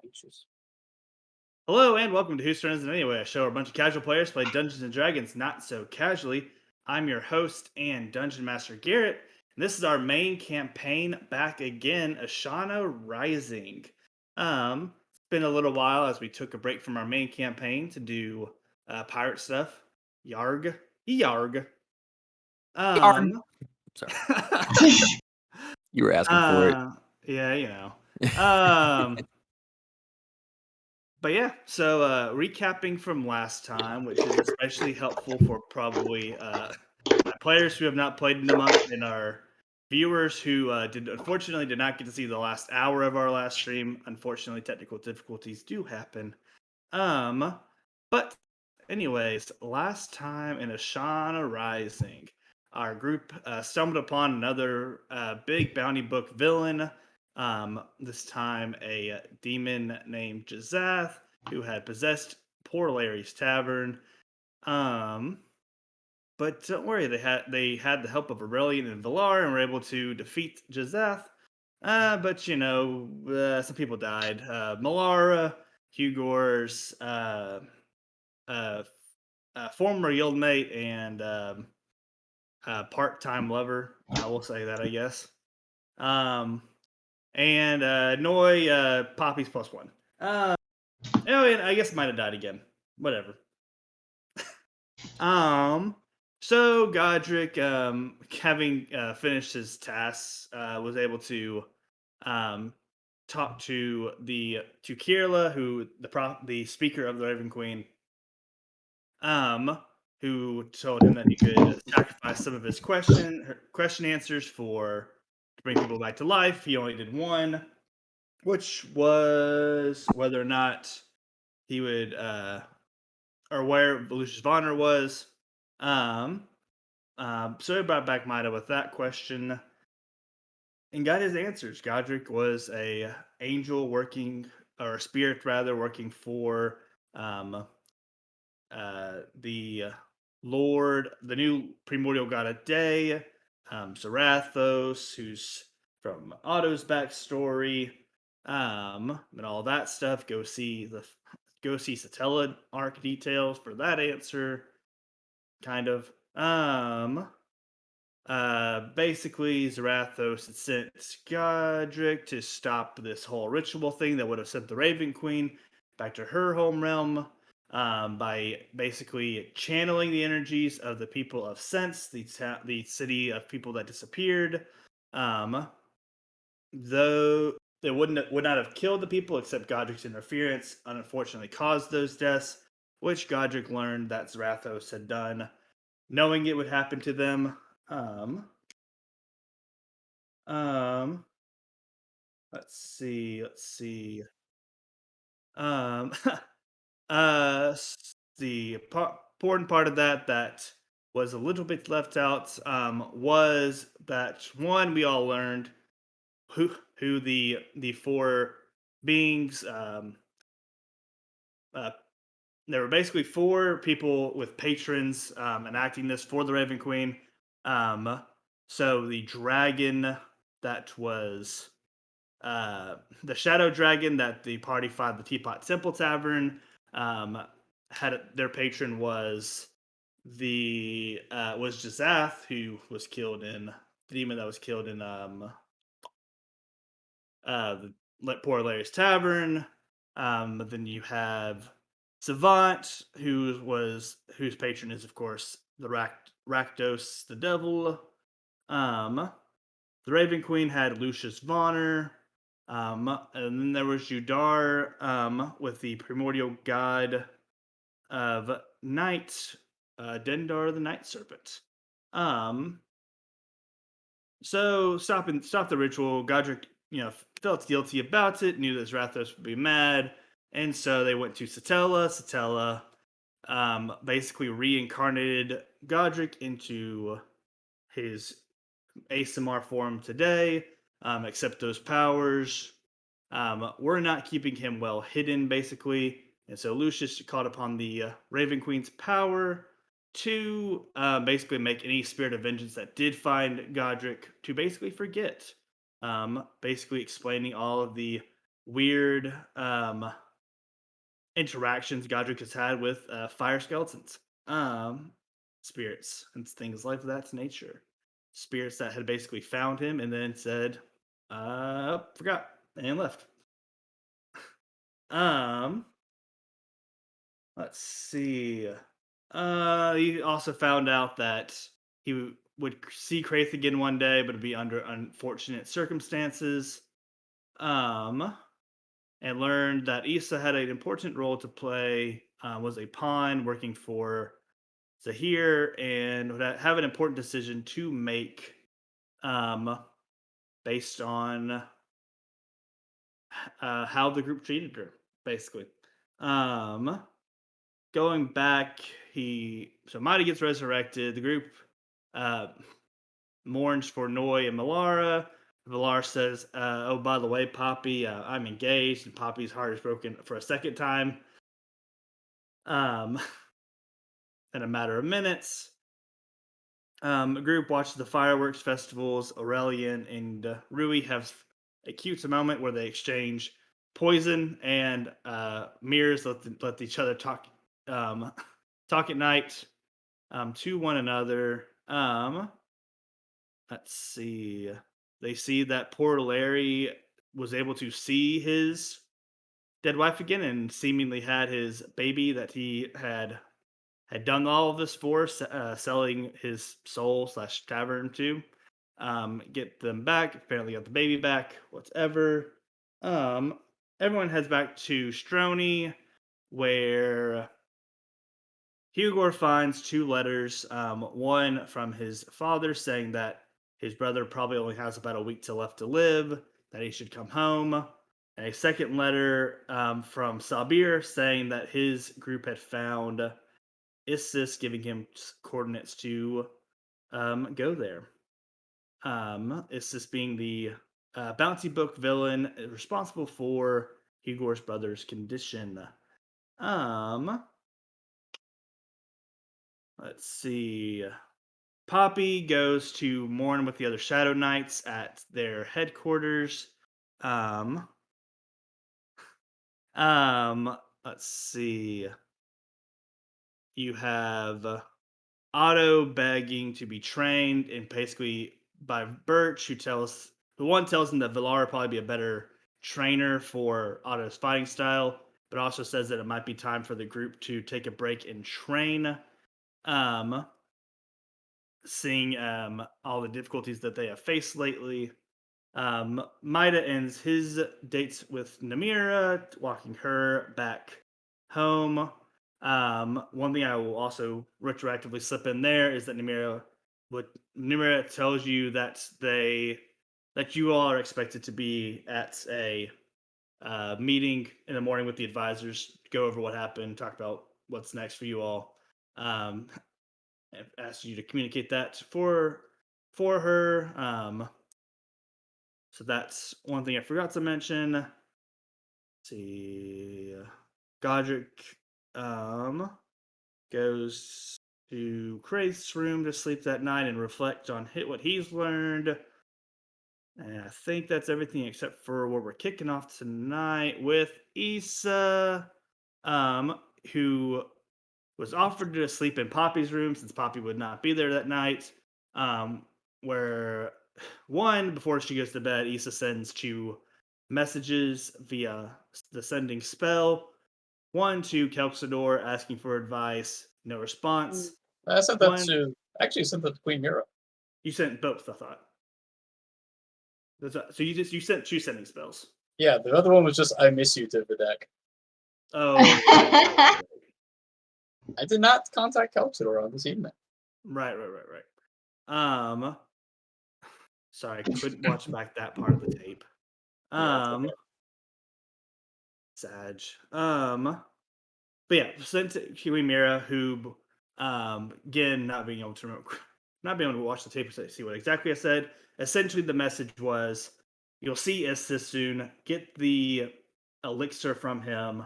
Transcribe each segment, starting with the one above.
Anxious. Hello and welcome to Whose Turn Is It Anyway, a show where a bunch of casual players play Dungeons and Dragons not so casually. I'm your host and Dungeon Master Garrett, and this is our main campaign back again, Ashana Rising. It's been a little while as we took a break from our main campaign to do pirate stuff. Yarg, yarg. Yarn. Um, Sorry. You were asking for it. uh, yeah, you know. Um, But yeah, so recapping from last time, which is especially helpful for probably my players who have not played in a month and our viewers who did unfortunately did not get to see the last hour of our last stream. Unfortunately, technical difficulties do happen. Um, but anyways, last time in Ashana Rising, our group stumbled upon another big bounty book villain. This time a demon named Jazath who had possessed poor Larry's tavern. Um, but don't worry, they had the help of Aurelian and Valar and were able to defeat Jazath. But some people died. Malara, Hugor's uh, former guildmate and part-time lover. I will say that, I guess. Um, and Noi, Poppy's plus one. And I guess might have died again. Whatever. Um, so Godric, having finished his tasks, was able to um, talk to Kirla, who the speaker of the Raven Queen, um, who told him that he could sacrifice some of his question answers for to bring people back to life. He only did one, which was whether or not he would or where Lucius Bonner was. Um, so he brought back Mida with that question and got his answers. Godric was a angel working, or a spirit rather, working for um, the Lord, the new primordial god of day, Zarathos, who's from Otto's backstory, and all that stuff. Go see Satella arc details for that answer, kind of. Basically, Zarathos had sent Godric to stop this whole ritual thing that would have sent the Raven Queen back to her home realm by basically channeling the energies of the people of Sense, the city of people that disappeared. Um, though they would not have killed the people, except Godric's interference unfortunately caused those deaths, which Godric learned that Zarathos had done, knowing it would happen to them. Um, Um, let's see. Um, the important part of that was a little bit left out. Was that one we all learned who the four beings. Uh, there were basically four people with patrons enacting this for the Raven Queen. Um, so the dragon that was the shadow dragon that the party fought at the Teapot Temple Tavern um, their patron was Jazath, who was killed in the demon that was killed in the poor Larry's Tavern. But then you have Savant, whose patron is of course the Rakdos, the devil. Um, the Raven Queen had Lucius Vonner. And then there was Judar with the primordial god of night, Dendar the Night Serpent. Um, so stop the ritual. Godric, felt guilty about it, knew that Zrathos would be mad, and so they went to Satella. Satella basically reincarnated Godric into his ASMR form today, accept those powers. We're not keeping him well hidden, basically. And so Lucius called upon the Raven Queen's power to basically make any spirit of vengeance that did find Godric to basically forget. Basically explaining all of the weird interactions Godric has had with fire skeletons, spirits, and things like that nature. Spirits that had basically found him and then said, forgot, and left. Um, let's see. He also found out that would see Kraith again one day, but it'd be under unfortunate circumstances. And learned that Issa had an important role to play, was a pawn working for Zahir, and would have an important decision to make, um, based on how the group treated her, basically. Um, Going back, Mighty gets resurrected. The group uh, mourns for Noi and Malara. Valar says, "Oh, by the way, Poppy, I'm engaged," and Poppy's heart is broken for a second time. Um, in a matter of minutes, a group watches the fireworks festivals. Aurelian and Rui have a cute moment where they exchange poison and mirrors. Let each other talk, um, talk at night, to one another. Let's see. They see that poor Larry was able to see his dead wife again and seemingly had his baby that he had done all of this for, selling his soul slash tavern to get them back. Apparently, got the baby back. Whatever. Um, Everyone heads back to Stroney, where Hugor finds two letters. One from his father saying that his brother probably only has about a week left to live, that he should come home. And a second letter from Sabir saying that his group had found Issis, giving him coordinates to go there. Issis being the bounty book villain responsible for Hugor's brother's condition. Let's see. Poppy goes to mourn with the other Shadow Knights at their headquarters. Um, let's see. You have Otto begging to be trained, and basically by Birch, who tells him that Villar would probably be a better trainer for Otto's fighting style, but also says that it might be time for the group to take a break and train. Um, Seeing all the difficulties that they have faced lately. Maida ends his dates with Namira, walking her back home. One thing I will also retroactively slip in there is that Namira tells you that you all are expected to be at a meeting in the morning with the advisors, go over what happened, talk about what's next for you all. I've asked you to communicate that for her. So that's one thing I forgot to mention. Let's see, Godric goes to Kraith's room to sleep that night and reflect on what he's learned. And I think that's everything except for where we're kicking off tonight with Issa, who was offered to sleep in Poppy's room since Poppy would not be there that night. Where before she goes to bed, Issa sends two messages via the sending spell. One to Kelxador asking for advice, no response. I sent that to sent that to Queen Mira. You sent both, I thought. So you sent two sending spells. Yeah, the other one was just "I miss you" to the deck. Oh. Right. I did not contact Kelxador on this email. Right. Sorry, I couldn't watch back that part of the tape. Okay. Sag. But yeah, sent to Huey Mira, who, again, not being able to watch the tape to see what exactly I said. Essentially, the message was, you'll see Istis soon. Get the elixir from him,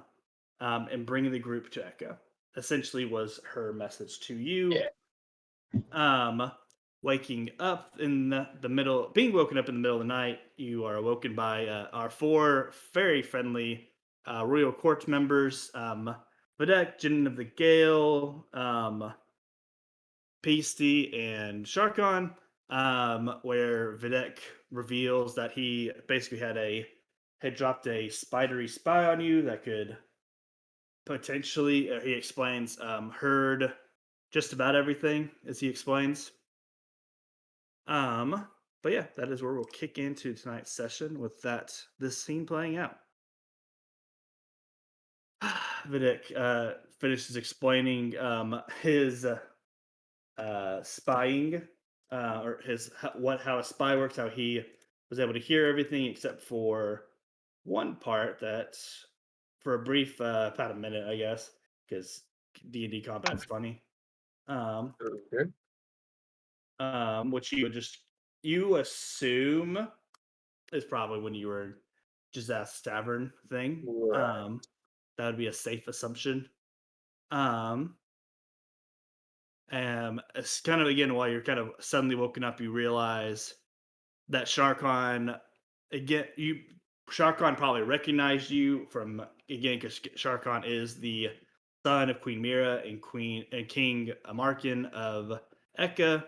and bring the group to Echo. Essentially, was her message to you. Yeah. waking up in the middle, being woken up in the middle of the night, you are awoken by our four very friendly royal court members, Videk, Jin of the Gale, Pasty, and Sharkon, where Videk reveals that he basically had dropped a spidery spy on you that could potentially, he explains, heard just about everything, as he explains. But yeah, that is where we'll kick into tonight's session with this scene playing out. Vidic finishes explaining his spying, or how a spy works, how he was able to hear everything except for one part that, for a brief, about a minute, I guess, because D&D combat's funny. Okay. Which you assume is probably when you were Jazaz Tavern thing. Right. That would be a safe assumption. It's kind of, again, while you're kind of suddenly woken up, you realize that Sharkon, again, Sharkon probably recognized you from, again, because Sharkon is the son of Queen Mira and King Amarkin of Eka.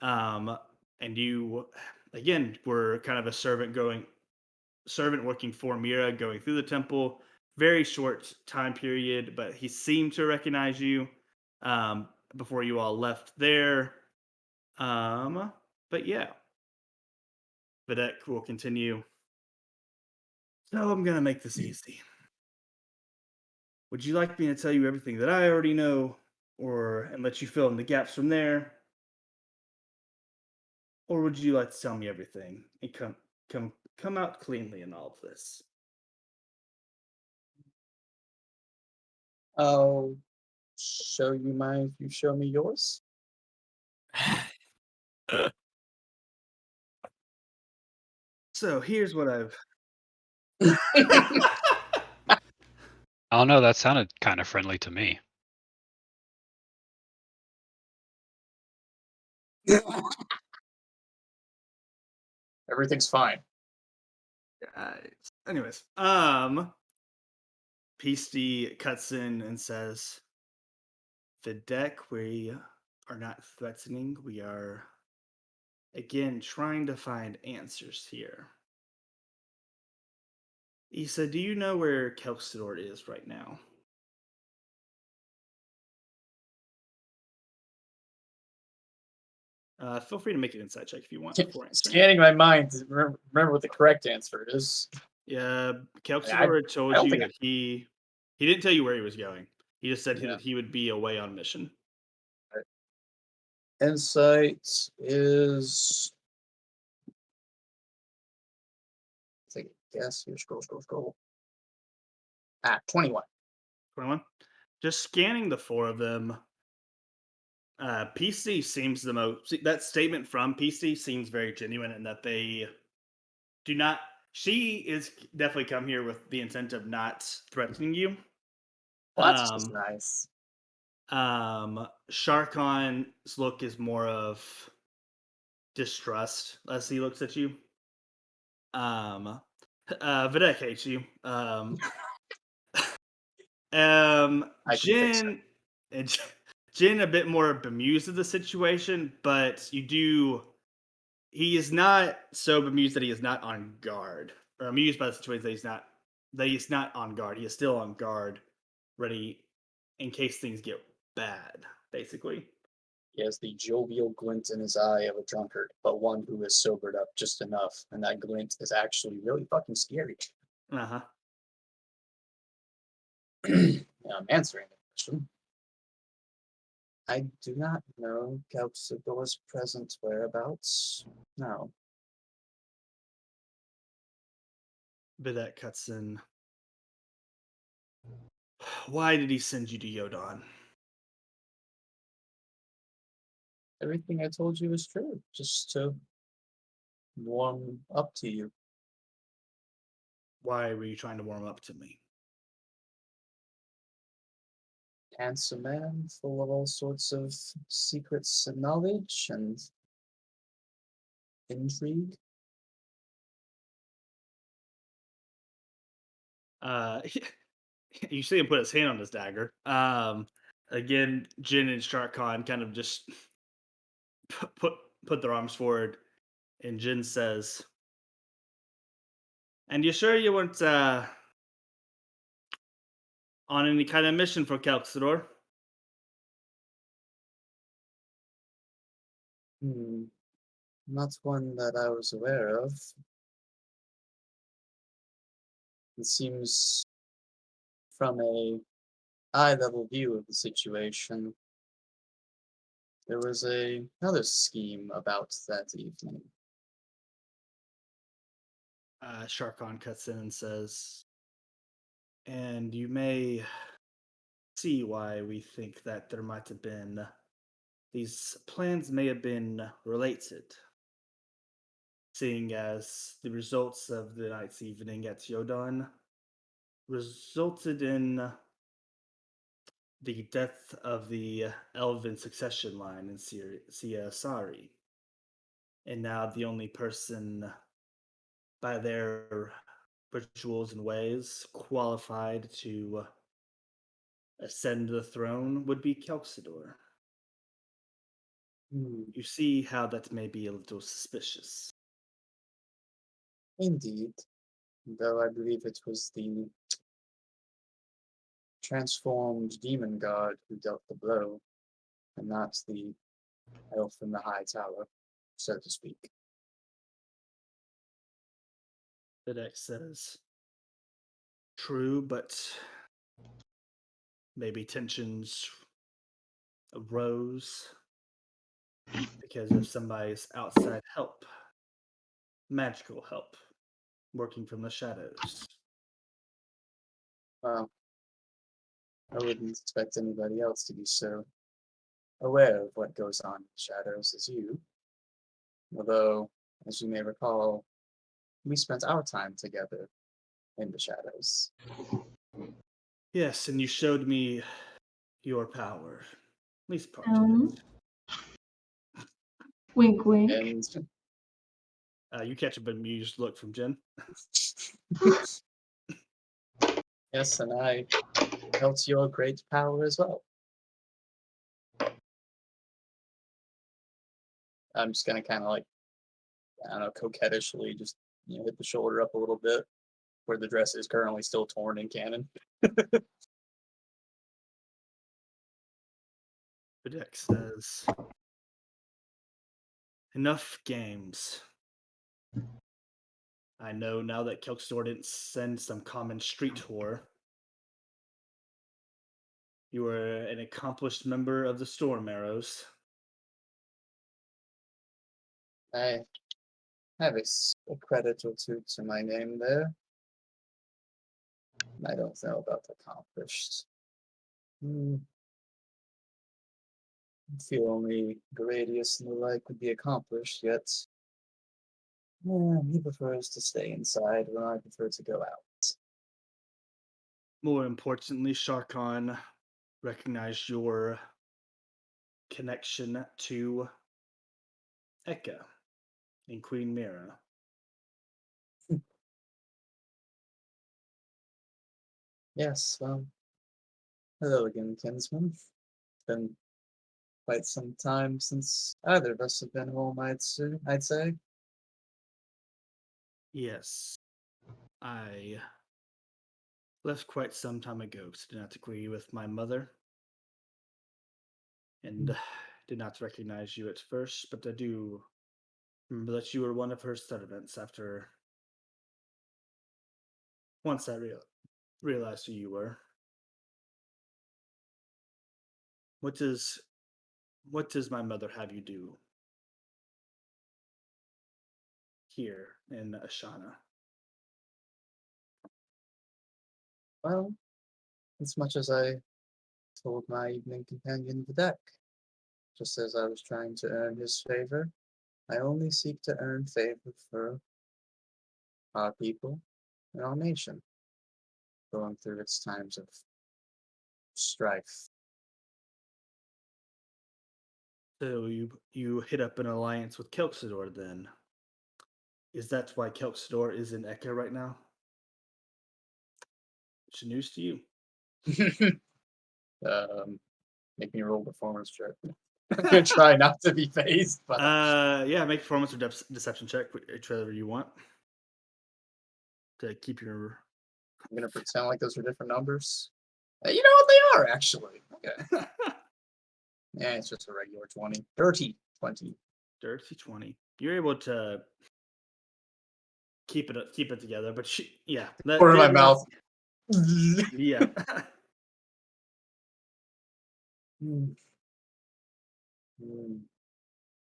And you, again, were kind of a servant working for Mira, going through the temple. Very short time period, but he seemed to recognize you before you all left there. But yeah, Videk will continue. So I'm gonna make this easy. Would you like me to tell you everything that I already know, and let you fill in the gaps from there? Or would you like to tell me everything and come out cleanly in all of this? I'll show you mine if you show me yours. So here's what I've. I don't know. That sounded kind of friendly to me. Everything's fine. Anyways, Peasty cuts in and says, "Videk, we are not threatening. We are, again, trying to find answers here. Issa, do you know where Kelsidor is right now?" Feel free to make an insight check if you want before answering. Scanning my mind to remember what the correct answer is. Yeah, Kelsidor told don't you think that he didn't tell you where he was going. He just said Yeah. that he would be away on mission. Insight is. Take a guess here. Scroll. 21. 21. Just scanning the four of them. PC seems the most. That statement from PC seems very genuine, and that they do not. She is definitely come here with the intent of not threatening you. Well, that's just nice. Sharkon's look is more of distrust as he looks at you. Videk hates you. Jin and Jin a bit more bemused of the situation, but he is not so bemused that he is not on guard, or amused by the situation that he's not on guard. He is still on guard, ready in case things get bad, basically. He has the jovial glint in his eye of a drunkard, but one who is sobered up just enough, and that glint is actually really fucking scary. Uh-huh. I'm answering the question. I do not know Kelsidor's present whereabouts. No. Videk cuts in. Why did he send you to Yodon? Everything I told you is true. Just to warm up to you. Why were you trying to warm up to me? Handsome man, full of all sorts of secrets and knowledge, and intrigue? You see him put his hand on his dagger. Again, Jin and Sharkhan kind of just put put, put their arms forward, and Jin says, "And you sure you weren't on any kind of mission for Kelxidor?" Hmm, not one that I was aware of. It seems from a high-level view of the situation, there was another scheme about that evening. Sharkhan cuts in and says, "And you may see why we think that there might have been these plans may have been related, seeing as the results of the night's evening at Yodan resulted in the death of the Elven succession line in Sari, and now the only person by their rituals and ways qualified to ascend the throne would be Kelxidor. Hmm, You see how that may be a little suspicious." indeed, though I believe it was the transformed demon guard who dealt the blow, and not the elf in the high tower, so to speak. The deck says, "True, but maybe tensions arose because of somebody's outside help, magical help, working from the shadows." Well, I wouldn't expect anybody else to be so aware of what goes on in the shadows as you, although, as you may recall, we spent our time together in the shadows. Yes, and you showed me your power, at least part of Um, it. wink, wink. And You catch a bemused look from Jen. yes, and I felt your great power as well. I'm just gonna kind of like, I don't know, coquettishly just hit the shoulder up a little bit where the dress is currently still torn in canon. The deck says, "Enough games. I know now that Kelkstor didn't send some common street whore. You were an accomplished member of the Storm Arrows. I have a credit or two to my name there. I don't know about accomplished. Hmm, I feel only Gradius and the like would be accomplished, yet he prefers to stay inside when I prefer to go out. More importantly, Sharkon recognized your connection to Eka and Queen Mira. Yes, well, hello again, kinsman. It's been quite some time since either of us have been home, I'd say. Yes, I left quite some time ago because I did not agree with my mother and did not recognize you at first, but I do remember that you were one of her servants after once I realized who you were. What does my mother have you do here in Ashana?" Well, as much as I told my evening companion the deck, just as I was trying to earn his favor, I only seek to earn favor for our people and our nation, going through its times of strife. So you hit up an alliance with Kelxidor then? Is that why Kelksador is in Echo right now? It's news to you. Make me roll performance check. I'm gonna try not to be phased, but Yeah, make a performance or deception check, whichever you want. To keep your. I'm gonna pretend like those are different numbers. You know what they are, actually. Okay. Yeah, it's just a regular 20. Dirty 20. Dirty 20. You're able to keep it together, but yeah. Corner of my mouth. Yeah.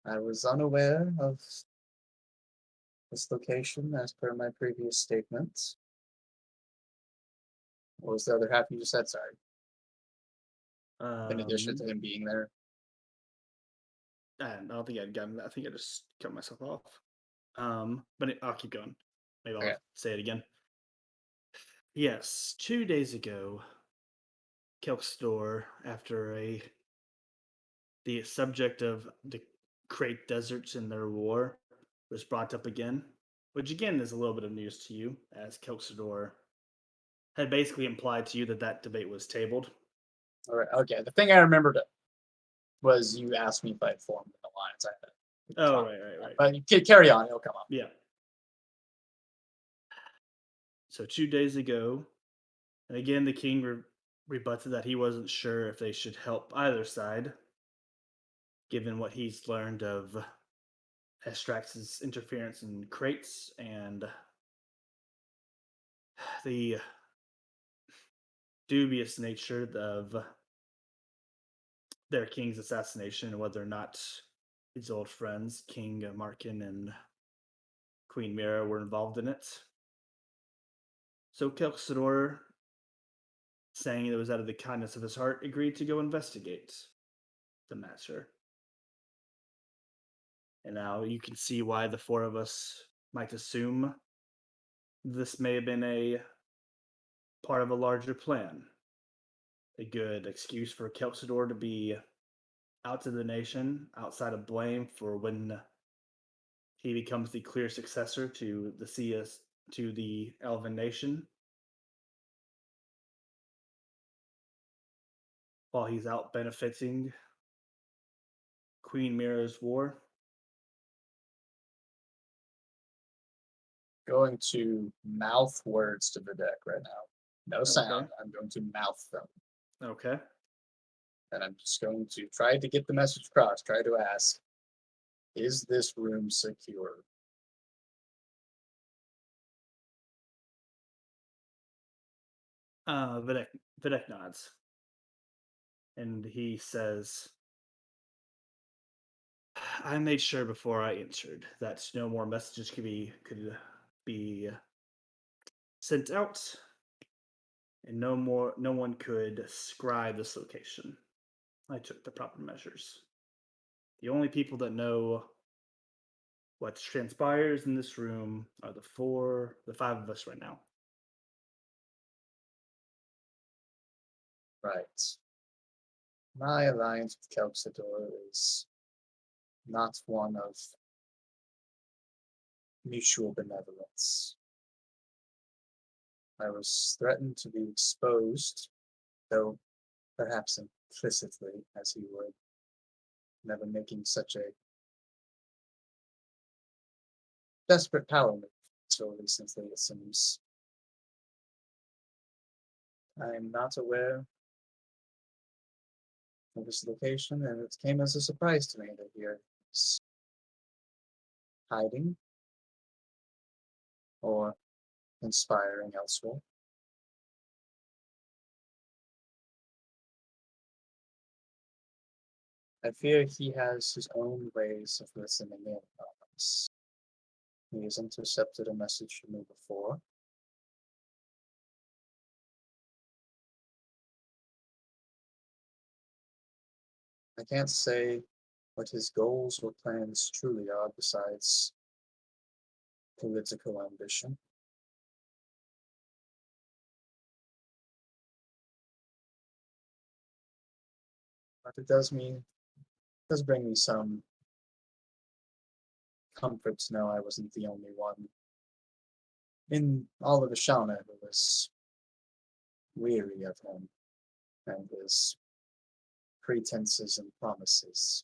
I was unaware of this location as per my previous statements. What was the other half you just said? Sorry. In addition to him being there. I don't think I'd gotten that. I think I just cut myself off. But I'll keep going. Maybe I'll say it again. Yes, 2 days ago, Kelkstore, after the subject of the Crate Deserts in their war was brought up again, which again is a little bit of news to you, as Kelkstore had basically implied to you that debate was tabled. All right. Okay. The thing I remembered was you asked me if I formed an alliance. Right. But you carry on. It'll come up. Yeah. So 2 days ago, and again, the king rebutted that he wasn't sure if they should help either side, given what he's learned of Estrax's interference in crates and the dubious nature of their king's assassination and whether or not his old friends, King Markin and Queen Mira, were involved in it. So Kelksador, saying it was out of the kindness of his heart, agreed to go investigate the matter. And now you can see why the four of us might assume this may have been a part of a larger plan. A good excuse for Kelksador to be out to the nation, outside of blame for when he becomes the clear successor to the Elven nation. While he's out benefiting Queen Mira's war. Going to mouth words to the deck right now. No sound. Okay. I'm going to mouth them. Okay. And I'm just going to try to get the message across. Try to ask, is this room secure? Videk nods. And he says, I made sure before I answered that no more messages could be sent out, and no one could scribe this location. I took the proper measures. The only people that know what transpires in this room are the five of us right now. Right. My alliance with Kelpsador is not one of mutual benevolence. I was threatened to be exposed, though perhaps implicitly, as he would, never making such a desperate power move so recently, it seems. I am not aware of this location, and it came as a surprise to me that here is hiding or conspiring elsewhere. I fear he has his own ways of listening in on us. He has intercepted a message from me before. I can't say what his goals or plans truly are besides political ambition. But it does bring me some comfort to know I wasn't the only one in all of Ashana who was weary of him and his pretenses and promises.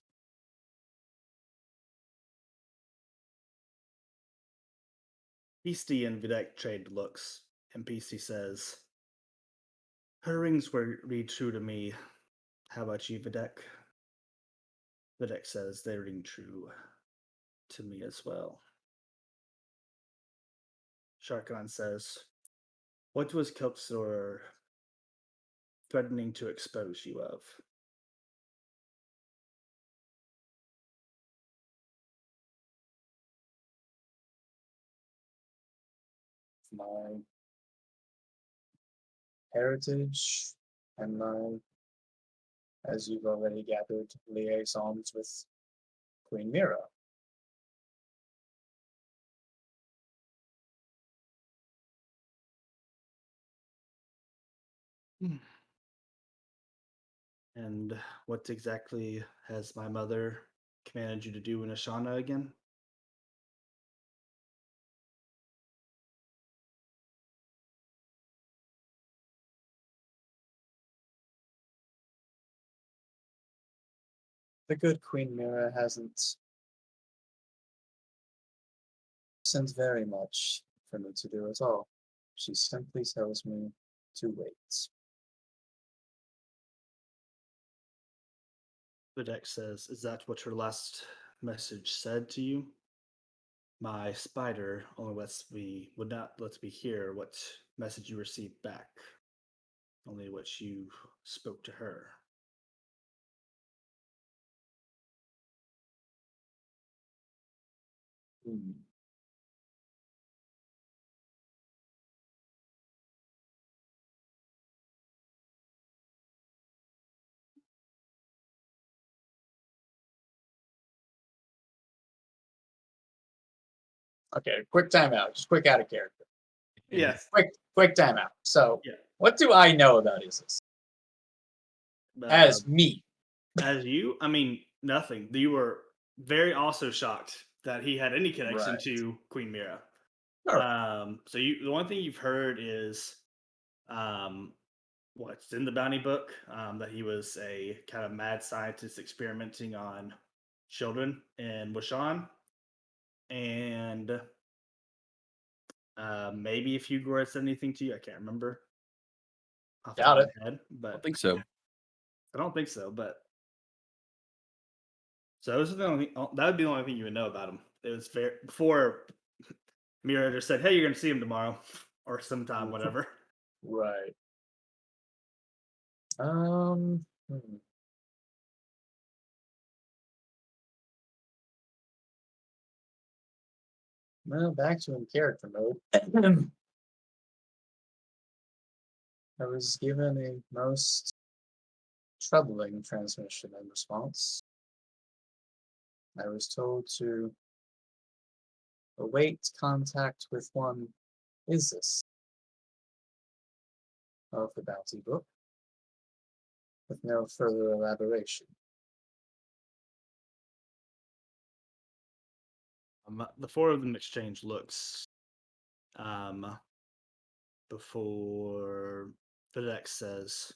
PC and Videk trade looks, and PC says, "Her rings were read true to me. How about you, Videk?" Videk says, "They ring true to me as well." Sharkan says, "What was Kelpsor threatening to expose you of?" My heritage and my, as you've already gathered, liaisons with Queen Mira. And what exactly has my mother commanded you to do in Ashana again? The good Queen Mira hasn't sent very much for me to do at all. She simply tells me to wait. Videk says, "Is that what her last message said to you? My spider only would not let me hear what message you received back, only what you spoke to her." Hmm. Okay, quick timeout. Just quick out of character. Yes. Quick timeout. So, Yeah. what do I know about Isis as me? As you, I mean, nothing. You were very also shocked that he had any connection Right. to Queen Mira. Alright. So the one thing you've heard is, what's in the bounty book, that he was a kind of mad scientist experimenting on children in Washan, and maybe if Hugor said anything to you, I can't remember off the top Doubt of it. my head, I but don't think so. I don't think so. But so those are the only that would be the only thing you would know about him. It was very before Mira just said, "Hey, you're gonna see him tomorrow or sometime, whatever." Right. Hmm. Well, back to in character mode. I was given a most troubling transmission in response. I was told to await contact with one Isis of the bounty book, with no further elaboration. The four of them exchange looks before Videk says,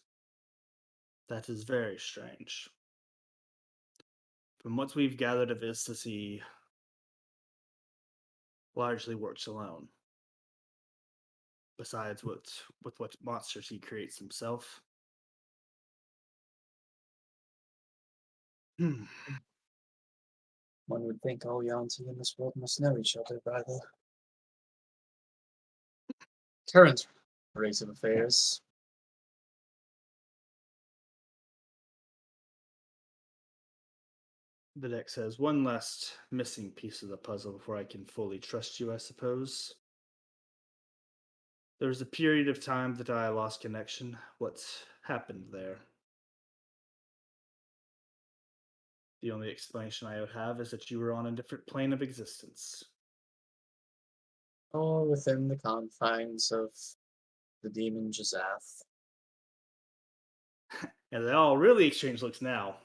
"That is very strange. From what we've gathered of Istis, he largely works alone. Besides with what monsters he creates himself." One would think all Yanti in this world must know each other by the current rate of affairs. Videk says, "One last missing piece of the puzzle before I can fully trust you, I suppose. There was a period of time that I lost connection. What happened there? The only explanation I would have is that you were on a different plane of existence." All within the confines of the demon Jazath. And they all really exchange looks now.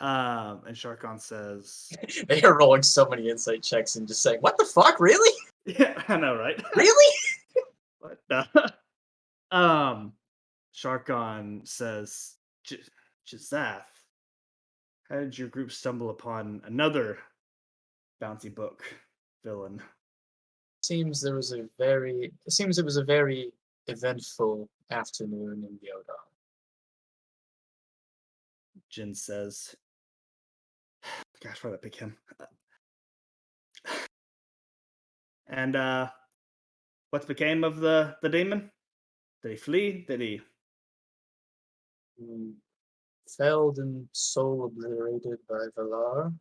And Sharkon says, They are rolling so many insight checks and just saying, "What the fuck, really? "Yeah, I know, right? Really?" What? Sharkon says, Jazath, how did your group stumble upon another bounty book villain?" Seems it was a very eventful afternoon in Yodon. Jin says, "Gosh, why did I pick him?" And what became of the demon? Did he flee? Did he? Felled and soul obliterated by Valar.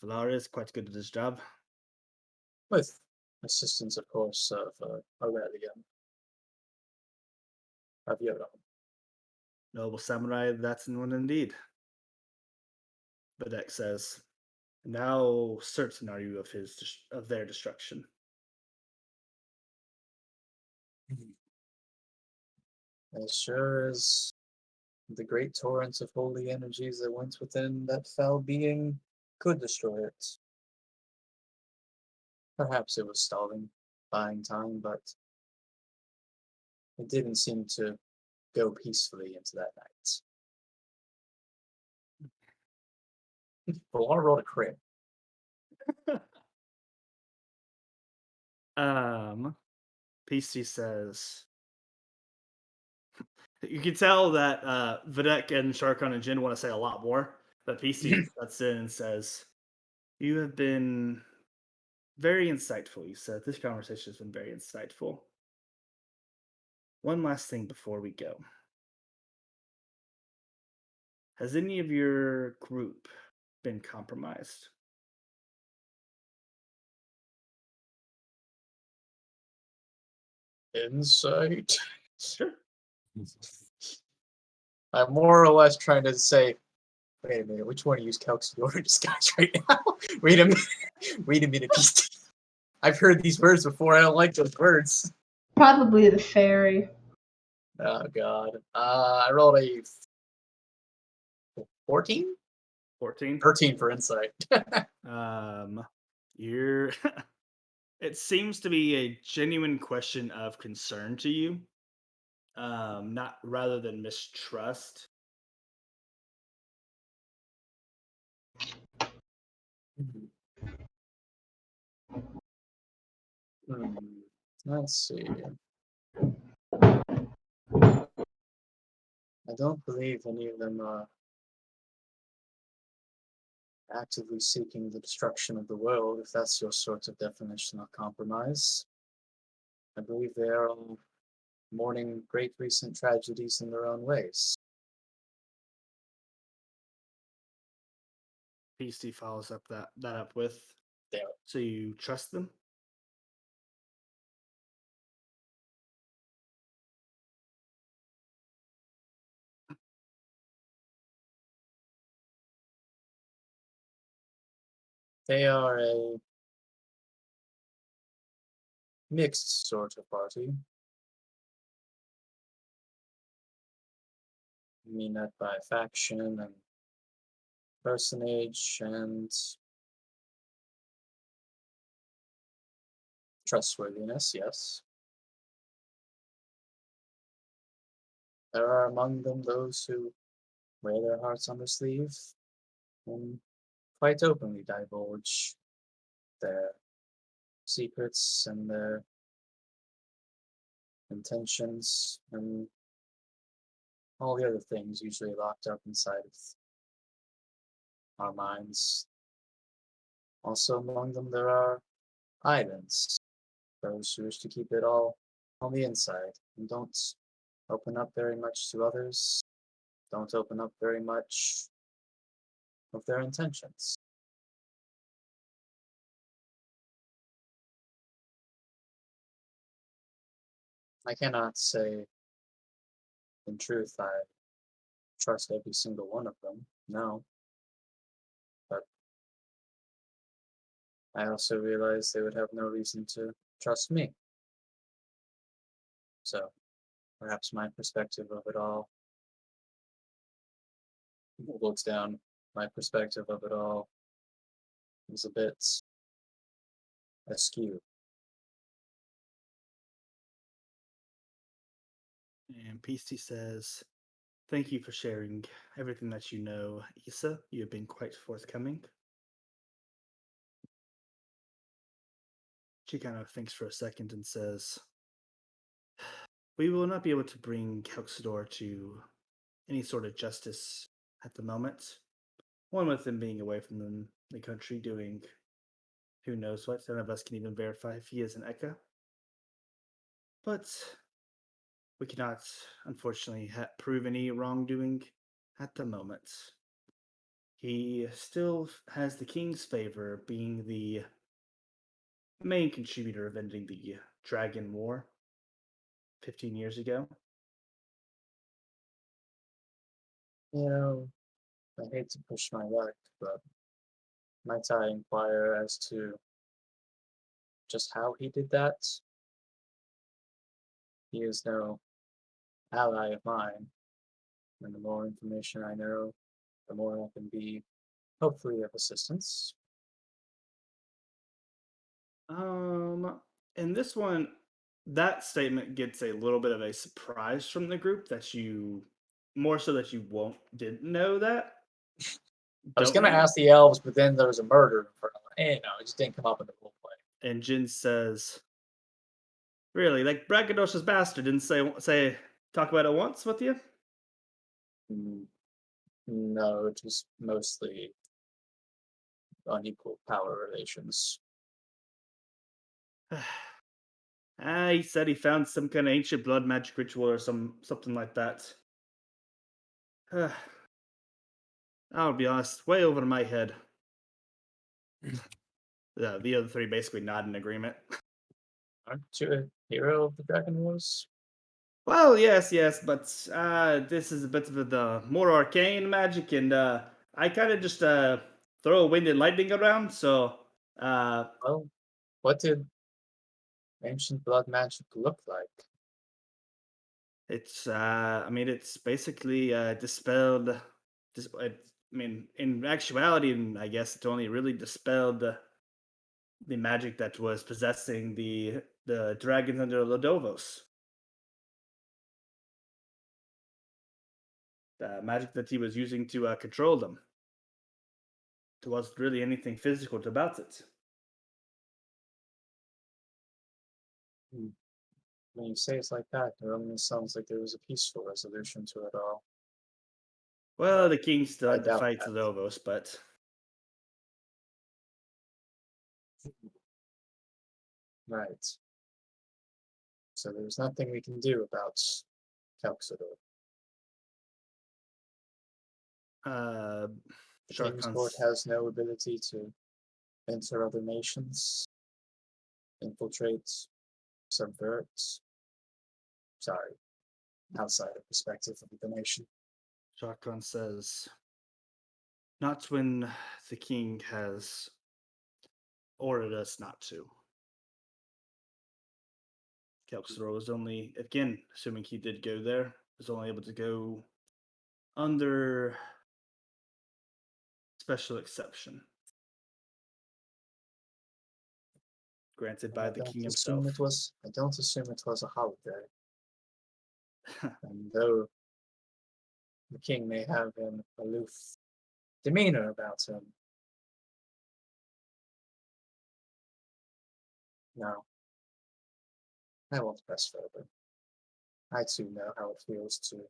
Valar is quite good at his job. With assistance, of course, of Aurelian of Yodon. Noble samurai, that's one indeed. Bedek says, "Now certain are you of their destruction?" As sure as the great torrents of holy energies that went within that foul being could destroy it. Perhaps it was stalling, buying time, but it didn't seem to go peacefully into that night. Valar rolled a crit. PC says, you can tell that Videk and Sharkon and Jin want to say a lot more, but PC cuts in and says, "You have been very insightful." You said this conversation has been very insightful. One last thing before we go. Has any of your group been compromised? Insight. Sure. I'm more or less trying to say, wait a minute, which one of you is Kelxidor disguise right now? Wait a minute. Wait a minute, PC. I've heard these words before. I don't like those words. Probably the fairy. Oh god. I rolled a 14? 14. 13 for insight. You're it seems to be a genuine question of concern to you. Not rather than mistrust. Let's see. I don't believe any of them are actively seeking the destruction of the world, if that's your sort of definition of compromise. I believe they are all mourning great recent tragedies in their own ways. PC follows up that up with, They so you trust them? are a mixed sort of party. I mean that by faction and personage and trustworthiness, yes. There are among them those who wear their hearts on their sleeve and quite openly divulge their secrets and their intentions and all the other things usually locked up inside of our minds. Also among them there are islands, those who wish to keep it all on the inside and don't open up very much to others, don't open up very much of their intentions. I cannot say in truth I trust every single one of them, no. But I also realize they would have no reason to trust me. So Perhaps my perspective of it all looks down. My perspective of it all is a bit askew. And Peasty says, "Thank you for sharing everything that you know, Issa. You have been quite forthcoming." She kind of thinks for a second and says, "We will not be able to bring Kelxador to any sort of justice at the moment. One with him being away from the country doing who knows what. None of us can even verify if he is an Eka. But we cannot, unfortunately, prove any wrongdoing at the moment. He still has the king's favor, being the main contributor of ending the Dragon War 15 years ago. I hate to push my luck, but might I inquire as to just how he did that? He is no ally of mine, and the more information I know, the more I can be, hopefully, of assistance. In this one, that statement gets a little bit of a surprise from the group that you, more so that you didn't know that. I was gonna ask the elves, but then there was a murder in front of them. It just didn't come up in the roleplay. And Jin says, "Really, like braggadocious bastard didn't say talk about it once with you?" No, just mostly unequal power relations. He said he found some kind of ancient blood magic ritual or something like that. I'll be honest, way over my head. The other three basically nod in agreement. Aren't you a hero of the Dragon Wars? Well, yes, but this is a bit of the more arcane magic, and I kind of just throw wind and lightning around. So, Well, what did ancient blood magic look like? it's basically dispelled. In actuality, and I guess it only really dispelled the magic that was possessing the dragons under Lodovos. The magic that he was using to control them. There wasn't really anything physical about it. When you say it's like that, it only sounds like there was a peaceful resolution to it all. Well, the king still I had to doubt fight that. Lodovos, but Right. So there's nothing we can do about Kelxador. The King's Court has no ability to enter other nations, infiltrate, subvert. Sorry, outside of perspective of the nation. Shotgun says, "Not when the king has ordered us not to." Kelxador was only, again, assuming he did go there, was only able to go under special exception granted by the king himself. I don't assume it was a holiday. And though the king may have an aloof demeanor about him, no, I won't press further. I too know how it feels to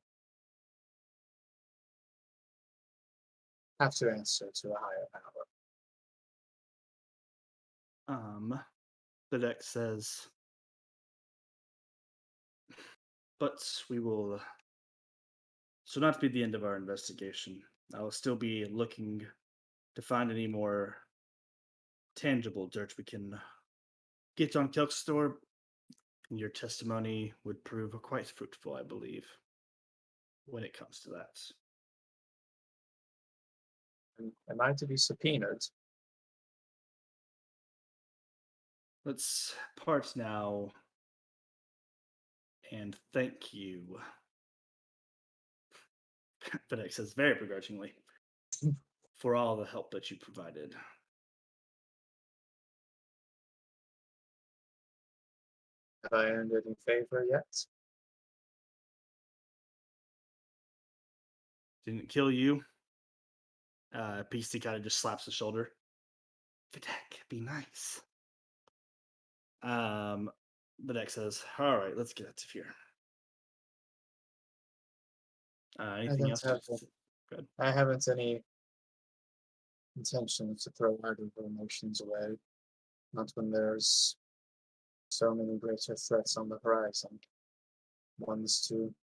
have to answer to a higher power. The deck says, "But we will. So not be the end of our investigation. I will still be looking to find any more tangible dirt we can get on Kelkstore. Your testimony would prove quite fruitful, I believe, when it comes to that." Am I to be subpoenaed? Let's part now and thank you. FedEx says very begrudgingly for all the help that you provided. Have I earned any favor yet? Didn't kill you. PC kind of just slaps his shoulder. Videk, be nice. Videk says, all right, let's get out of here. Anything else? Good. I haven't any intention to throw either of the emotions away. Not when there's so many greater threats on the horizon. One's to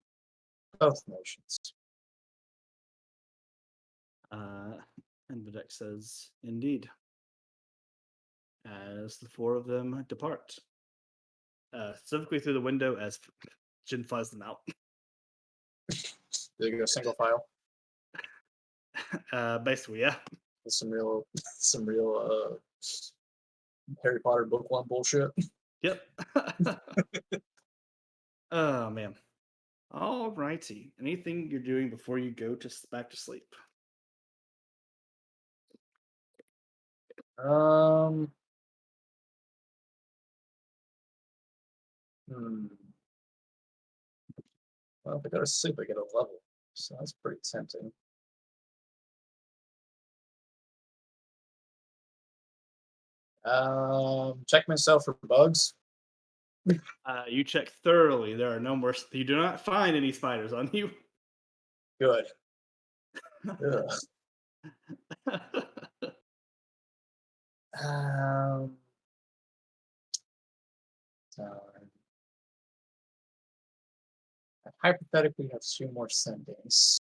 both nations. And Videk says, indeed. As the four of them depart. Specifically through the window as Jin flies them out. They go single file. Basically, yeah. Some real Harry Potter book one bullshit. Yep. Oh man. All righty. Anything you're doing before you go back to sleep? Well, if I go to sleep, I get a level, so that's pretty tempting. Check myself for bugs. You check thoroughly. There are no more. You do not find any spiders on you. Good. Ugh. I hypothetically have 2 more sendings.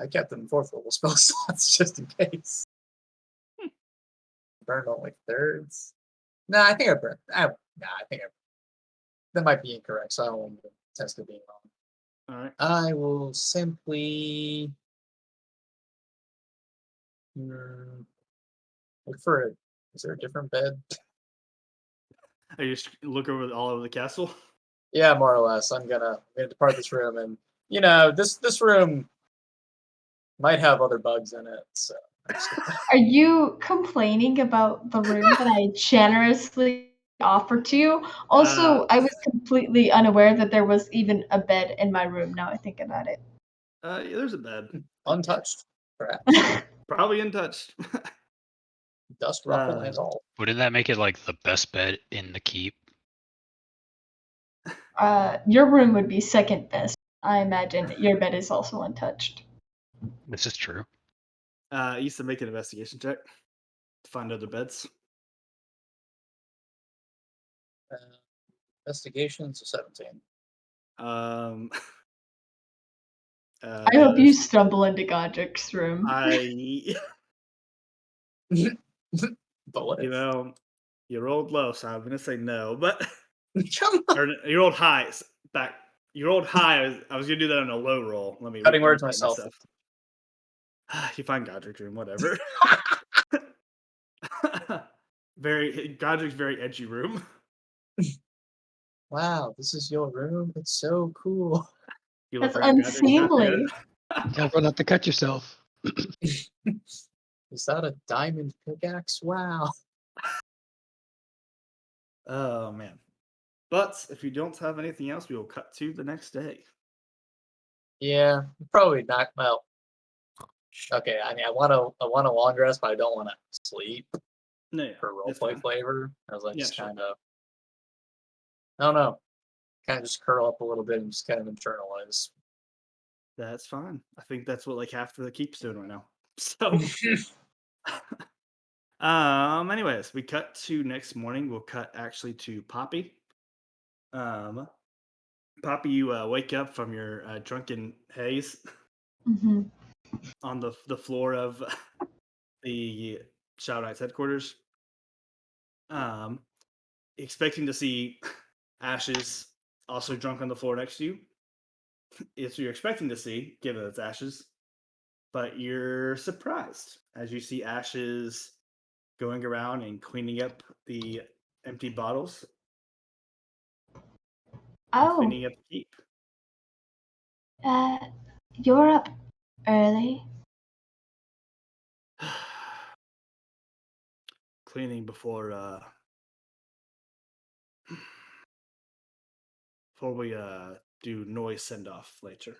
I kept them 4th level spell slots just in case. Burned on like thirds. No, I think I burned. That might be incorrect, so I don't want to test it being wrong. All right. I will simply look for it. Is there a different bed? I just look all over the castle. Yeah, more or less. I'm gonna depart this room, and this room might have other bugs in it. So Are you complaining about the room that I generously offered to you? Also, I was completely unaware that there was even a bed in my room. Now I think about it. Yeah, there's a bed. Untouched, perhaps. Probably untouched. Dust ruffle and all. Wouldn't that make it like the best bed in the keep? Your room would be second best. I imagine that your bed is also untouched. This is true. Issa, make an investigation check to find other beds. Investigations of 17. I hope you stumble into Godric's room. But what if? You rolled low, so I'm gonna say no. But Come on. or you rolled high. You rolled high. I was gonna do that on a low roll. Let me Cutting words myself. You find Godric's room, whatever. Godric's very edgy room. Wow, this is your room. It's so cool. You That's look around, Godric's not there. unseemly. Careful not to cut yourself. Is that a diamond pickaxe? Wow. Oh man. But if you don't have anything else, we will cut to the next day. Yeah, probably not. Well, okay. I mean, I want a long rest, but I don't want to sleep No, yeah, for it's roleplay fine. flavor. I was like, Yeah, just sure. kind of, I don't know, kind of just curl up a little bit and just kind of internalize. That's fine. I think that's what like half the keep's doing right now. So anyways, we cut to next morning. We'll cut actually to Poppy. Poppy, you wake up from your drunken haze Mm-hmm. on the floor of the Shadow Knights headquarters. Expecting to see Ashes also drunk on the floor next to you. It's what you're expecting to see, given it's Ashes. But you're surprised as you see Ashes going around and cleaning up the empty bottles Oh, cleaning up the keep. you're up early. Cleaning before we do noise send off later.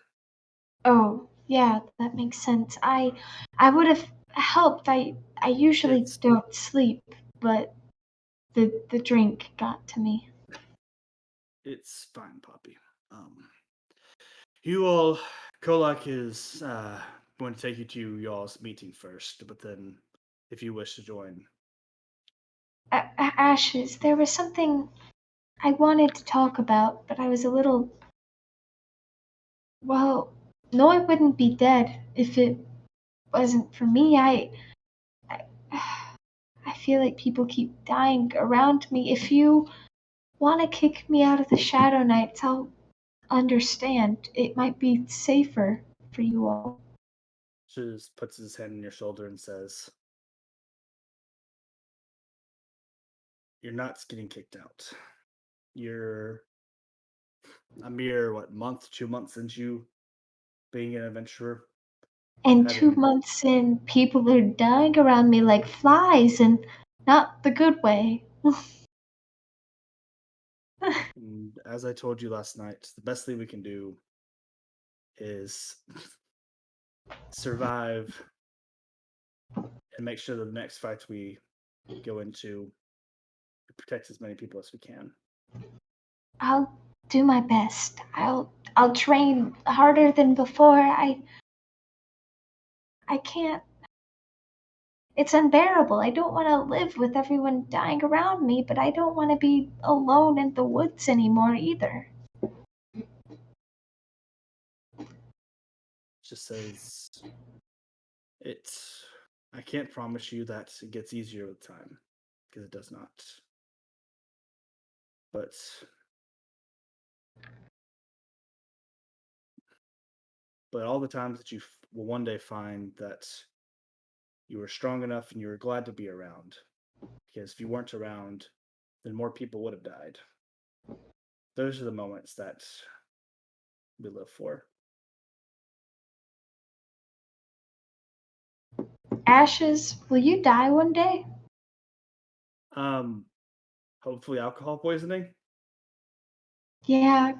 Oh, yeah, that makes sense. I would have helped. I usually It's don't sleep, but the drink got to me. it's fine, Poppy. You all, Kolak is going to take you to y'all's meeting first, but then if you wish to join. Ashes, there was something I wanted to talk about, but I was a little. Well, no, I wouldn't be dead if it wasn't for me. I, I feel like people keep dying around me. If you want to kick me out of the Shadow Knights, I'll understand. It might be safer for you all. Just puts his hand on your shoulder and says, "You're not getting kicked out. You're a mere 2 months into you being an adventurer. And 2 Having months in, people are dying around me like flies, and not the good way. And as I told you last night, the best thing we can do is survive and make sure that the next fight we go into we protect as many people as we can." I'll do my best. I'll train harder than before. I can't. It's unbearable. I don't want to live with everyone dying around me, but I don't want to be alone in the woods anymore either. Just says, "It's. I can't promise you that it gets easier with time, because it does not. But all the times that you will one day find that you were strong enough and you were glad to be around, because if you weren't around, then more people would have died. Those are the moments that we live for." Ashes, will you die one day? Hopefully alcohol poisoning. Yeah,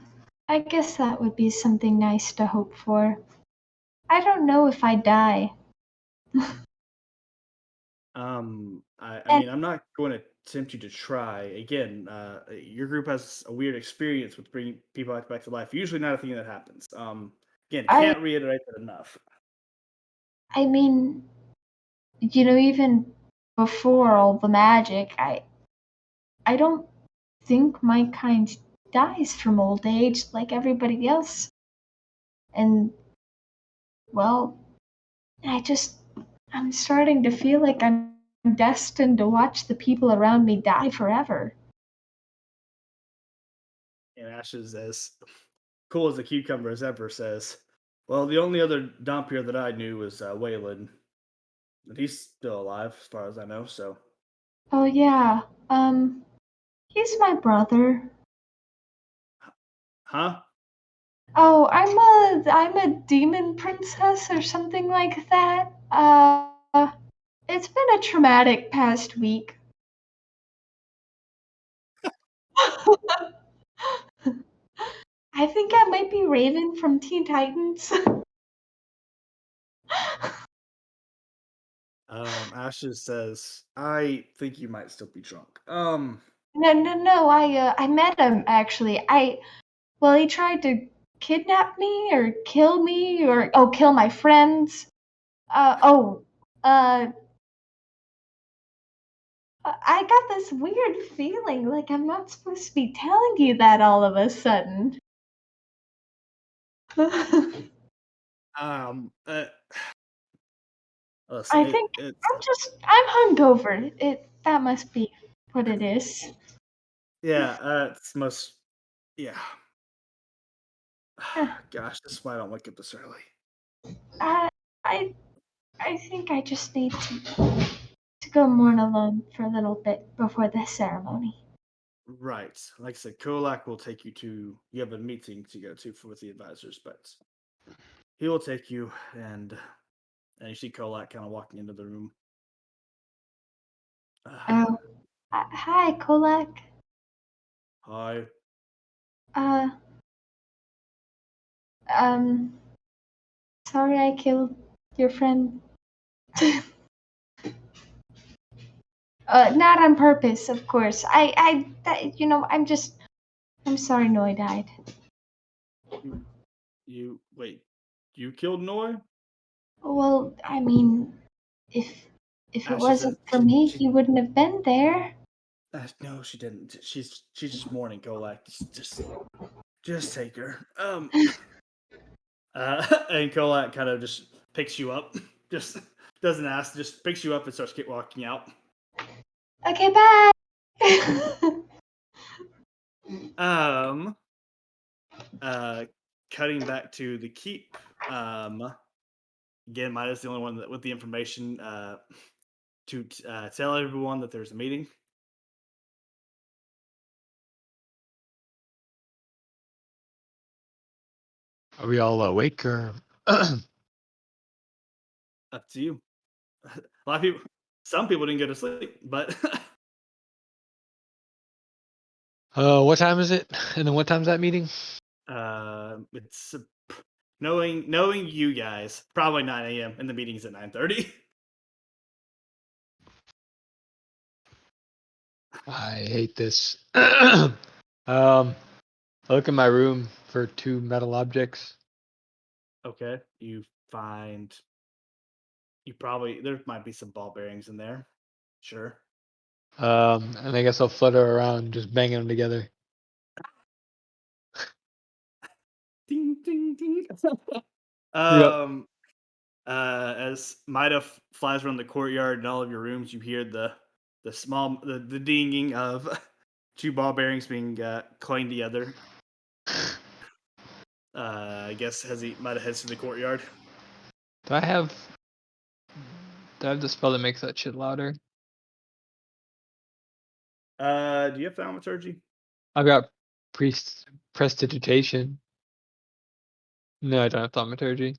I guess that would be something nice to hope for. I don't know if I die. I mean, I'm not going to tempt you to try. Again, your group has a weird experience with bringing people back to life. Usually not a thing that happens. Again, I can't reiterate that enough. I mean, even before all the magic, I don't think my kind dies from old age like everybody else. And well, I'm starting to feel like I'm destined to watch the people around me die forever. And Ashes, as cool as a cucumber as ever, says, "Well, the only other Dompier that I knew was Waylon. And he's still alive, as far as I know, so." Oh yeah, he's my brother. Huh? Oh, I'm a demon princess or something like that. It's been a traumatic past week. I think I might be Raven from Teen Titans. Ashes says, "I think you might still be drunk." No. I met him actually. He tried to kidnap me or kill me or kill my friends. Uh, I got this weird feeling like I'm not supposed to be telling you that all of a sudden. Um, uh, I Listen, think it's I'm hungover. That must be what it is. yeah, it's most yeah. Huh. Gosh, this is why I don't wake up this early. I I I think I just need to go mourn alone for a little bit before the ceremony. Right. Like I said, Kolak will take you to. You have a meeting to go to with the advisors, but he will take you, and you see Kolak kind of walking into the room. Oh, hi, Kolak. Hi. Uh, sorry I killed your friend. Not on purpose, of course. I'm sorry Noi died. You wait. You killed Noi? Well, I mean, if it She said wasn't for me, she. he wouldn't have been there. No, she didn't. She's just mourning Kolak. Just take her. And Kolak kind of just picks you up. Just doesn't ask. Just picks you up and starts walking out. Okay, bye. Cutting back to the keep. Again, Midas the only one with the information to tell everyone that there's a meeting. Are we all awake or? Up to you. A lot of people. Some people didn't go to sleep, but What time is it? And then what time's that meeting? it's knowing you guys, probably 9 a.m. and the meeting's at 9:30. I hate this. I look in my room for 2 metal objects. Okay, you find. There might be some ball bearings in there. Sure. And I guess I'll flutter around just banging them together. Ding ding ding. Yep. As Mida flies around the courtyard and all of your rooms, you hear the dinging of 2 ball bearings being coined together. I guess Mida heads to the courtyard. Do I have the spell that makes that shit louder? Do you have thaumaturgy? I've got prestidigitation. No, I don't have thaumaturgy.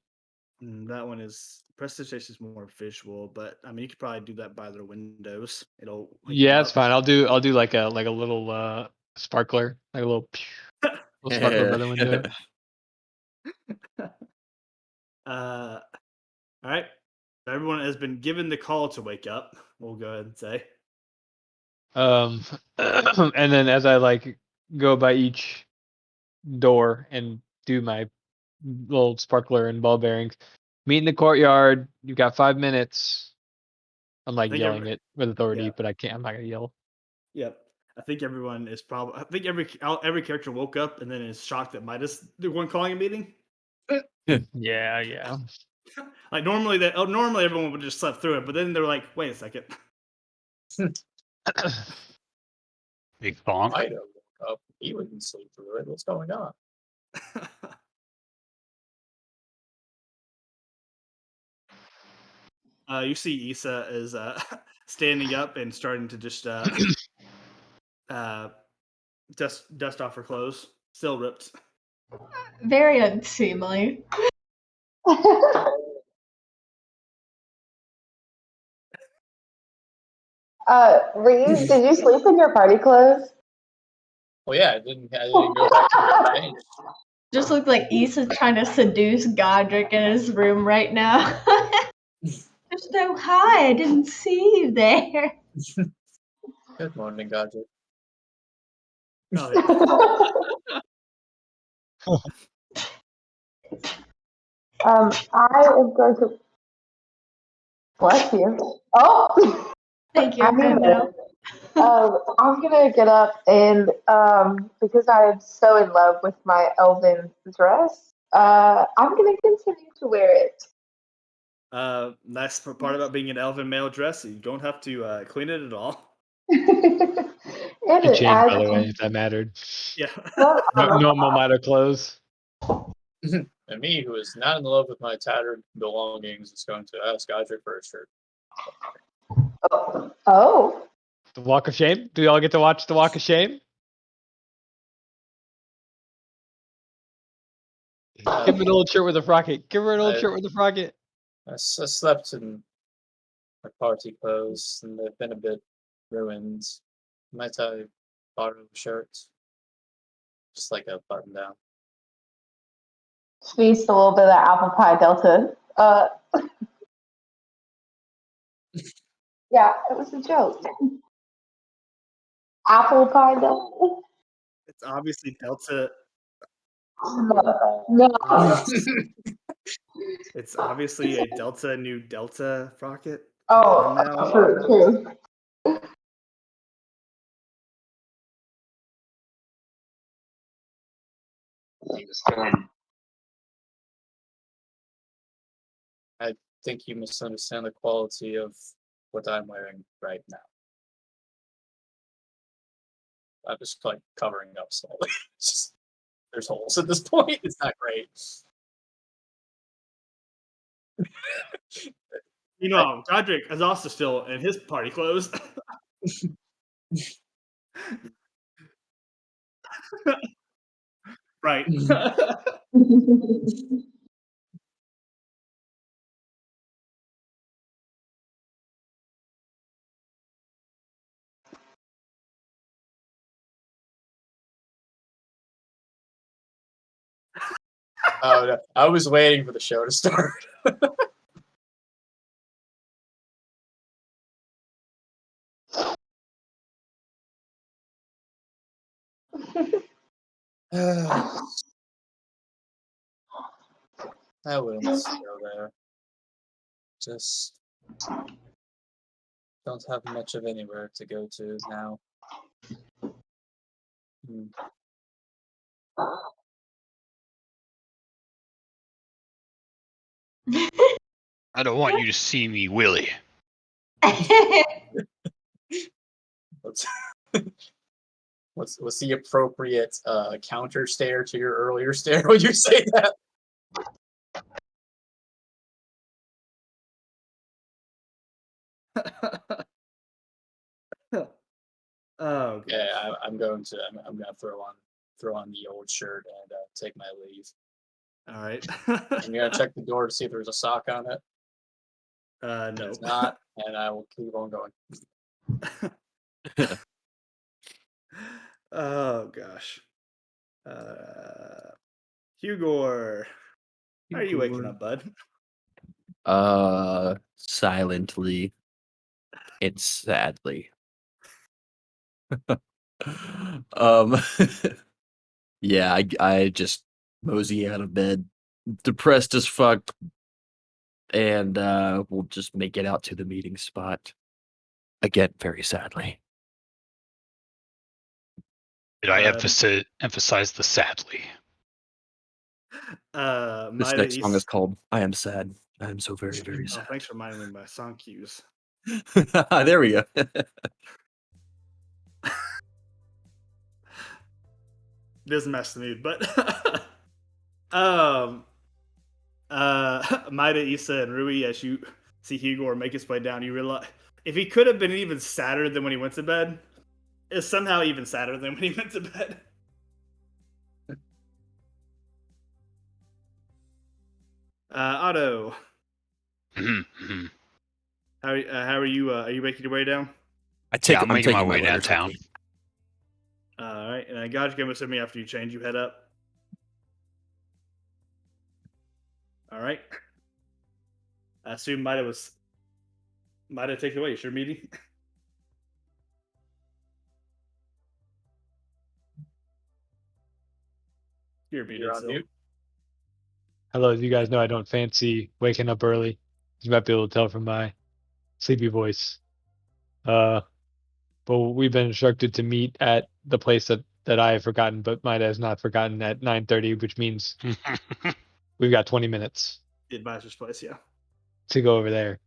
That one is prestidigitation is more visual, but I mean you could probably do that by their windows. It'll wake them Yeah, it's up. fine. I'll do like a little sparkler, like a little sparkler by the window. All right. Everyone has been given the call to wake up. We'll go ahead and say. And then as I like go by each door and do my little sparkler and ball bearings, meet in the courtyard. You've got 5 minutes. I'm like yelling it with authority, yeah. but I can't. I'm not gonna yell. Yep. I think everyone is probably. I think every character woke up and then is shocked that Midas the one calling a meeting. Yeah. Like normally everyone would just slept through it, but then they were like, wait a second. Big bonk. I don't woke up. He wouldn't sleep through it. What's going on? You see Issa is standing up and starting to just dust off her clothes, still ripped. Very unseemly. Reese, did you sleep in your party clothes? Well, yeah, I didn't go back to the change. Just looked like Issa trying to seduce Godric in his room right now. Just so hi, I didn't see you there. Good morning, Godric. I am going to bless you. Oh, Thank you. I'm Good gonna, now. I'm gonna get up and because I am so in love with my elven dress, I'm gonna continue to wear it. That's the part about being an elven male dress. You don't have to clean it at all. And It it changed, adds, by the way, if that mattered. Yeah. Normal matter clothes. And me, who is not in love with my tattered belongings, is going to ask Godric for a shirt. Oh, The Walk of Shame? Do y'all get to watch the Walk of Shame? Give him an old shirt with a rocket. Give her an old I- shirt with a rocket. I slept in my party clothes, and they've been a bit ruined. Might I borrow a shirt? Just like a button down. She needs a little bit of that apple pie delta. Yeah, it was a joke. Apple pie delta. It's obviously Delta. No. It's obviously a Delta new Delta rocket. Oh, Come on now. true. I think you misunderstand the quality of what I'm wearing right now. I'm just like covering up slowly. It's just, there's holes at this point. It's not great. You know, Godric is also still in his party clothes. Right. Oh, no. I was waiting for the show to start. I wouldn't go there. Just don't have much of anywhere to go to now. Hmm. I don't want you to see me, Willie. What's what's the appropriate counter stare to your earlier stare when you say that? Oh, Yeah, gosh. I'm going to throw on the old shirt and take my leave. All right. I'm gonna check the door to see if there's a sock on it. No. There's not, and I will keep on going. Oh gosh. Hugor, how are you waking up, bud? Silently and sadly. um, yeah, I just mosey out of bed, depressed as fuck, and we'll just make it out to the meeting spot again, very sadly. Did I emphasize the sadly? This Mida next song is East. called "I Am Sad." I am so very, very Oh, sad. thanks for reminding me of my song cues. There we go. Does mess the mood, but Mida, Issa, and Rui, as you see Hugor make his way down, you realize if he could have been even sadder than when he went to bed, it's somehow even sadder than when he went to bed. Otto, Mhm. how are you? Are you making your way down? I'm making my way downtown. All right, and I got you. Give us me after you change. You head up. All right. I assume Mida take it away. It's your meeting. You're muted You're on still. mute. Hello, as you guys know, I don't fancy waking up early. You might be able to tell from my sleepy voice. But we've been instructed to meet at the place that I have forgotten, but Mida has not forgotten at 9:30, which means we've got 20 minutes The advisor's place, yeah. to go over there.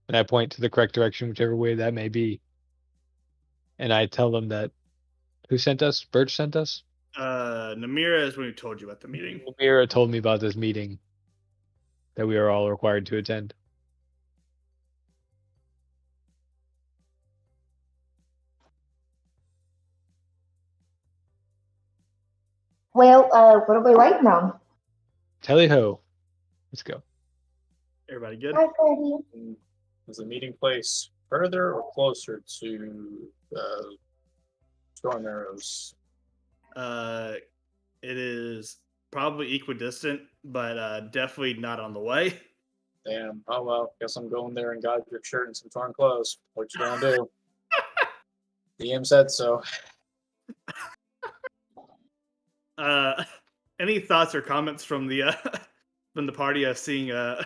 And I point to the correct direction, whichever way that may be. And I tell them that who sent us? Birch sent us? Namira is when who told you at the meeting. Mira told me about this meeting that we are all required to attend. Well, what are we waiting on? Tally ho. Let's go. Everybody good? Hi, Freddie. Is the meeting place further or closer to Storm Arrows? It is probably equidistant, but definitely not on the way. Damn. Oh well. Guess I'm going there and got your shirt and some torn clothes. What you gonna do? DM said so. Any thoughts or comments from the from the party? Seeing I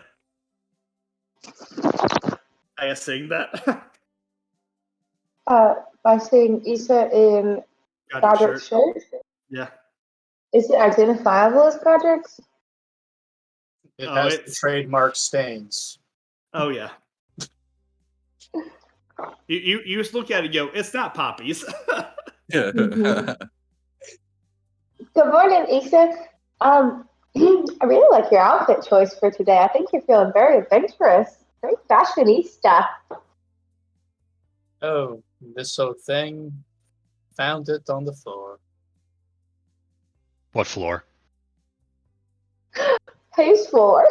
guess seeing that. By seeing Issa in Got your Godric's shirt. shirt, Yeah. is it identifiable as Godric's? It Oh, has the it's- trademark stains. Oh yeah. You just look at it, and go, it's not Poppy's. Good morning, Issa. I really like your outfit choice for today. I think you're feeling very adventurous, very fashionista. Oh, this old thing. Found it on the floor. What floor? Whose floor?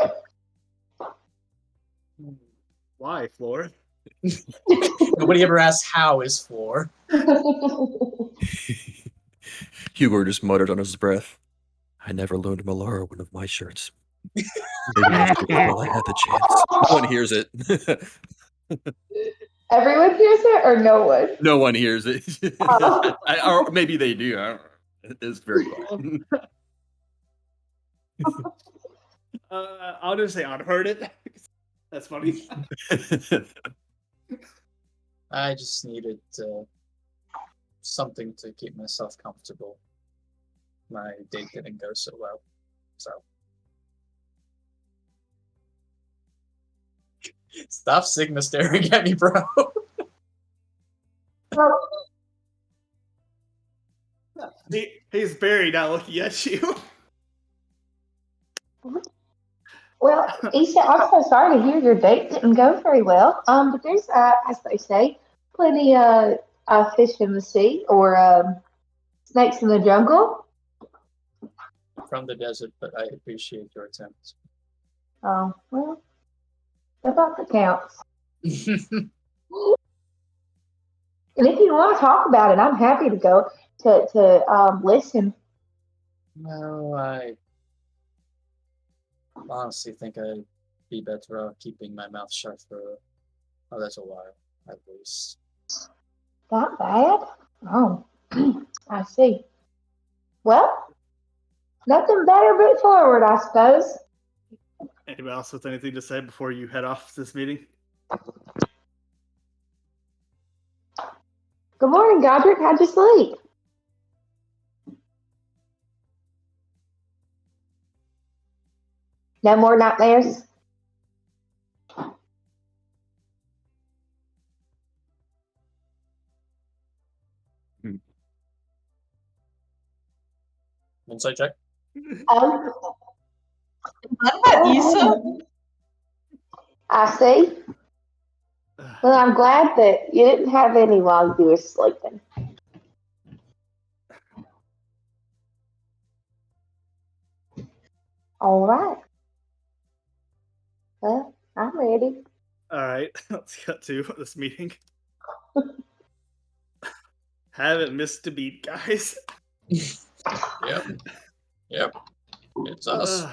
Why, Floor? Nobody ever asked how is floor. Hugo just muttered under his breath. I never loaned Malara one of my shirts. Maybe I should have while I had the chance. No one hears it. Everyone hears it or no one? No one hears it. Oh. Or maybe they do. I don't know. It's very quiet. I'll just say I'd heard it. That's funny. I just needed something to keep myself comfortable. My date didn't go so well, so. Stop Sigma staring at me, bro. He's Barry not looking at you. Well, Issa, I'm so sorry to hear your date didn't go very well. But there's, as they say, plenty fish in the sea or snakes in the jungle. From the desert, but I appreciate your attempt. Oh, well, about that counts. And if you want to talk about it, I'm happy to go to listen. No, I honestly think I'd be better off keeping my mouth shut for a little while, at least. Not bad. Oh, I see. Well, nothing better but forward, I suppose. Anybody else with anything to say before you head off this meeting? Good morning, Godric. How'd you sleep? No more nightmares? Insight check. What about Issa? I see. Well, I'm glad that you didn't have any while you were sleeping. All right. Well, I'm ready. All right, let's get to this meeting. Haven't missed a beat, guys. Yep. Yep. It's us.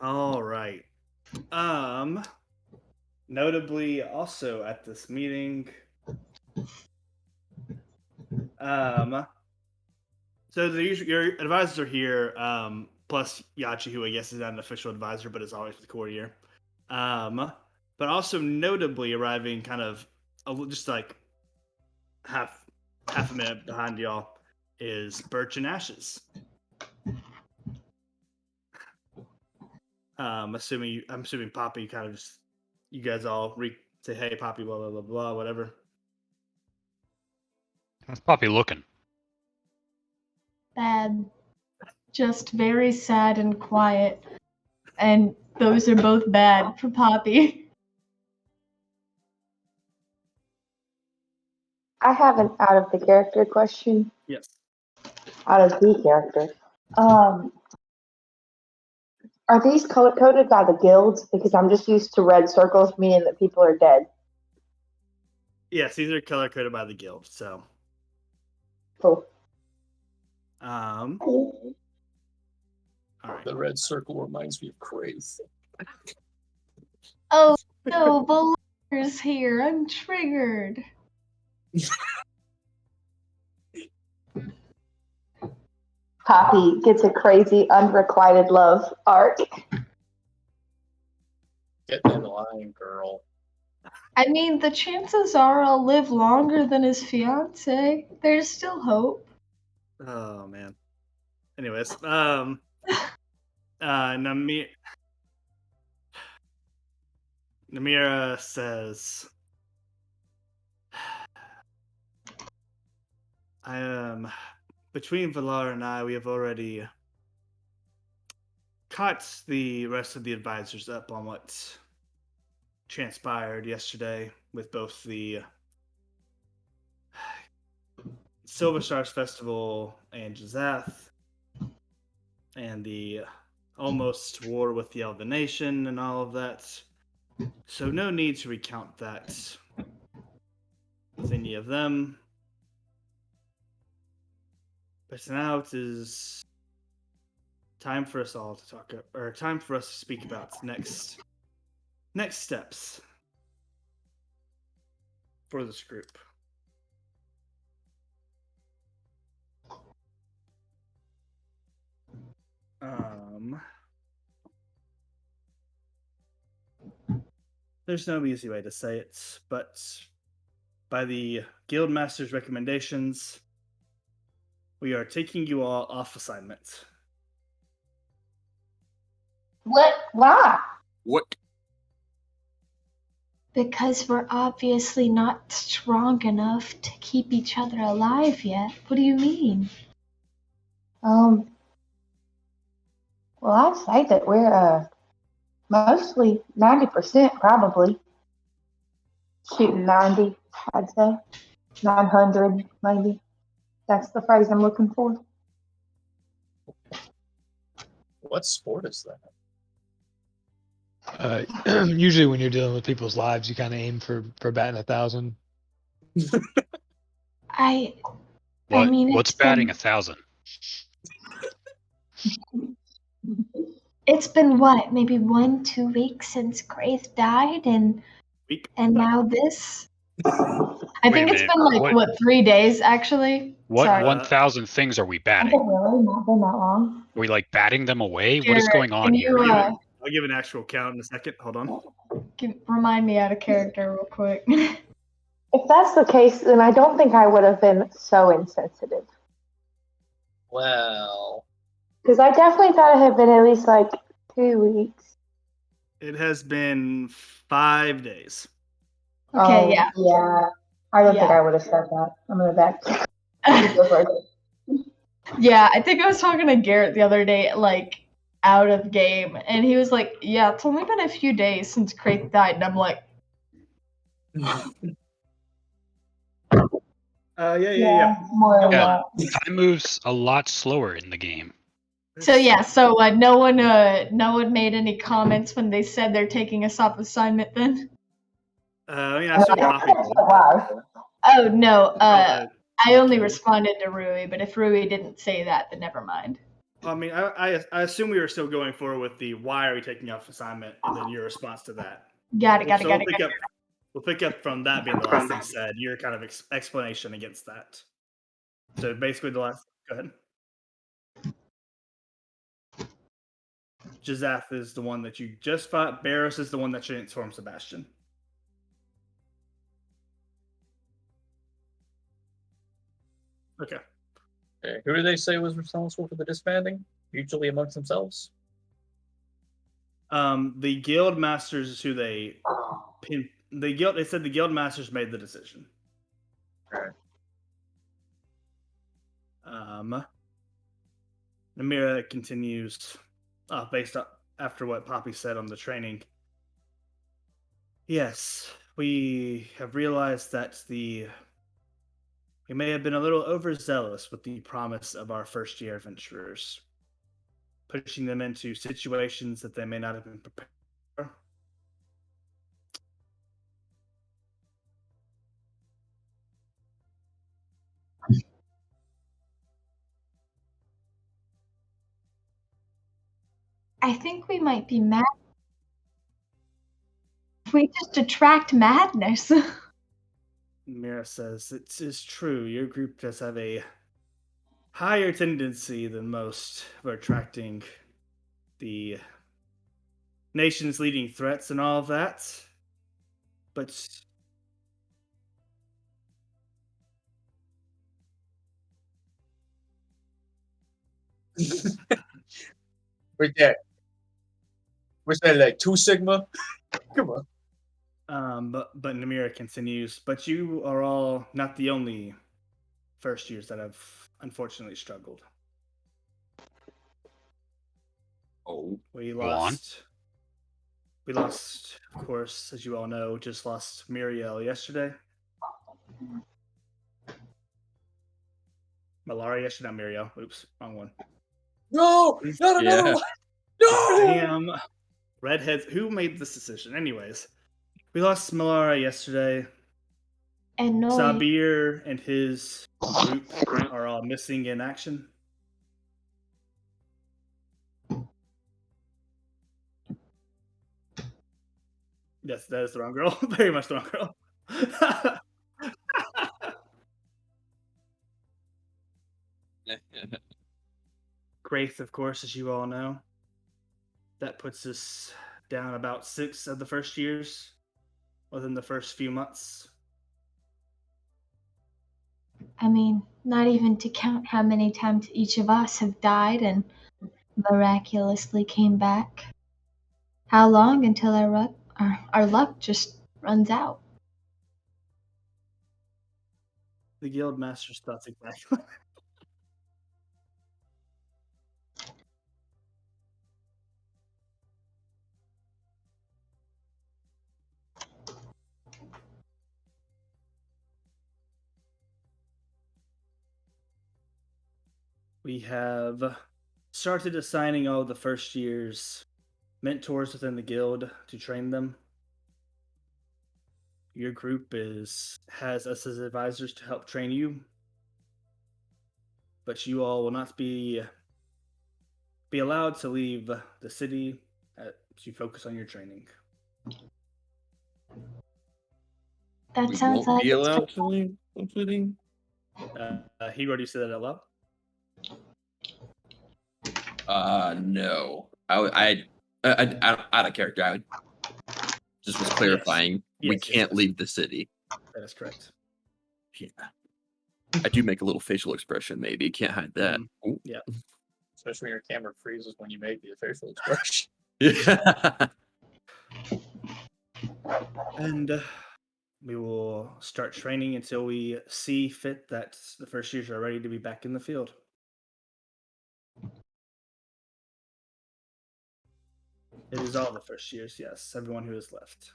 All right. Notably, also at this meeting, so your advisors are here, plus Yachi, who I guess is not an official advisor, but is always with Courtier. But also notably arriving kind of just like half a minute behind y'all is Birch and Ashes. I'm assuming Poppy kind of just, you guys all say, hey, Poppy, blah, blah, blah, blah, whatever. How's Poppy looking? Bad. Just very sad and quiet. And those are both bad for Poppy. I have an out of the character question. Yes. Out of the character. Are these color coded by the guilds? Because I'm just used to red circles, meaning that people are dead. Yes, these are color coded by the guild. So, Cool. all right. The red circle reminds me of Craze. Oh no, Valar's here. I'm triggered. Poppy gets a crazy unrequited love arc. Get in line, girl. I mean, the chances are I'll live longer than his fiance. There's still hope. Oh man. Anyways, Namira says, between Valar and I, we have already caught the rest of the advisors up on what transpired yesterday with both the Silver Stars Festival and Jazath, and the almost war with the Elven Nation and all of that. So no need to recount that with any of them. But now it is time for us all to talk, or time for us to speak about next steps for this group. There's no easy way to say it, but by the Guildmaster's recommendations, we are taking you all off assignment. What? Why? What? Because we're obviously not strong enough to keep each other alive yet. What do you mean? Well, I'd say that we're mostly 90% probably shooting 90. I'd say 900 maybe. That's the phrase I'm looking for. What sport is that? Usually when you're dealing with people's lives, you kind of aim for batting 1,000. I What? mean, What's it's batting been- 1,000? It's been what, maybe 1-2 weeks since Graith died, and now this. I Wait think a it's minute, been like what 3 days actually. What Sorry. 1,000 things are we Has it batting? really not been that long? Are we like batting them away? What is Garrett, going on can here? you I'll give an actual count in a second. Hold on. remind me out of character real quick? If that's the case, then I don't think I would have been so insensitive. Well, Because I definitely thought it had been at least like 2 weeks. It has been 5 days. Okay, yeah. Yeah. I don't think Yeah. I would have said that. I'm going to back. Yeah, I think I was talking to Garrett the other day, like out of game, and he was like, "Yeah, it's only been a few days since Kraith died," and I'm like, Yeah. More or Yeah. less. Time moves a lot slower in the game. So yeah, so no one made any comments when they said they're taking us off assignment then. I mean, I saw Poppy. Why? Oh no, I I only okay. responded to Rui, but if Rui didn't say that, then never mind. mean, I assume we were still going forward with the why are we taking off assignment, and then your response to that. Got it. We'll pick up from that being the last thing said. Your kind of explanation against that. So basically, the last. Go ahead. Jazath is the one that you just fought. Barris is the one that transformed Sebastian. Okay. okay, who do they say was responsible for the disbanding? Mutually amongst themselves? The guild masters is who they pin. They said the guild masters made the decision. Okay. Namira continues, based on after what Poppy said on the training. Yes, we have realized that we may have been a little overzealous with the promise of our first year adventurers. pushing them into situations that they may not have been prepared for. I think we might be mad. We just attract madness. Mira says, it is true. Your group does have a higher tendency than most for attracting the nation's leading threats and all of that. But Right there. What's that, like 2 Sigma? Come on. but Namira continues, but you are all not the only first years that have unfortunately struggled. Oh, We Go on. lost, of course, as you all know, just lost Muriel yesterday. Malaria yesterday, not Muriel. Oops, wrong one. No, not another Yeah. one. No. Damn. Redheads. Who made this decision? Anyways, we lost Malaria yesterday. And no, Sabir and his group are all missing in action. Yes, that is the wrong girl. Very much the wrong girl. Graith, of course, as you all know. That puts us down about 6 of the first years within the first few months. I mean, not even to count how many times each of us have died and miraculously came back. How long until our luck just runs out? The guild master's thoughts exactly. We have started assigning all the first years mentors within the guild to train them. Your group has us as advisors to help train you, but you all will not be allowed to leave the city as you focus on your training. That we sounds won't like be it's allowed to leave the city. He already said that out loud. No. I out of character. I would just was clarifying. We Yes, can't yes. leave the city. That is correct. Yeah. I do make a little facial expression. Maybe can't hide that. Ooh. Yeah. Especially when your camera freezes when you make the facial expression. Yeah. And we will start training until we see fit that the first years are ready to be back in the field. It is all the first years, yes. Everyone who is left.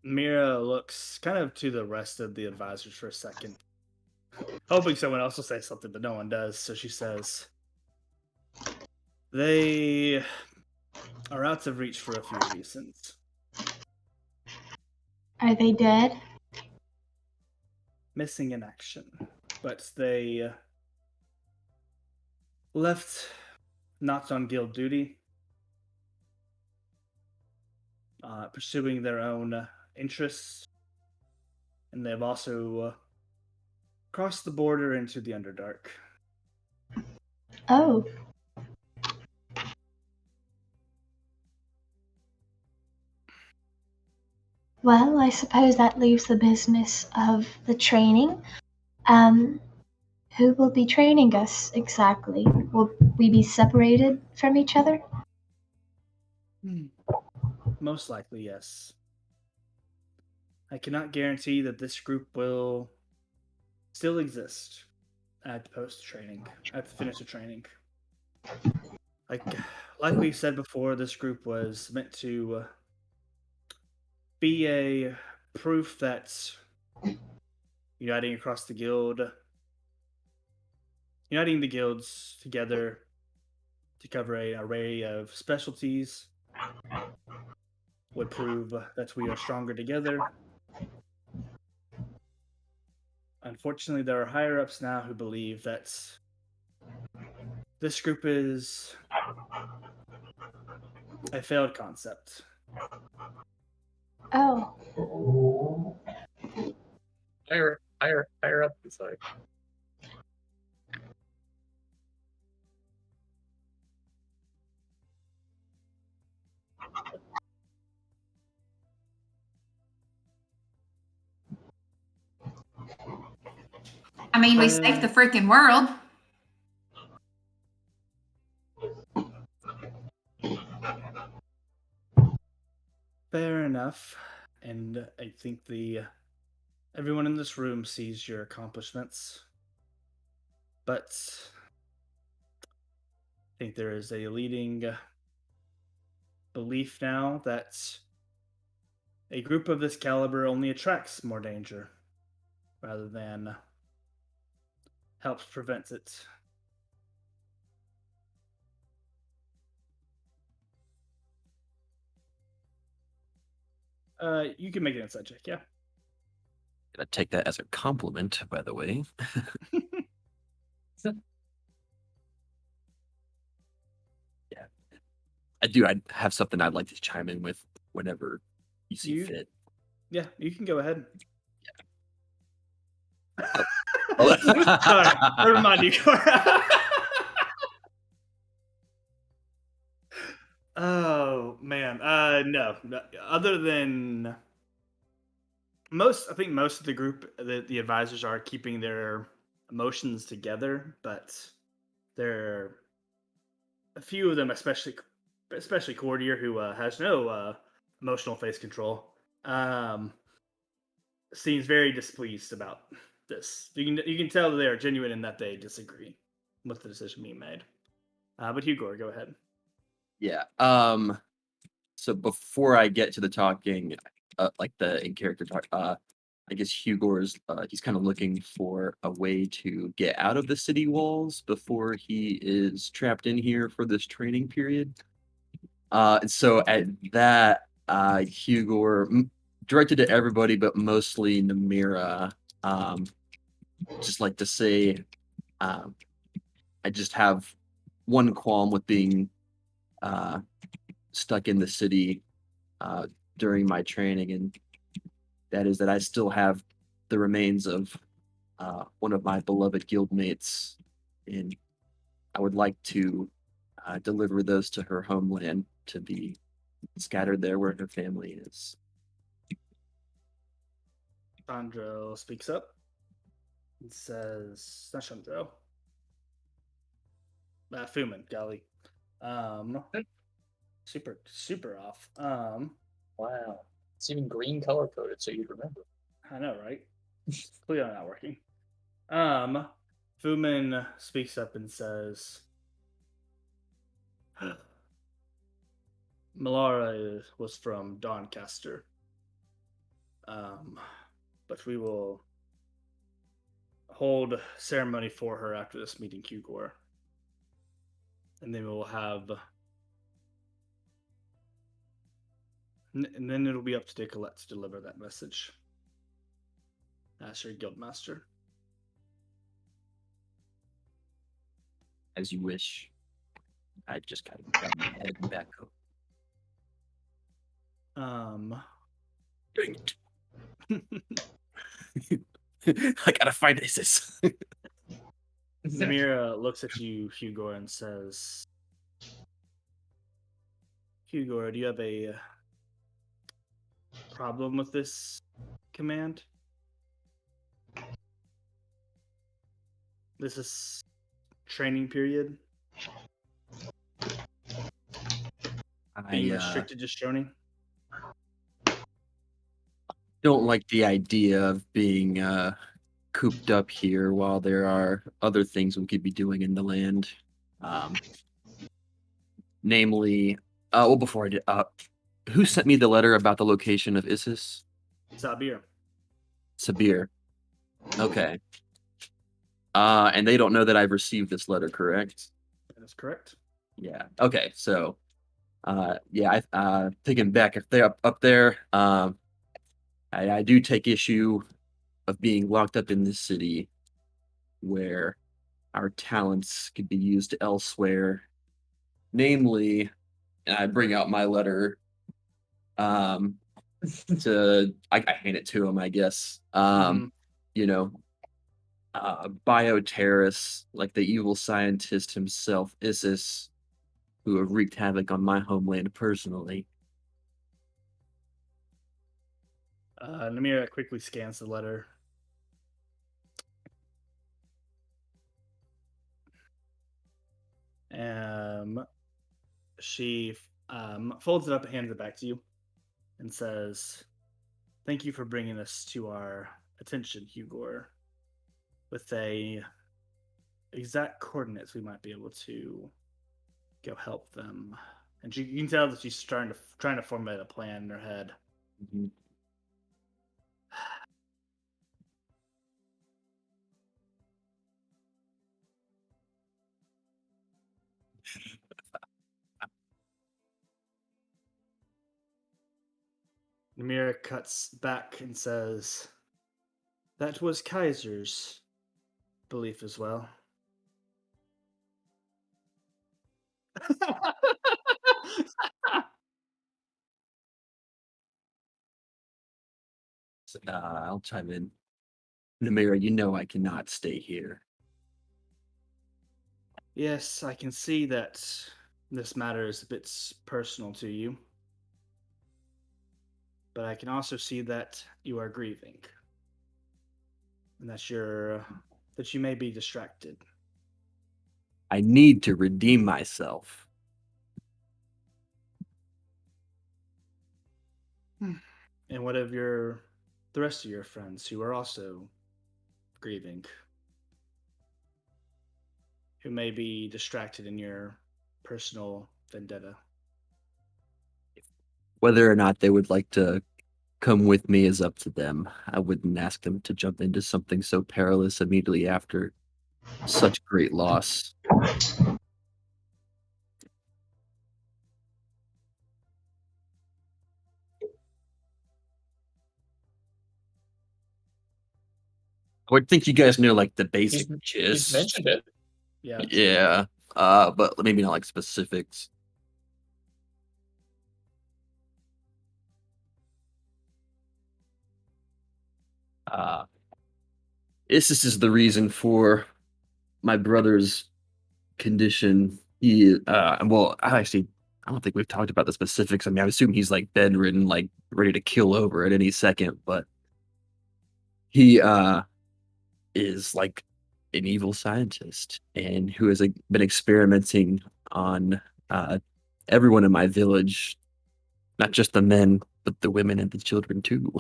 Mira looks kind of to the rest of the advisors for a second, hoping someone else will say something, but no one does. So she says, they are out of reach for a few reasons. Are they dead? Missing in action. But they left not on guild duty, pursuing their own interests. And they've also crossed the border into the Underdark. Oh. Well, I suppose that leaves the business of the training. Who will be training us exactly? Will we be separated from each other? Most likely, yes. I cannot guarantee that this group will still exist. at the post training, at the finish of training. Like we said before, this group was meant to be a proof that uniting across the guild, uniting the guilds together to cover an array of specialties would prove that we are stronger together. Unfortunately, there are higher ups now who believe that this group is a failed concept. Oh. Higher up. Sorry. I mean, we saved the freaking world. Fair enough. And I think everyone in this room sees your accomplishments. But I think there is a leading belief now that a group of this caliber only attracts more danger rather than helps prevent it. You can make an insight check, yeah. Gonna take that as a compliment, by the way. Yeah. I have something I'd like to chime in with whenever you see fit. Yeah, you can go ahead. Oh. Sorry, never mind, you go. Oh man, no. Other than I think most of the group, the advisors are keeping their emotions together, but there are a few of them, especially Courtier, who has no emotional face control, seems very displeased about this. You can tell that they are genuine in that they disagree with the decision being made. But Hugor, go ahead. Yeah. So before I get to the talking, like the in character talk, I guess Hugor's he's kind of looking for a way to get out of the city walls before he is trapped in here for this training period. And so at that, Hugor, directed to everybody, but mostly Namira, just like to say, I just have one qualm with being stuck in the city during my training, and that is that I still have the remains of one of my beloved guildmates, and I would like to deliver those to her homeland to be scattered there where her family is. Chandro speaks up and says, not Chandro. Fuman, golly. Super off. Wow. It's even green color coded, so you'd remember. I know, right? Clearly not working. Fuman speaks up and says, Melara was from Doncaster. But we will hold ceremony for her after this meeting, Hugor. And then we'll have... And then it'll be up to Nicolette to deliver that message. As your guildmaster. As you wish. I just kind of got my head back up. Dang it. I gotta find Isis. Namira looks at you, Hugor, and says, Hugor, do you have a problem with this command? This is training period. Being restricted to Shoning. Don't like the idea of being cooped up here while there are other things we could be doing in the land. Namely, well, before I did, who sent me the letter about the location of Isis? Sabir. Sabir. Okay. And they don't know that I've received this letter, correct? That is correct. Yeah. Okay. So, yeah, thinking back, if they're up there, I do take issue of being locked up in this city where our talents could be used elsewhere. Namely, and I bring out my letter I hand it to him, I guess. You know, bioterrorists like the evil scientist himself, Isis, who have wreaked havoc on my homeland personally. Namira quickly scans the letter. She folds it up and hands it back to you and says, "Thank you for bringing this to our attention, Hugor. With exact coordinates, we might be able to go help them." And you can tell that she's trying to formulate a plan in her head. Mhm. Namira cuts back and says, "That was Kaiser's belief as well." I'll chime in. Namira, you know I cannot stay here. Yes, I can see that this matter is a bit personal to you. But I can also see that you are grieving. And that you may be distracted. I need to redeem myself. And what of the rest of your friends who are also grieving? Who may be distracted in your personal vendetta? Whether or not they would like to come with me is up to them. I wouldn't ask them to jump into something so perilous immediately after such great loss. I would think you guys know like the basic He's gist. mentioned it. Yeah. Yeah. But maybe not like specifics. This is the reason for my brother's condition. Well, I don't think we've talked about the specifics. I mean, I assume he's like bedridden, like ready to kill over at any second, but he is like an evil scientist and who has like been experimenting on everyone in my village, not just the men, but the women and the children too.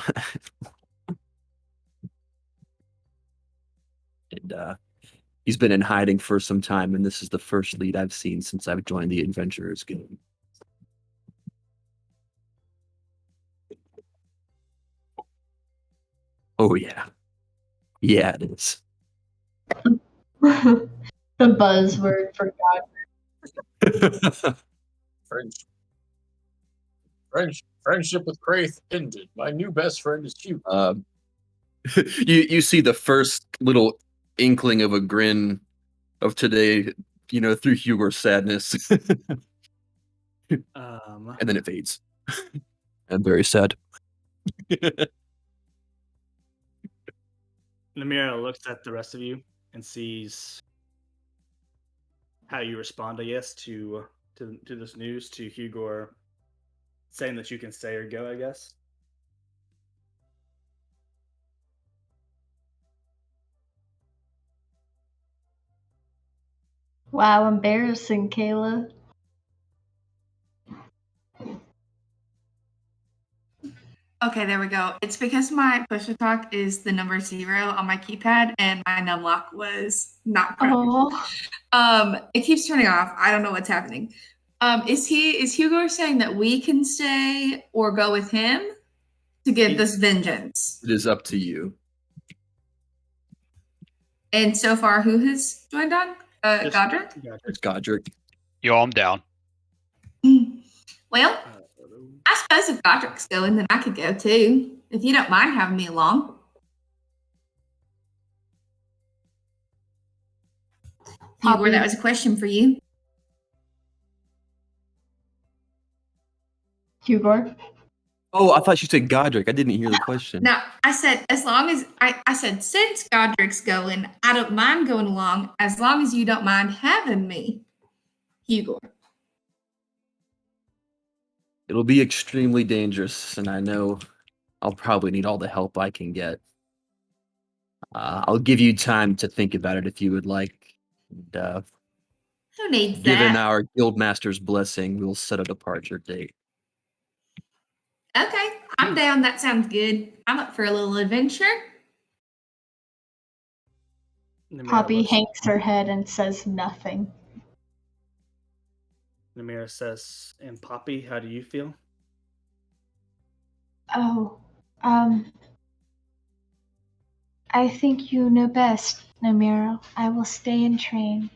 And he's been in hiding for some time, and this is the first lead I've seen since I've joined the Adventurers Guild. Oh yeah, yeah, it is. The buzzword for God. Friendship with Kraith ended. My new best friend is cute. You see the first little inkling of a grin of today, through Hugor's sadness, and then it fades. I'm very sad. Namira looks at the rest of you and sees how you respond, I guess, to this news, to Hugor saying that you can stay or go, I guess. Wow, embarrassing, Kayla. Okay, there we go. It's because my push to talk is the number 0 on my keypad, and my numlock was not correct. It keeps turning off. I don't know what's happening. Is Hugo saying that we can stay or go with him to get this vengeance? It is up to you. And so far, who has joined on? Godric? It's Godric. Yo, I'm down. Well, I suppose if Godric's going, then I could go too. If you don't mind having me along. Hugo, that was a question for you. Hugo? Oh, I thought you said Godric. I didn't hear the question. No, I said as long as I said since Godric's going, I don't mind going along as long as you don't mind having me, Hugo. It'll be extremely dangerous, and I know I'll probably need all the help I can get. I'll give you time to think about it if you would like. And, Who needs given that? our guildmaster's blessing, we'll set a departure date. Okay, I'm down. That sounds good. I'm up for a little adventure. Poppy hangs her head and says nothing. Namira says, and Poppy, how do you feel? Oh, I think you know best, Namiro. I will stay and train.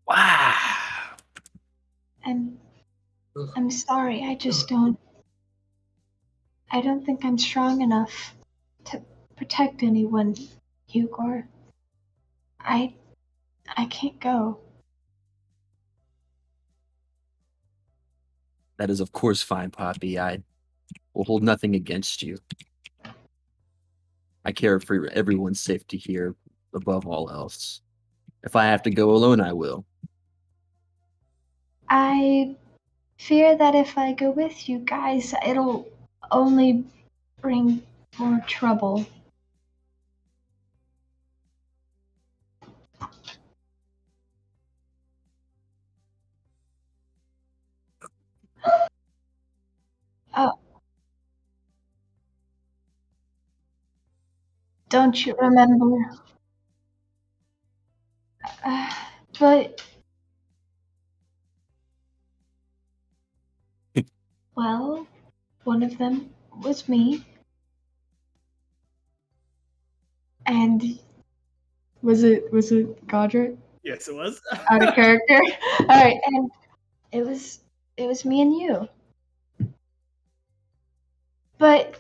Wow. I'm sorry, I don't think I'm strong enough to protect anyone, Hugo. I can't go. That is, of course, fine, Poppy. I will hold nothing against you. I care for everyone's safety here above all else. If I have to go alone, I will. I fear that if I go with you guys, it'll only bring more trouble. Oh. Don't you remember? But well, one of them was me. And was it Godric? Yes, it was. Out of character. All right, and it was me and you. But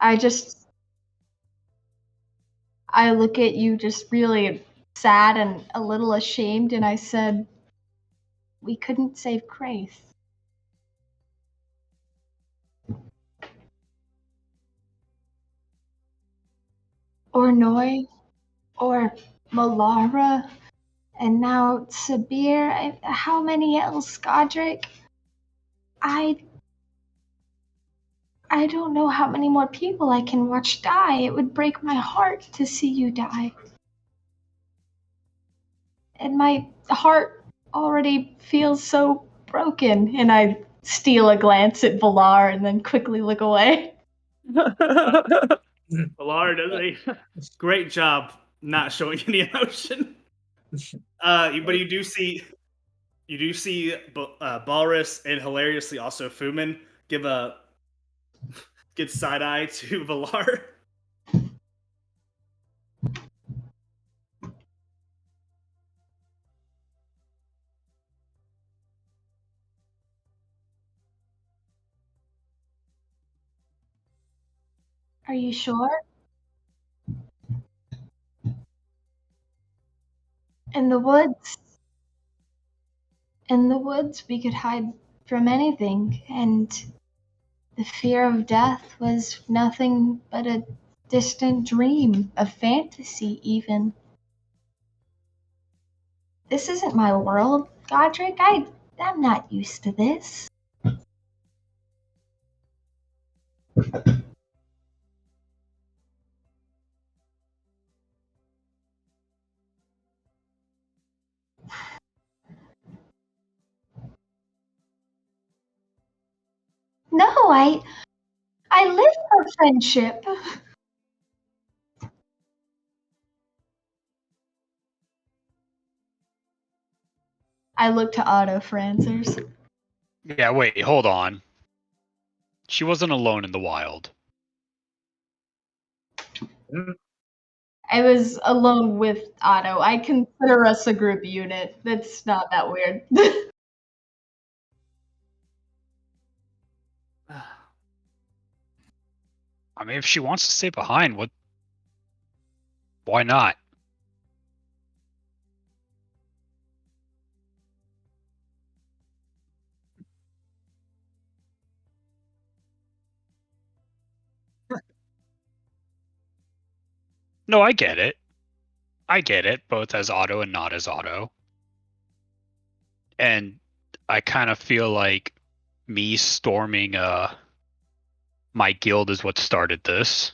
I look at you just really sad and a little ashamed, and I said, we couldn't save Kraith. Or Noi, or Malara, and now Sabir. How many else, Godric? I don't know how many more people I can watch die. It would break my heart to see you die. And my heart already feels so broken. And I steal a glance at Valar and then quickly look away. Valar does a great job not showing any emotion. But you do see Balrus and hilariously also Fumin give a good side eye to Valar. Are you sure? In the woods. In the woods, we could hide from anything, and the fear of death was nothing but a distant dream, a fantasy even. This isn't my world, Godric. I'm not used to this. No, I live for friendship. I look to Otto for answers. Yeah, wait, hold on. She wasn't alone in the wild. I was alone with Otto. I consider us a group unit. That's not that weird. I mean, if she wants to stay behind, why not? No, I get it. I get it, both as Otto and not as Otto. And I kind of feel like me storming my guild is what started this.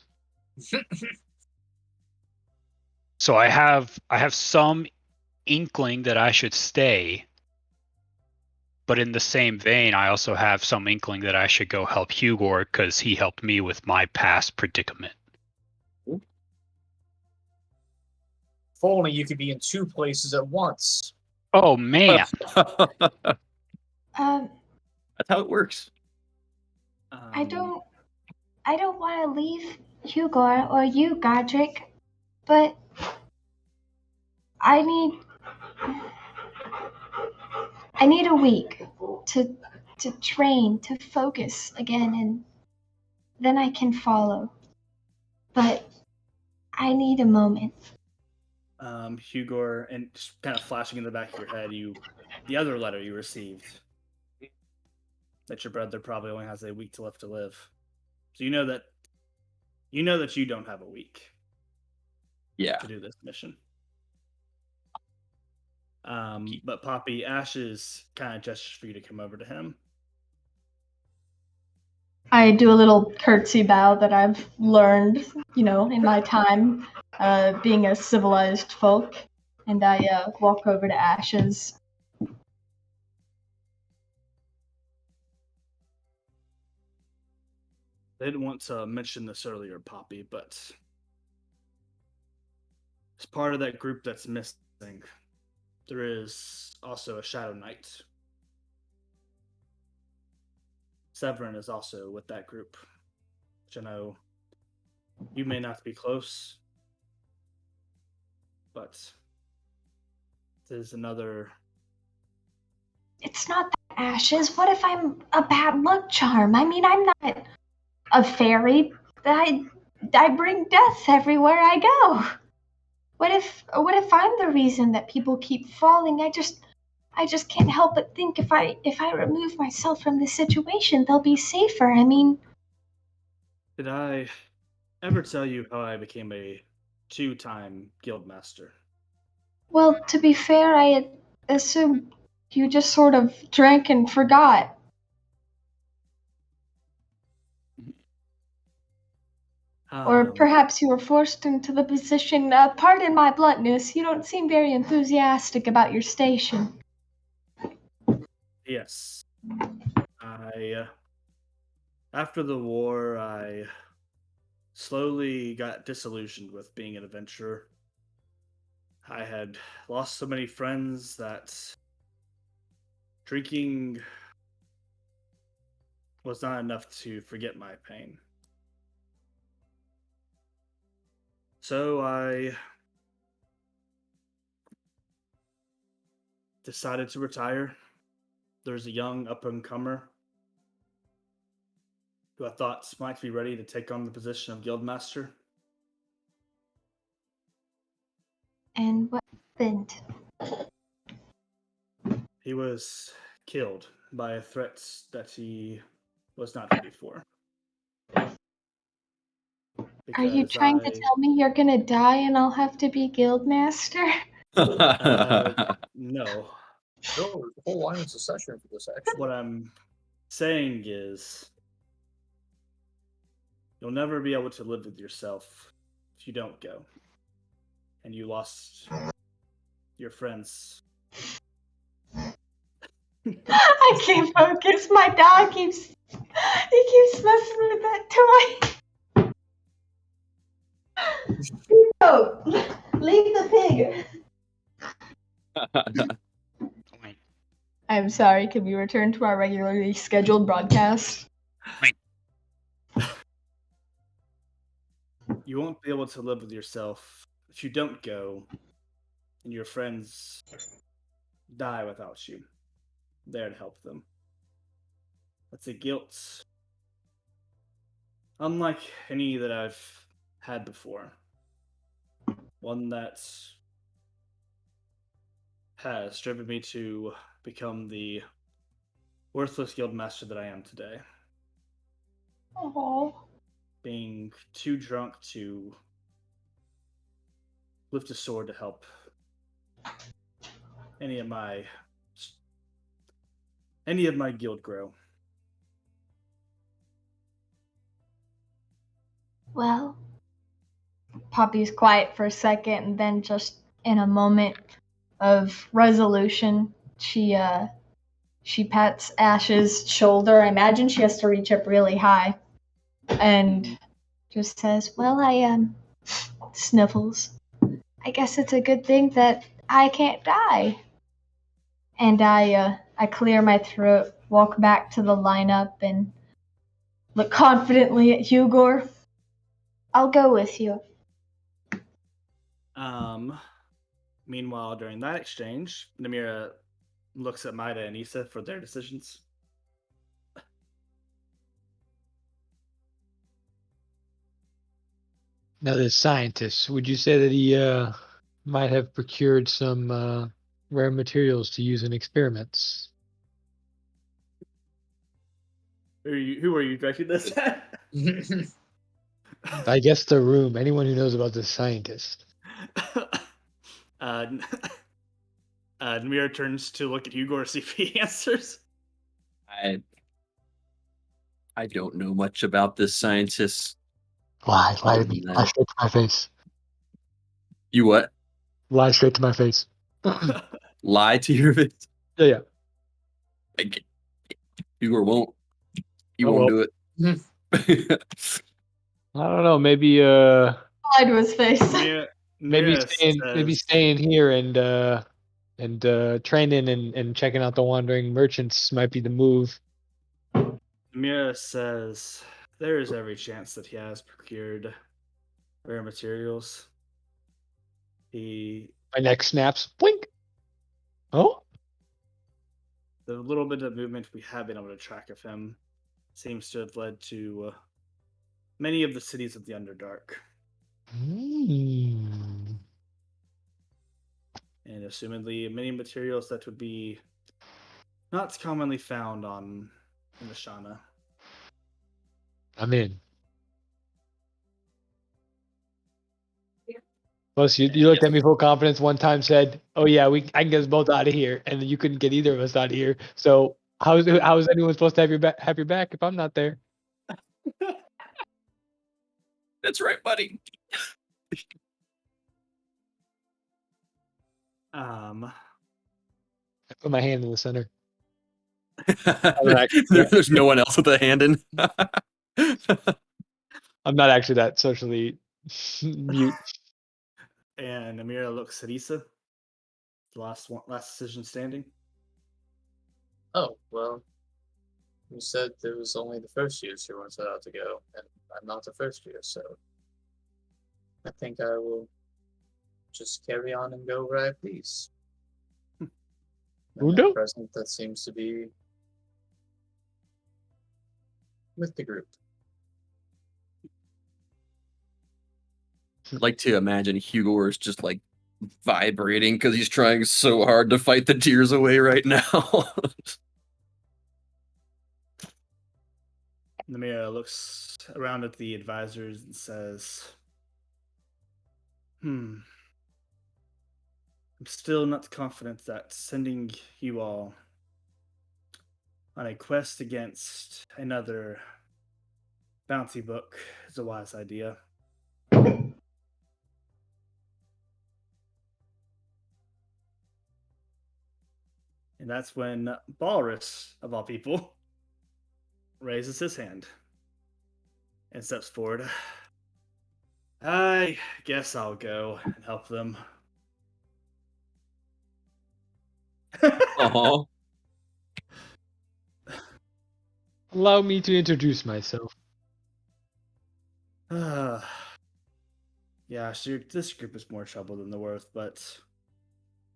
So I have some inkling that I should stay, but in the same vein, I also have some inkling that I should go help Hugor because he helped me with my past predicament. If only you could be in two places at once. Oh man. That's how it works. I don't want to leave Hugor or you, Godric, but I need a week to train, to focus again, and then I can follow. But I need a moment. Hugor, and just kind of flashing in the back of your head, the other letter you received, that your brother probably only has a week left to live. So you know that you don't have a week. Yeah. To do this mission. But Poppy, Ash's kind of gestures for you to come over to him. I do a little curtsy bow that I've learned, in my time being a civilized folk, and I walk over to Ash's. I didn't want to mention this earlier, Poppy, but as part of that group that's missing, there is also a Shadow Knight. Severin is also with that group, which I know you may not be close, but there's another. It's not that, Ashes. What if I'm a bad luck charm? I mean, I'm not a fairy. I bring death everywhere I go. What if I'm the reason that people keep falling? I just can't help but think if I remove myself from this situation, they'll be safer. I mean, Did I ever tell you how I became a 2-time guildmaster? well, to be fair, I had assumed you just sort of drank and forgot. Or perhaps you were forced into the position. Pardon my bluntness, you don't seem very enthusiastic about your station. Yes. After the war, I slowly got disillusioned with being an adventurer. I had lost so many friends that drinking was not enough to forget my pain. So I decided to retire. There's a young up-and-comer who I thought might be ready to take on the position of guildmaster. And what happened? He was killed by a threat that he was not ready for. Are you trying to tell me you're gonna die and I'll have to be guildmaster? No. No, there's a whole line of succession for this, actually. What I'm saying is, you'll never be able to live with yourself if you don't go. And you lost your friends. I can't focus. My dog keeps He's messing with that toy. No, leave the pig. I'm sorry, can we return to our regularly scheduled broadcast? You won't be able to live with yourself if you don't go, and your friends die without you there to help them. That's a guilt unlike any that I've had before. One that has driven me to become the worthless guild master that I am today. Oh. Being too drunk to lift a sword to help any of my guild grow. Well, Poppy's quiet for a second, and then just in a moment of resolution, she pats Ash's shoulder. I imagine she has to reach up really high, and just says, "Well, sniffles. I guess it's a good thing that I can't die." And I clear my throat, walk back to the lineup, and look confidently at Hugor. "I'll go with you." Meanwhile, during that exchange, Namira looks at Maida and Issa for their decisions. Now, this scientist, would you say that he might have procured some rare materials to use in experiments? Who are you directing this at? I guess the room. Anyone who knows about this scientist. Namira turns to look at Hugor to see if he answers. I don't know much about this scientist. Lie to me. Lie straight to my face. You what? Lie straight to my face. Lie to your face? Yeah. Hugor won't. You won't do it. I don't know. Maybe Lie to his face. maybe staying here and training and checking out the wandering merchants might be the move. Namira says there is every chance that he has procured rare materials. My neck snaps. Blink. Oh. The little bit of movement we have been able to track of him seems to have led to many of the cities of the Underdark. And assumedly many materials that would be not commonly found in Ashana. I'm in. Plus, you looked at me full confidence one time, said, "Oh yeah, I can get us both out of here," and you couldn't get either of us out of here. So how is anyone supposed to have your back if I'm not there? That's right, buddy. I put my hand in the center. There's no one else with a hand in. I'm not actually that socially mute. And Namira looks at Issa. The last decision standing. Oh, well, you said there was only the first years who weren't allowed to go, and I'm not the first year, so I think I will just carry on and go where I please. And at present, that seems to be with the group. I'd like to imagine Hugor is just like vibrating because he's trying so hard to fight the tears away right now. Namira looks around at the advisors and says, I'm still not confident that sending you all on a quest against another bounty book is a wise idea. And that's when Balrus, of all people, raises his hand. and steps forward. I guess I'll go and help them. Aw. Allow me to introduce myself. Yeah, sure, this group is more trouble than they're worth, but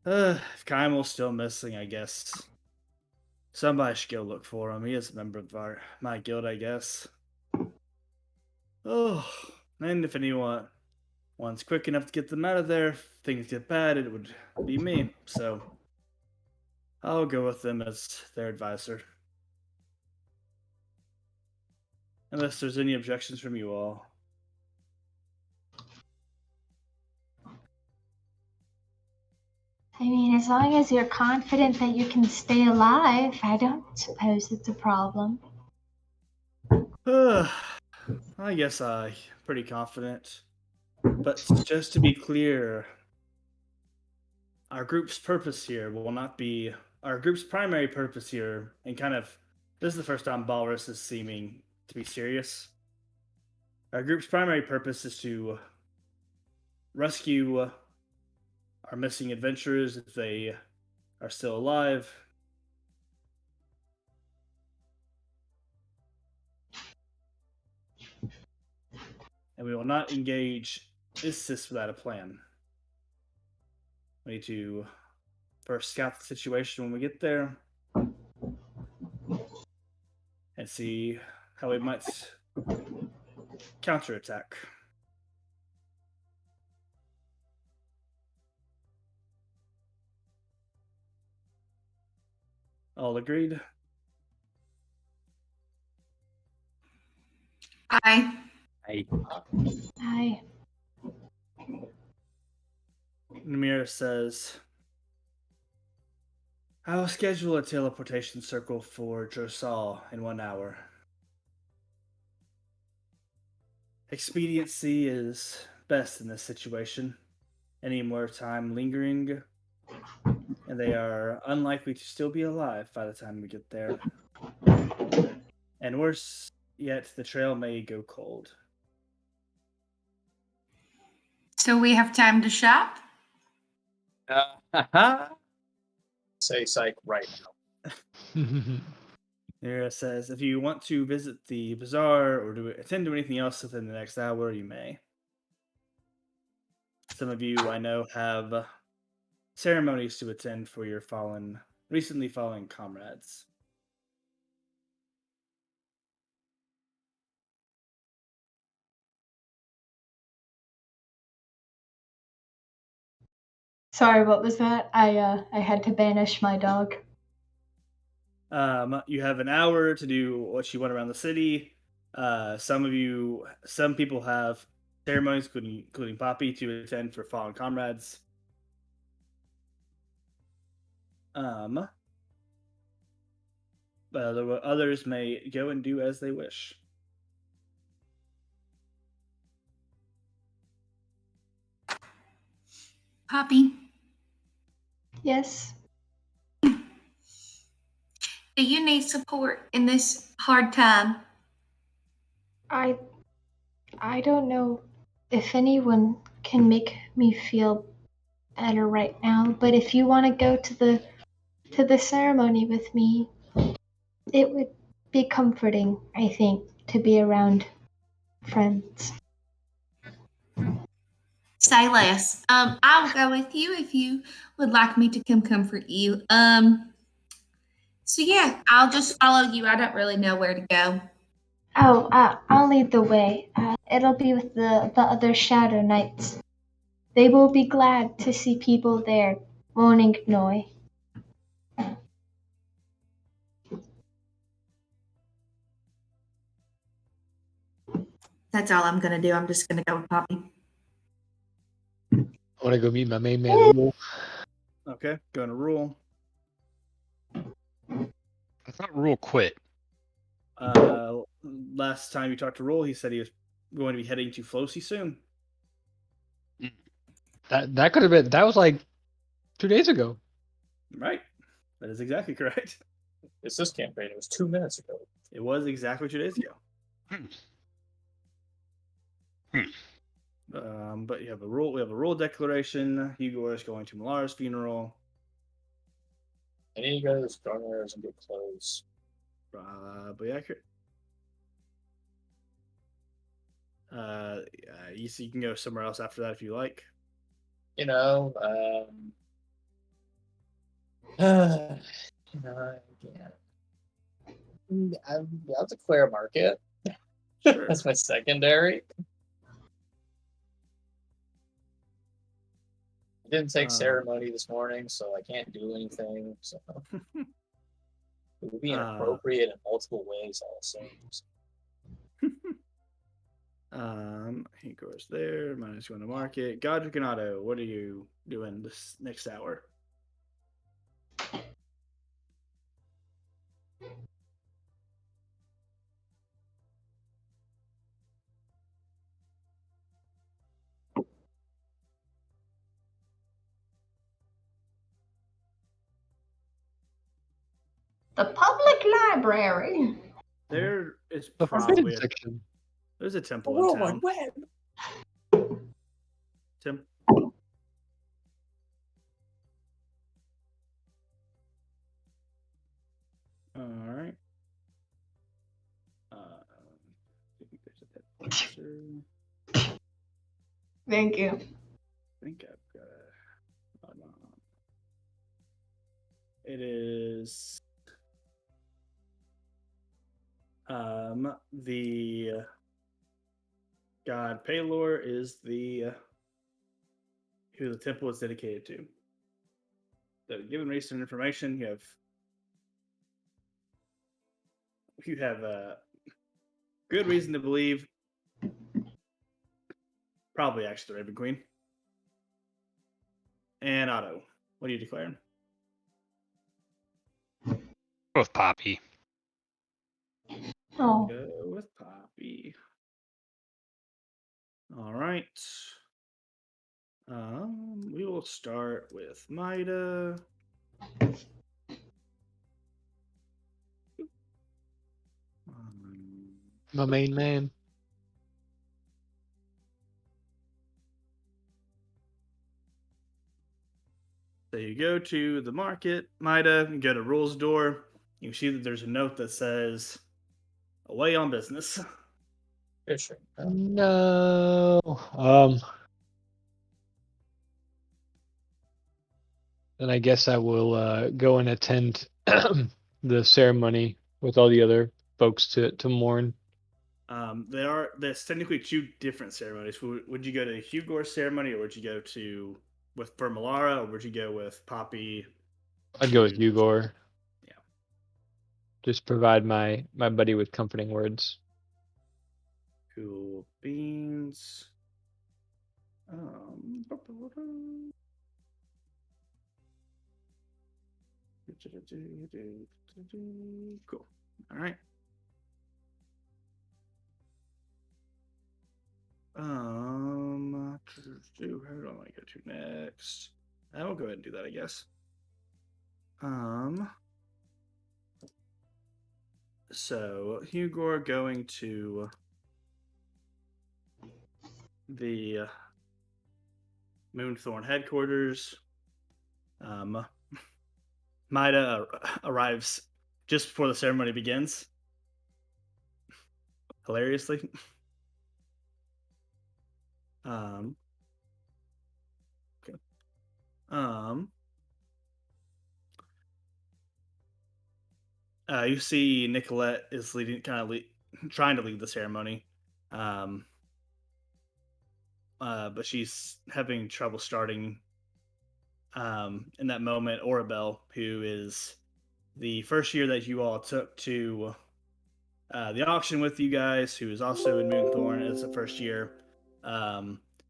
if Keimel's still missing, I guess somebody should go look for him. He is a member of my guild, I guess. Oh, and if anyone's quick enough to get them out of there, if things get bad, it would be me. So I'll go with them as their advisor. Unless there's any objections from you all. I mean, as long as you're confident that you can stay alive, I don't suppose it's a problem. I guess I'm pretty confident. But just to be clear, our group's purpose here will not be our group's primary purpose here, and this is the first time Balrus is seeming to be serious. Our group's primary purpose is to rescue our missing adventurers if they are still alive. And we will not engage ISIS without a plan. We need to first scout the situation when we get there and see how we might counterattack. All agreed? Aye. Aye. Namir says, I will schedule a teleportation circle for Drosal in 1 hour. Expediency is best in this situation. Any more time lingering, and they are unlikely to still be alive by the time we get there. And worse yet, the trail may go cold. So we have time to shop? Say psych right now. Nira says, if you want to visit the bazaar or attend to anything else within the next hour, you may. Some of you I know have ceremonies to attend for your recently fallen comrades. Sorry, what was that? I had to banish my dog. You have an hour to do what you want around the city. Some people have ceremonies, including Poppy, to attend for fallen comrades. But others may go and do as they wish. Poppy, Yes. do you need support in this hard time? I don't know if anyone can make me feel better right now, but if you want to go to the ceremony with me, it would be comforting, I think, to be around friends. Say less. I'll go with you if you would like me to come comfort you. So yeah, I'll just follow you. I don't really know where to go. Oh, I'll lead the way. It'll be with the other Shadow Knights. They will be glad to see people there, mourning Noi. That's all I'm gonna do. I'm just gonna go with Poppy. I want to go meet my main man, Wolf. Okay, going to Rule. I thought Rule quit. Last time you talked to Rule, he said he was going to be heading to Flossy soon. That could have been. That was like 2 days ago. Right. That is exactly correct. It's this campaign. It was 2 minutes ago. It was exactly 2 days ago. But you have a rule. We have a rule declaration. Hugor is going to Malara's funeral. I need to go to the Stormers and get clothes. Probably accurate. You can go somewhere else after that if you like. You know, I can't. I'll declare a market. Sure. That's my secondary. I didn't take ceremony this morning, so I can't do anything. So it would be inappropriate in multiple ways, also. He goes there. Minus going to market. Godric and Otto, what are you doing this next hour? The public library. There is The probably forbidden section. there's a temple in town. Tim. All right. Thank you. I think I've got it is the god Palor is the who the temple is dedicated to. So given recent information, you have good reason to believe probably actually the Raven Queen. And Otto, what are you declaring? With Poppy. Oh. Go with Poppy. All right. We will start with Maida. My main man. So you go to the market, Maida, you go to Rule's door. You see that there's a note that says, away on business. Fishing. No. Then I guess I will go and attend the ceremony with all the other folks to mourn. There's technically two different ceremonies. Would you go to Hugor's ceremony, or would you go to for Malara, or would you go with Poppy? I'd go with Hugor. Yeah. Just provide my buddy with comforting words. Cool beans. Cool. All right. How do I want to go to next? I will go ahead and do that, I guess. So Hugor going to the Moonthorn headquarters. Maida arrives just before the ceremony begins. Hilariously. Okay. You see Nicolette is trying to lead the ceremony. But she's having trouble starting. In that moment, Orabelle, who is the first year that you all took to the auction with you guys, who is also in Moonthorn as the first year.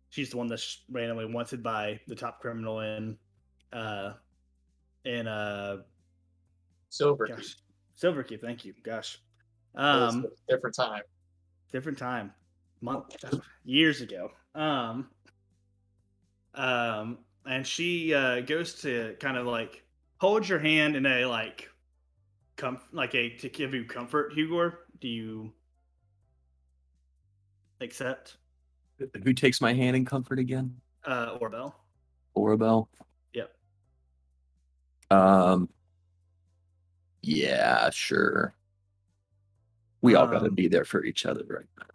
She's the one that's randomly wanted by the top criminal in Silverkeep. Silverkeep, thank you. Gosh. Different time. Different time. Years ago. And she goes to kind of like hold your hand in a to give you comfort, Hugor. Do you accept? Who takes my hand in comfort again? Orbel. Orabel. Yep. Yeah, sure. We all got to be there for each other right now.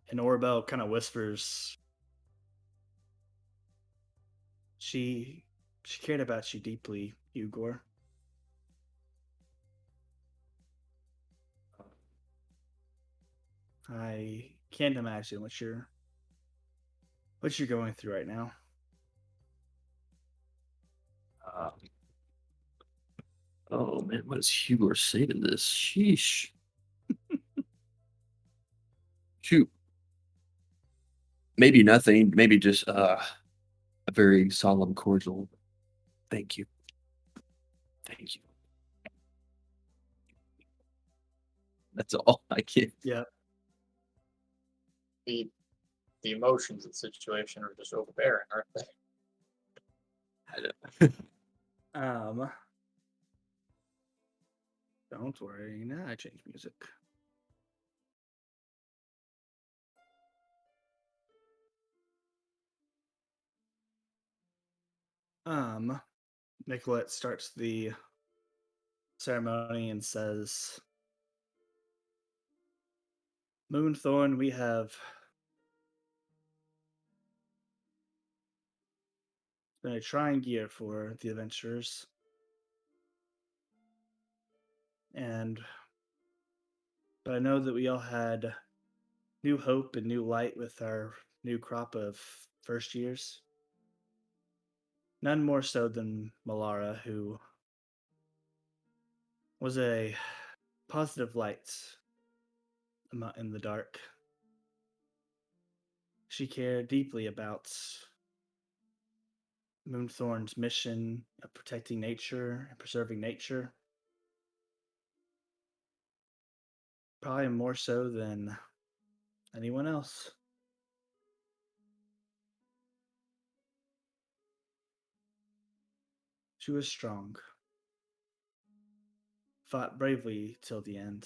And Orbel kind of whispers, She cared about you deeply, Hugor. I can't imagine what you're going through right now. Oh man, what does Hugor say to this? Sheesh. Shoot. Maybe nothing. Maybe just a very solemn, cordial thank you. Thank you. That's all I can. Yeah. The emotions of the situation are just overbearing, aren't they? I know. Don't worry. Now I change music. Nicolette starts the ceremony and says, Moonthorn, we have been a trying year for the adventurers. But I know that we all had new hope and new light with our new crop of first years. None more so than Malara, who was a positive light in the dark. She cared deeply about Moonthorn's mission of protecting nature and preserving nature. Probably more so than anyone else. She was strong, fought bravely till the end.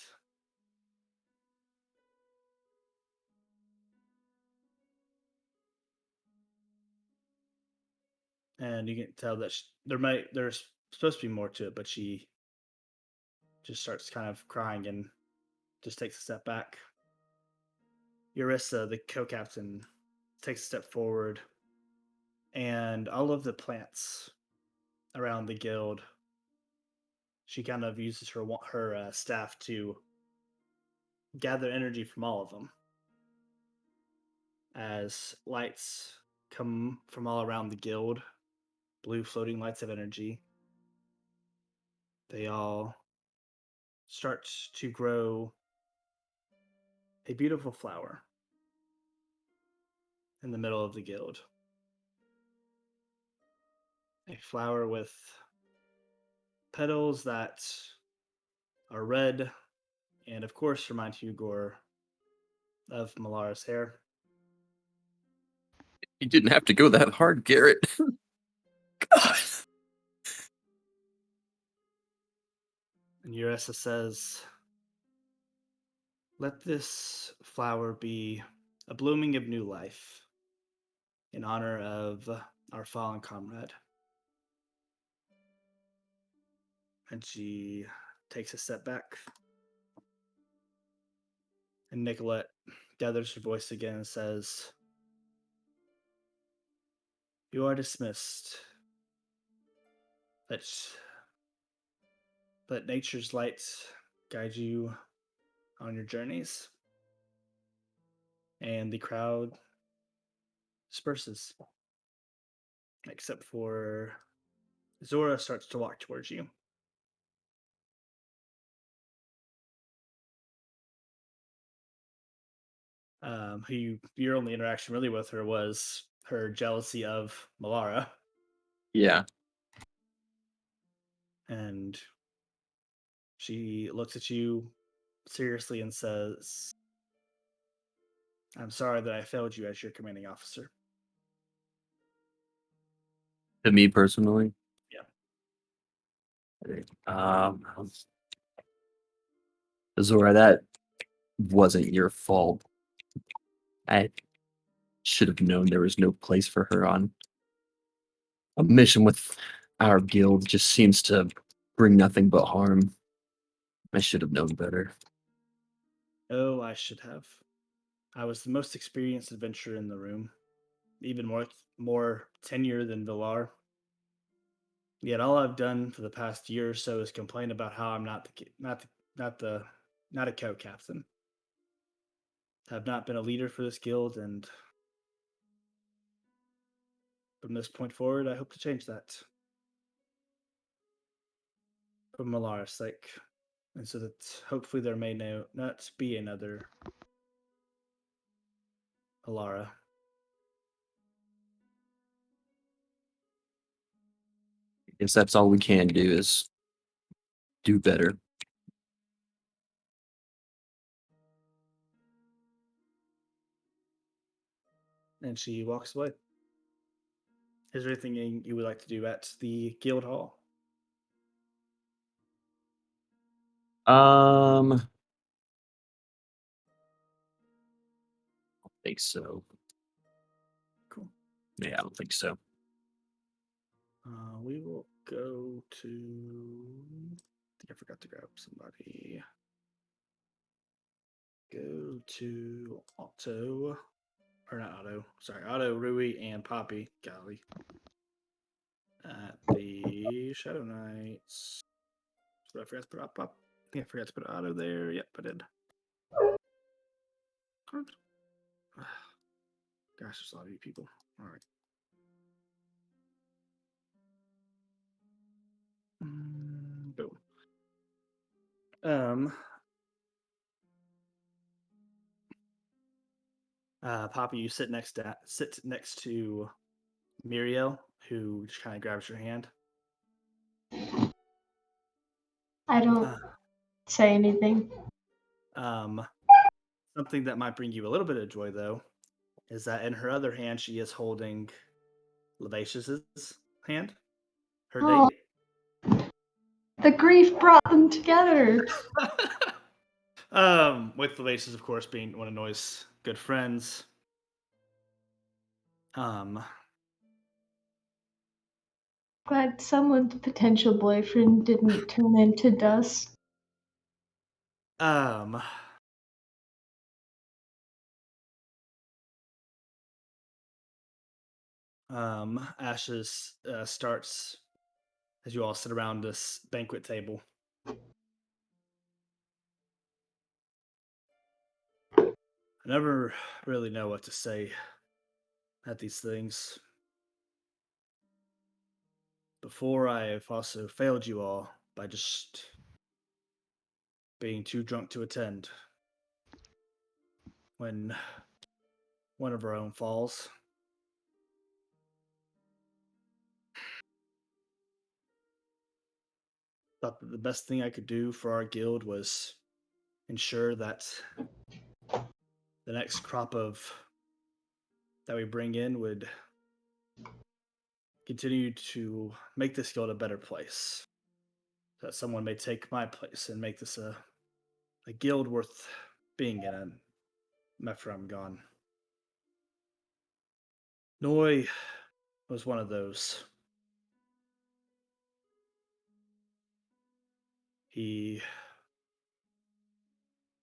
And you can tell that there's supposed to be more to it, but she just starts kind of crying and just takes a step back. Eurissa, the co-captain, takes a step forward, and all of the plants around the guild, she kind of uses her staff to gather energy from all of them. As lights come from all around the guild, blue floating lights of energy, they all start to grow a beautiful flower in the middle of the guild. A flower with petals that are red and, of course, remind Hugor of Malara's hair. You didn't have to go that hard, Garrett. God. And Eurissa says, let this flower be a blooming of new life in honor of our fallen comrade. And she takes a step back. And Nicolette gathers her voice again and says, you are dismissed. Let nature's light guide you on your journeys. And the crowd disperses. Except for Zora starts to walk towards you. Who your only interaction really with her was her jealousy of Malara. Yeah. And she looks at you seriously and says, I'm sorry that I failed you as your commanding officer. To me personally? Yeah. Zora, that wasn't your fault. Should have known there was no place for her on a mission with our guild. Just seems to bring nothing but harm. I should have known better. Oh, I should have. I was the most experienced adventurer in the room, even more tenure than Villar. Yet all I've done for the past year or so is complain about how I'm not a co-captain. I've not been a leader for this guild, and from this point forward, I hope to change that. For Malara's sake, and so that hopefully there may not be another Alara. I guess that's all we can do is do better. And she walks away. Is there anything you would like to do at the guild hall? I don't think so. Cool. Yeah, I don't think so. We will go to. I think I forgot to grab somebody. Go to Otto. Or not Otto. Sorry, Otto, Rui, and Poppy. Golly. At the Shadow Knights. But I forgot to put up. I think I forgot to put Otto there. Yep, I did. Gosh, there's a lot of you people. All right. Boom. Poppy, you sit next to Muriel, who just kind of grabs your hand. I don't say anything. Something that might bring you a little bit of joy, though, is that in her other hand, she is holding Levatius's hand. Her date. The grief brought them together. With Levatius, of course, being one of Noy's good friends. Glad someone's potential boyfriend didn't turn into dust. Ashes starts as you all sit around this banquet table. I never really know what to say at these things. Before, I have also failed you all by just being too drunk to attend. When one of our own falls. Thought that the best thing I could do for our guild was ensure that the next crop that we bring in would continue to make this guild a better place. That someone may take my place and make this a guild worth being in after I'm gone. Noy was one of those. He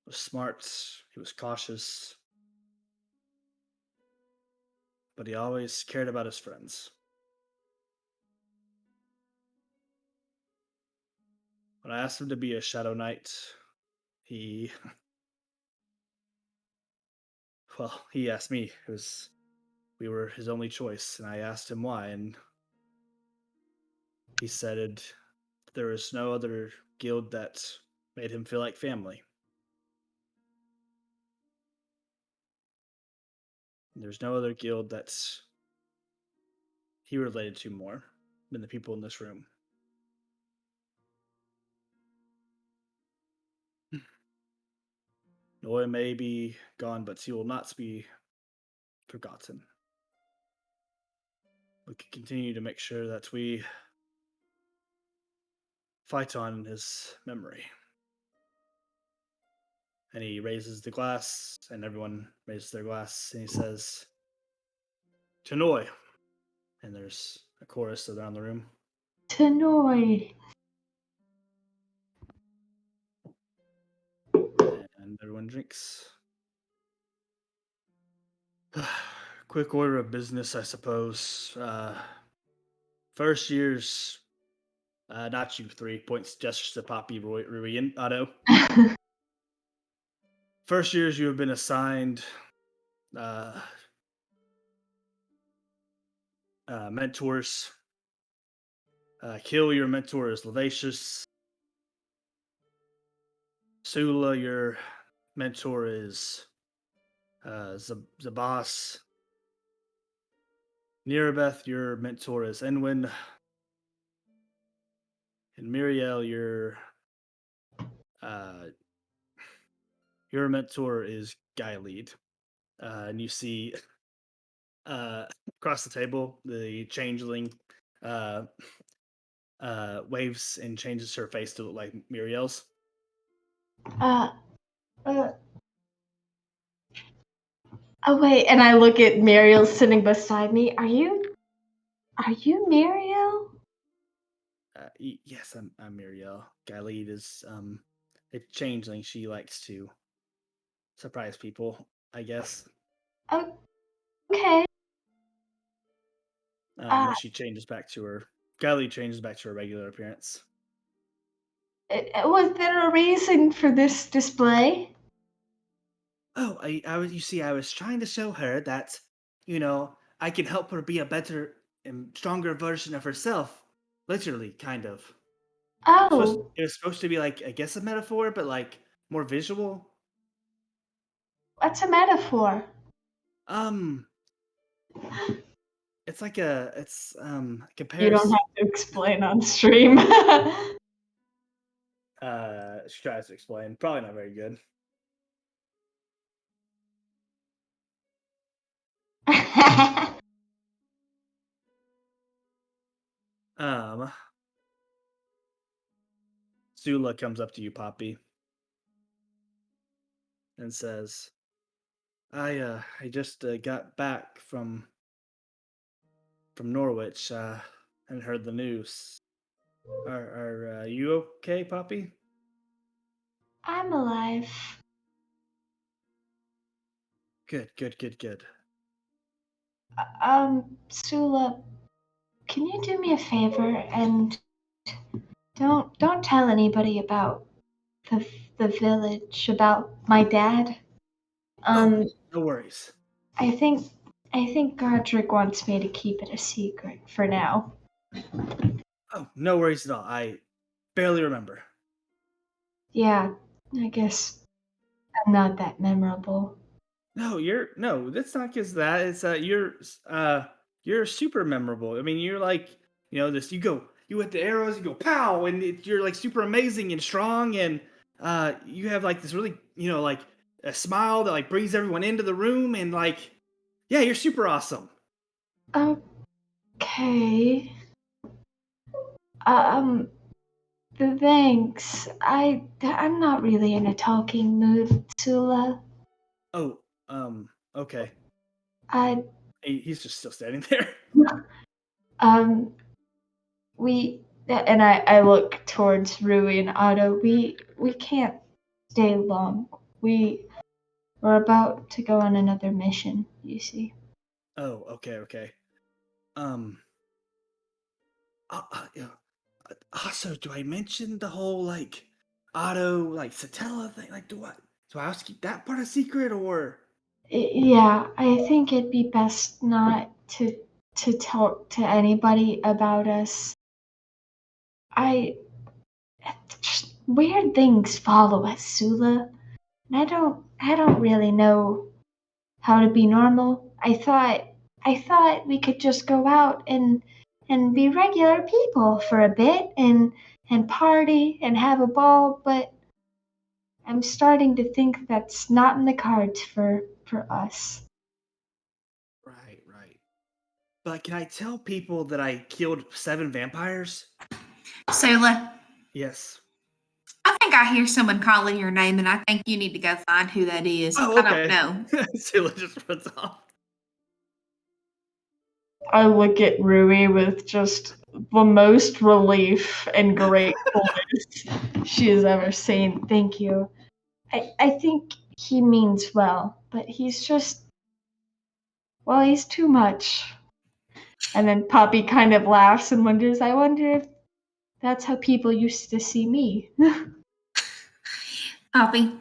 was smart, he was cautious, but he always cared about his friends. When I asked him to be a Shadow Knight, he asked me. We were his only choice, and I asked him why, and he said there was no other guild that made him feel like family. There's no other guild that he related to more than the people in this room. Noy may be gone, but he will not be forgotten. We can continue to make sure that we fight on his memory. And he raises the glass, and everyone raises their glass, and he says, Tanoi. And there's a chorus around the room. Tanoi. And everyone drinks. Quick order of business, I suppose. First year's, not you, 3 points, gestures to Poppy, Rui, and Otto. First years you have been assigned mentors. Kill, your mentor is Levacious. Sula, your mentor is Zabas. Nirabeth, your mentor is Enwin. And Miriel, your mentor is Guy-Lead. And you see across the table, the changeling waves and changes her face to look like Muriel's. Oh wait, and I look at Muriel sitting beside me. Are you Muriel? Yes, I'm Muriel. Guy-Lead is a changeling. She likes to surprise people, I guess. Okay. When she changes back to her, Guy-Lead changes back to her regular appearance. Was there a reason for this display? Oh, I was trying to show her that, I can help her be a better and stronger version of herself. Literally, kind of. Oh, It was supposed to be like, I guess, a metaphor, but like more visual. what's a metaphor? It's like You don't compares. have to explain on stream. She tries to explain. Probably not very good. Sula comes up to you, Poppy, and says, I just got back from Norwich and heard the news. Are you okay, Poppy? I'm alive. Good. Sula, can you do me a favor and don't tell anybody about the village, about my dad? No worries. I think Godric wants me to keep it a secret for now. Oh, no worries at all. I barely remember. Yeah, I guess I'm not that memorable. No, that's not just that. It's you're super memorable. I mean, you're like, this. You hit the arrows, you go pow, and you're like super amazing and strong, and you have like this really, like a smile that like brings everyone into the room, and like, yeah, you're super awesome. Okay. Thanks. I'm not really in a talking mood, Sula. Oh, okay. I He's just still standing there. I look towards Rui and Otto. We can't stay long. We're about to go on another mission, you see. Oh, okay. Also, do I mention the whole like Otto like Satella thing? Like, do I have to keep that part a secret or? Yeah, I think it'd be best not to talk to anybody about us. Weird things follow us, Sula. And I don't really know how to be normal. I thought we could just go out and be regular people for a bit and party and have a ball, but I'm starting to think that's not in the cards for us. Right. But can I tell people that I killed 7 vampires? Sula, Yes. I think I hear someone calling your name, and I think you need to go find who that is. Oh, okay. I don't know. Sula just runs off. I look at Rui with just the most relief and gratefulness she has ever seen. Thank you. I think he means well, but he's just, well, he's too much. And then Poppy kind of laughs and wonders, I wonder if that's how people used to see me. Poppy,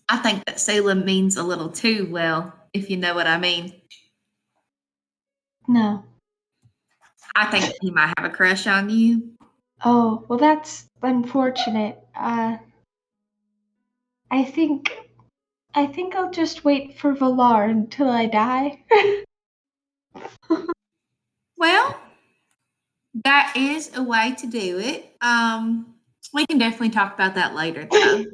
I think that Salem means a little too well, if you know what I mean. No. I think that he might have a crush on you. Oh, well, that's unfortunate. I think I'll just wait for Valar until I die. Well, that is a way to do it. We can definitely talk about that later, though.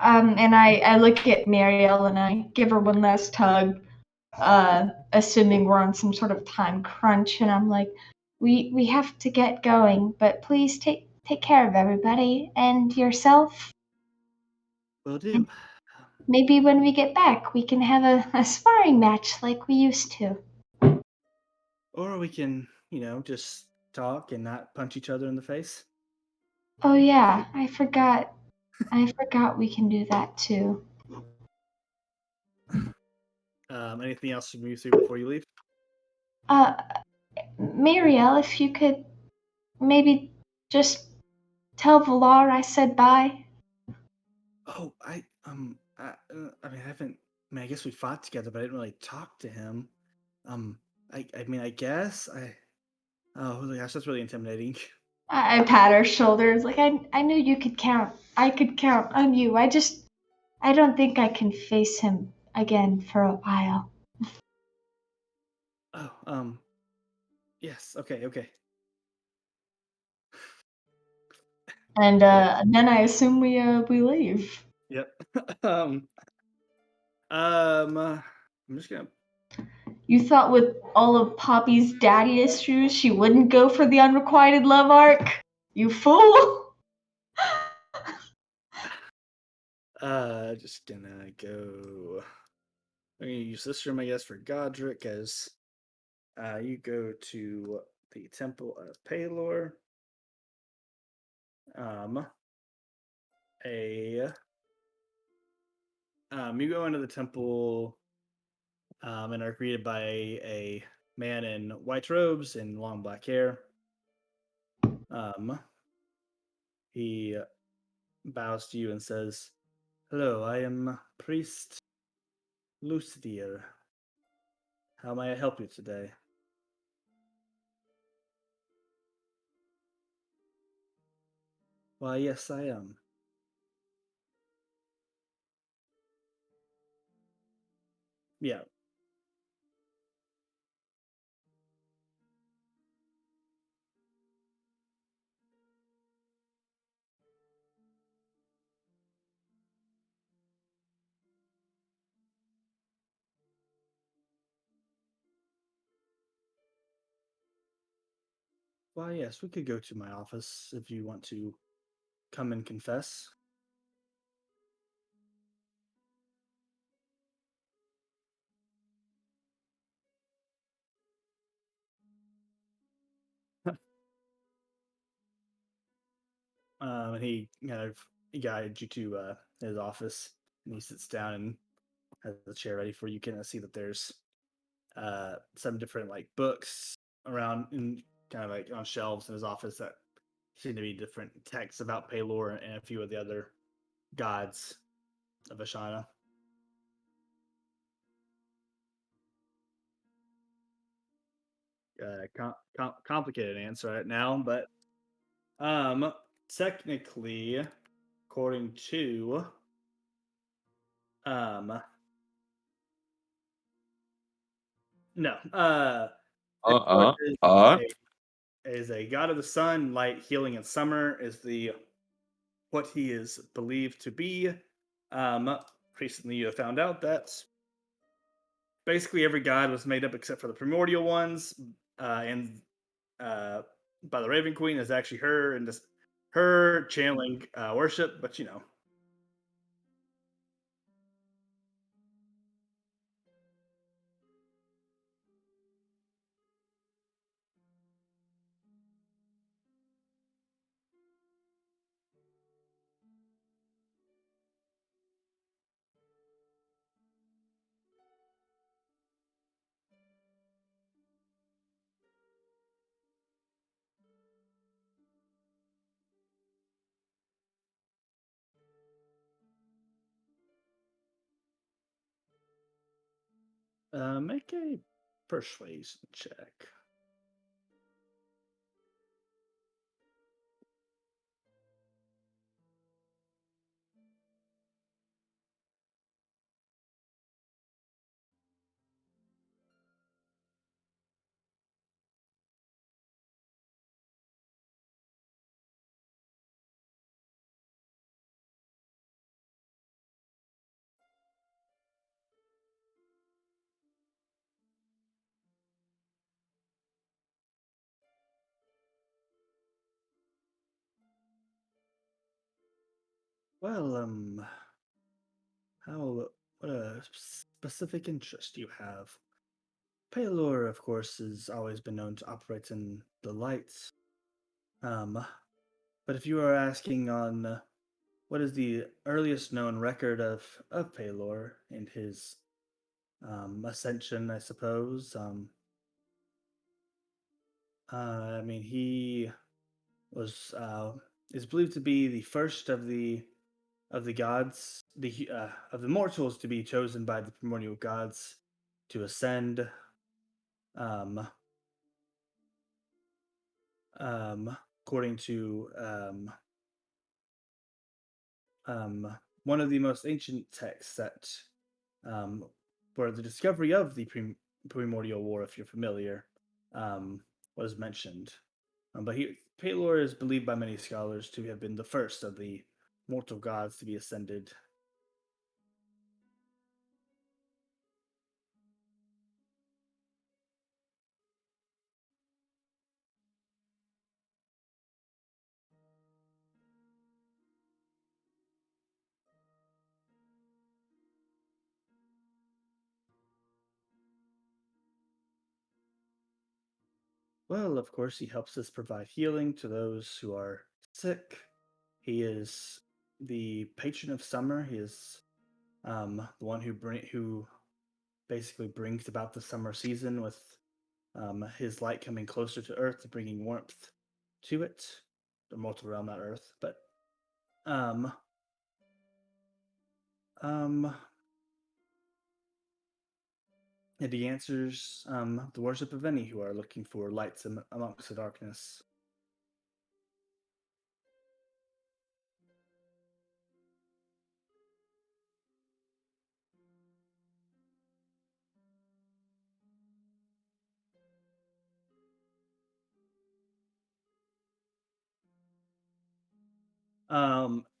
And I look at Marielle and I give her one last hug, assuming we're on some sort of time crunch, and I'm like, we have to get going, but please take care of everybody and yourself. Will do. Maybe when we get back, we can have a sparring match like we used to. Or we can, just talk and not punch each other in the face. Oh yeah, I forgot we can do that too. Anything else from you, Sue, before you leave? Marielle, if you could maybe just tell Valar I said bye. Oh, I haven't. I guess we fought together, but I didn't really talk to him. I guess I. Oh gosh, that's really intimidating. I pat her shoulders like I knew you could count. I could count on you. I don't think I can face him again for a while. Oh, yes, okay. And then I assume we leave. Yep. I'm just gonna. You thought with all of Poppy's daddy issues she wouldn't go for the unrequited love arc? You fool! Just gonna go. I'm gonna use this room, I guess, for Godric as you go to the Temple of Palor. You go into the temple and are greeted by a man in white robes and long black hair. He bows to you and says, "Hello, I am Priest Lucidir. How may I help you today?" "Why, yes, I am." "Yeah." "Why, yes, we could go to my office if you want to come and confess." And he kind of guides you to his office, and he sits down and has the chair ready for you. You can see that there's some different books around and kind of on shelves in his office that seem to be different texts about Palor and a few of the other gods of Ashana. Complicated answer right now, but technically, according to no, Palor is a god of the sun, light, healing, and summer. Is the what he is believed to be. Recently, you have found out that basically every god was made up except for the primordial ones, and by the Raven Queen is actually her and just her channeling worship. But Make a persuasion check. Well, how what a specific interest you have. Palor, of course, has always been known to operate in the lights. But if you are asking on what is the earliest known record of Palor and his ascension, I suppose. I mean, he was is believed to be the first of the gods, of the mortals to be chosen by the primordial gods to ascend. Um, According to one of the most ancient texts that um, for the discovery of the primordial war, if you're familiar, um, was mentioned. But Pelor is believed by many scholars to have been the first of the mortal gods to be ascended. Well, of course, he helps us provide healing to those who are sick. He is the patron of summer. He is the one who basically brings about the summer season with his light coming closer to Earth, bringing warmth to it. The mortal realm, not Earth, but um, um, and he answers the worship of any who are looking for lights amongst the darkness.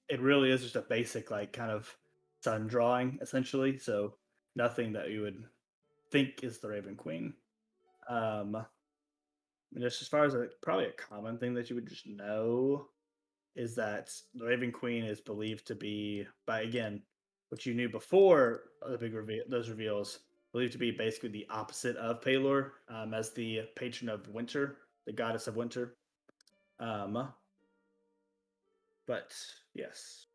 It really is just a basic, like, kind of sun drawing, essentially. So nothing that you would think is the Raven Queen. Just as far as probably a common thing that you would just know is that the Raven Queen is believed to be, by again, what you knew before the big reveal, those reveals, believed to be basically the opposite of Pelor, as the patron of winter, the goddess of winter. Um, but yes.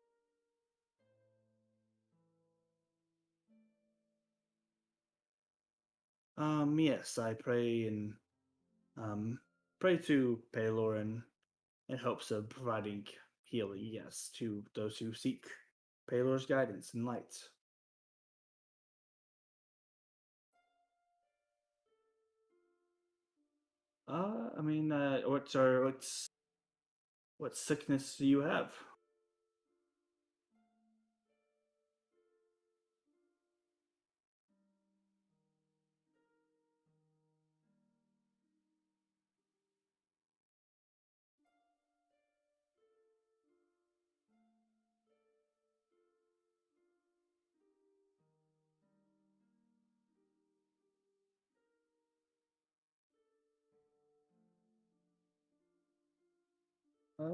Yes, I pray and um, pray to Pelor in hopes of providing healing, yes, to those who seek Pelor's guidance and light. I mean, what sickness do you have?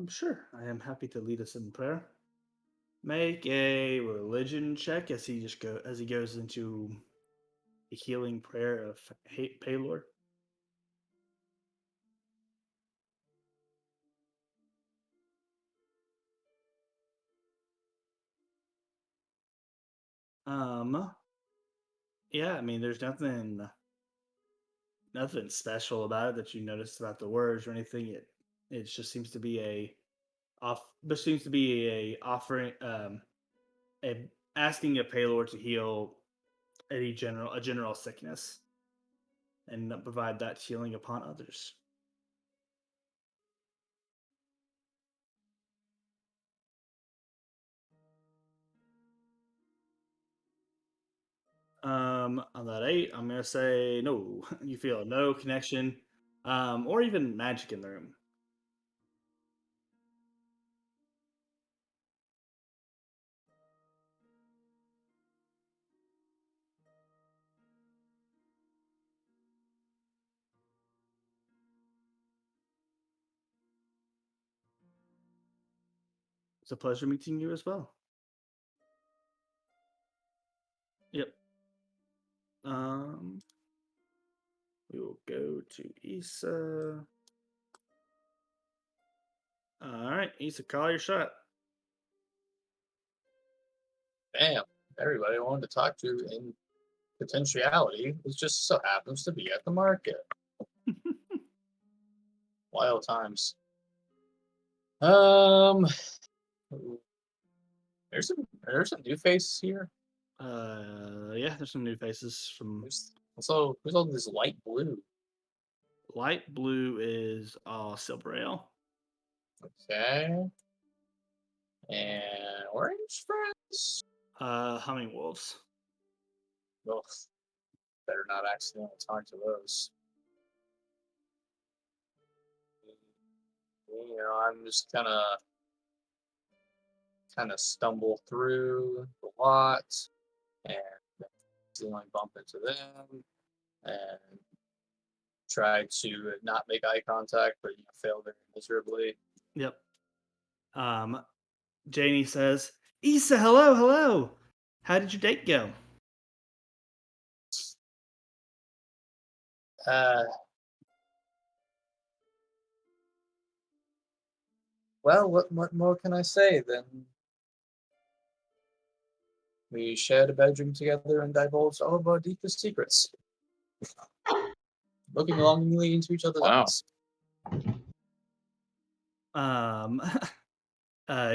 Sure. I am happy to lead us in prayer. Make a religion check as he goes into the healing prayer of Pelor. Um, yeah, I mean, there's nothing special about it that you noticed about the words or anything. It just seems to be there seems to be a offering a asking a Pelor to heal a general sickness, and provide that healing upon others. On that 8, I'm gonna say no. You feel no connection, or even magic in the room. It's a pleasure meeting you as well. Yep. We will go to Issa. All right, Issa, call your shot. Damn, everybody I wanted to talk to in potentiality is just so happens to be at the market. Wild times. There's some new faces here. Yeah, there's some new faces from. Who's all this light blue? Light blue is silver ale. Okay. And orange friends? Humming wolves. Well, better not accidentally talk to those. You know, I'm just kind of stumble through the lot and accidentally bump into them and try to not make eye contact, but fail very miserably. Yep. Janie says, Issa, hello. How did your date go? Well, what more can I say than we shared a bedroom together and divulged all of our deepest secrets, looking longingly into each other's eyes.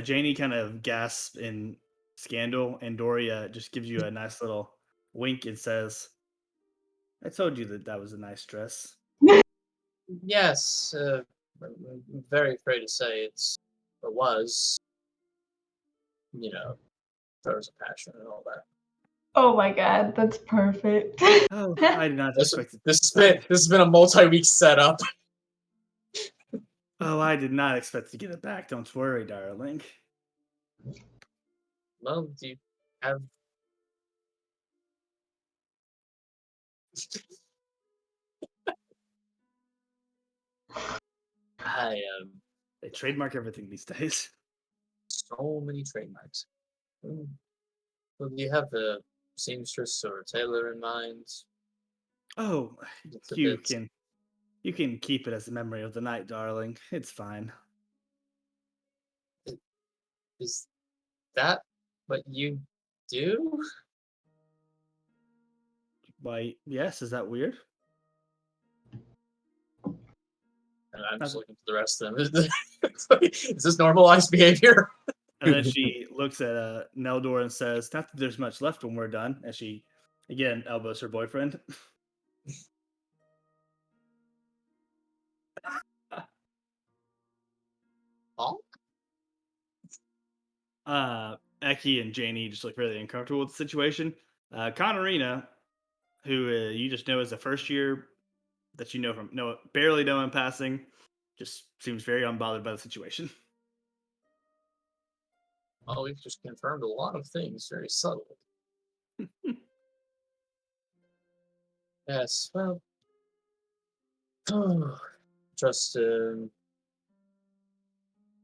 Janie kind of gasps in scandal, and Doria just gives you a nice little wink and says, I told you that was a nice dress. Yes, I'm very afraid to say it was. There was a passion and all that. Oh my god, that's perfect. Oh, I did not expect it. This has been a multi-week setup. Oh, I did not expect to get it back. Don't worry, darling. Well, do you have? They trademark everything these days. So many trademarks. Well, do you have a seamstress or a tailor in mind? Oh, you can keep it as a memory of the night, darling. It's fine. Is that what you do? Why, yes, is that weird? And I'm just looking for the rest of them. Is this normalized behavior? And then she looks at Neldor and says, not that there's much left when we're done, as she, again, elbows her boyfriend. Eki and Janie just look really uncomfortable with the situation. Connorina, who you just know is a first year that you know from barely know in passing, just seems very unbothered by the situation. Well, we've just confirmed a lot of things very subtly. Yes, well, just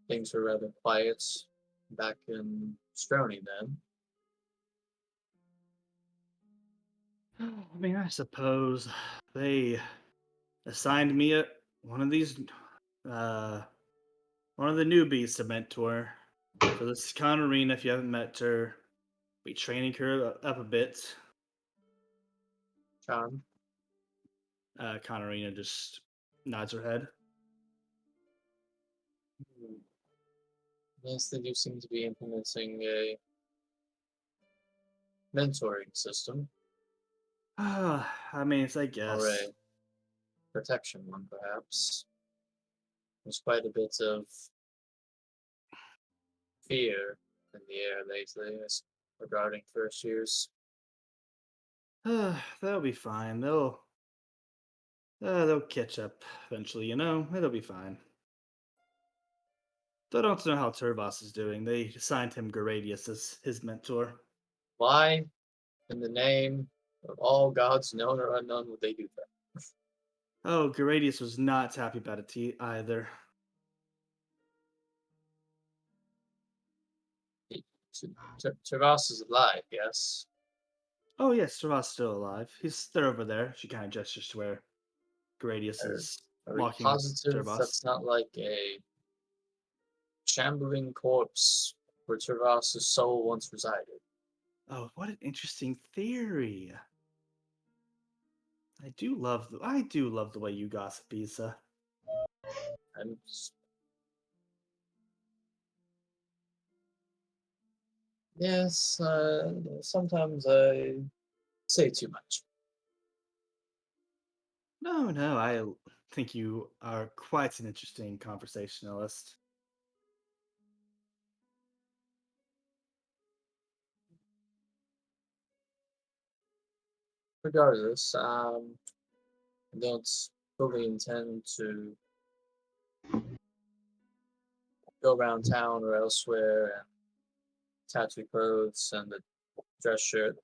things were rather quiet back in Stroney then. I mean, I suppose they assigned me one of these, one of the newbies to mentor. So this is Connorina. If you haven't met her, be training her up a bit. John? Connorina just nods her head. Yes, they do seem to be implementing a mentoring system. I mean, it's I guess. Or a protection one, perhaps. There's quite a bit of fear in the air lately regarding first years. They'll be fine. They'll catch up eventually. It'll be fine. They don't know how Turvos is doing. They assigned him Garadius as his mentor. Why, in the name of all gods known or unknown, would they do that? Oh, Garadius was not happy about it either. Turvos is alive, yes. Oh yes, Turvos is still alive. They're over there. She kind of gestures to where Gradius is Are we walking with positive Turvos. that's not like a shambling corpse where Turvos' soul once resided? Oh, what an interesting theory! I do love the way you gossip, Isa. And yes, sometimes I say too much. No, I think you are quite an interesting conversationalist. Regardless, I don't fully intend to go around town or elsewhere and tattoo clothes and a dress shirt.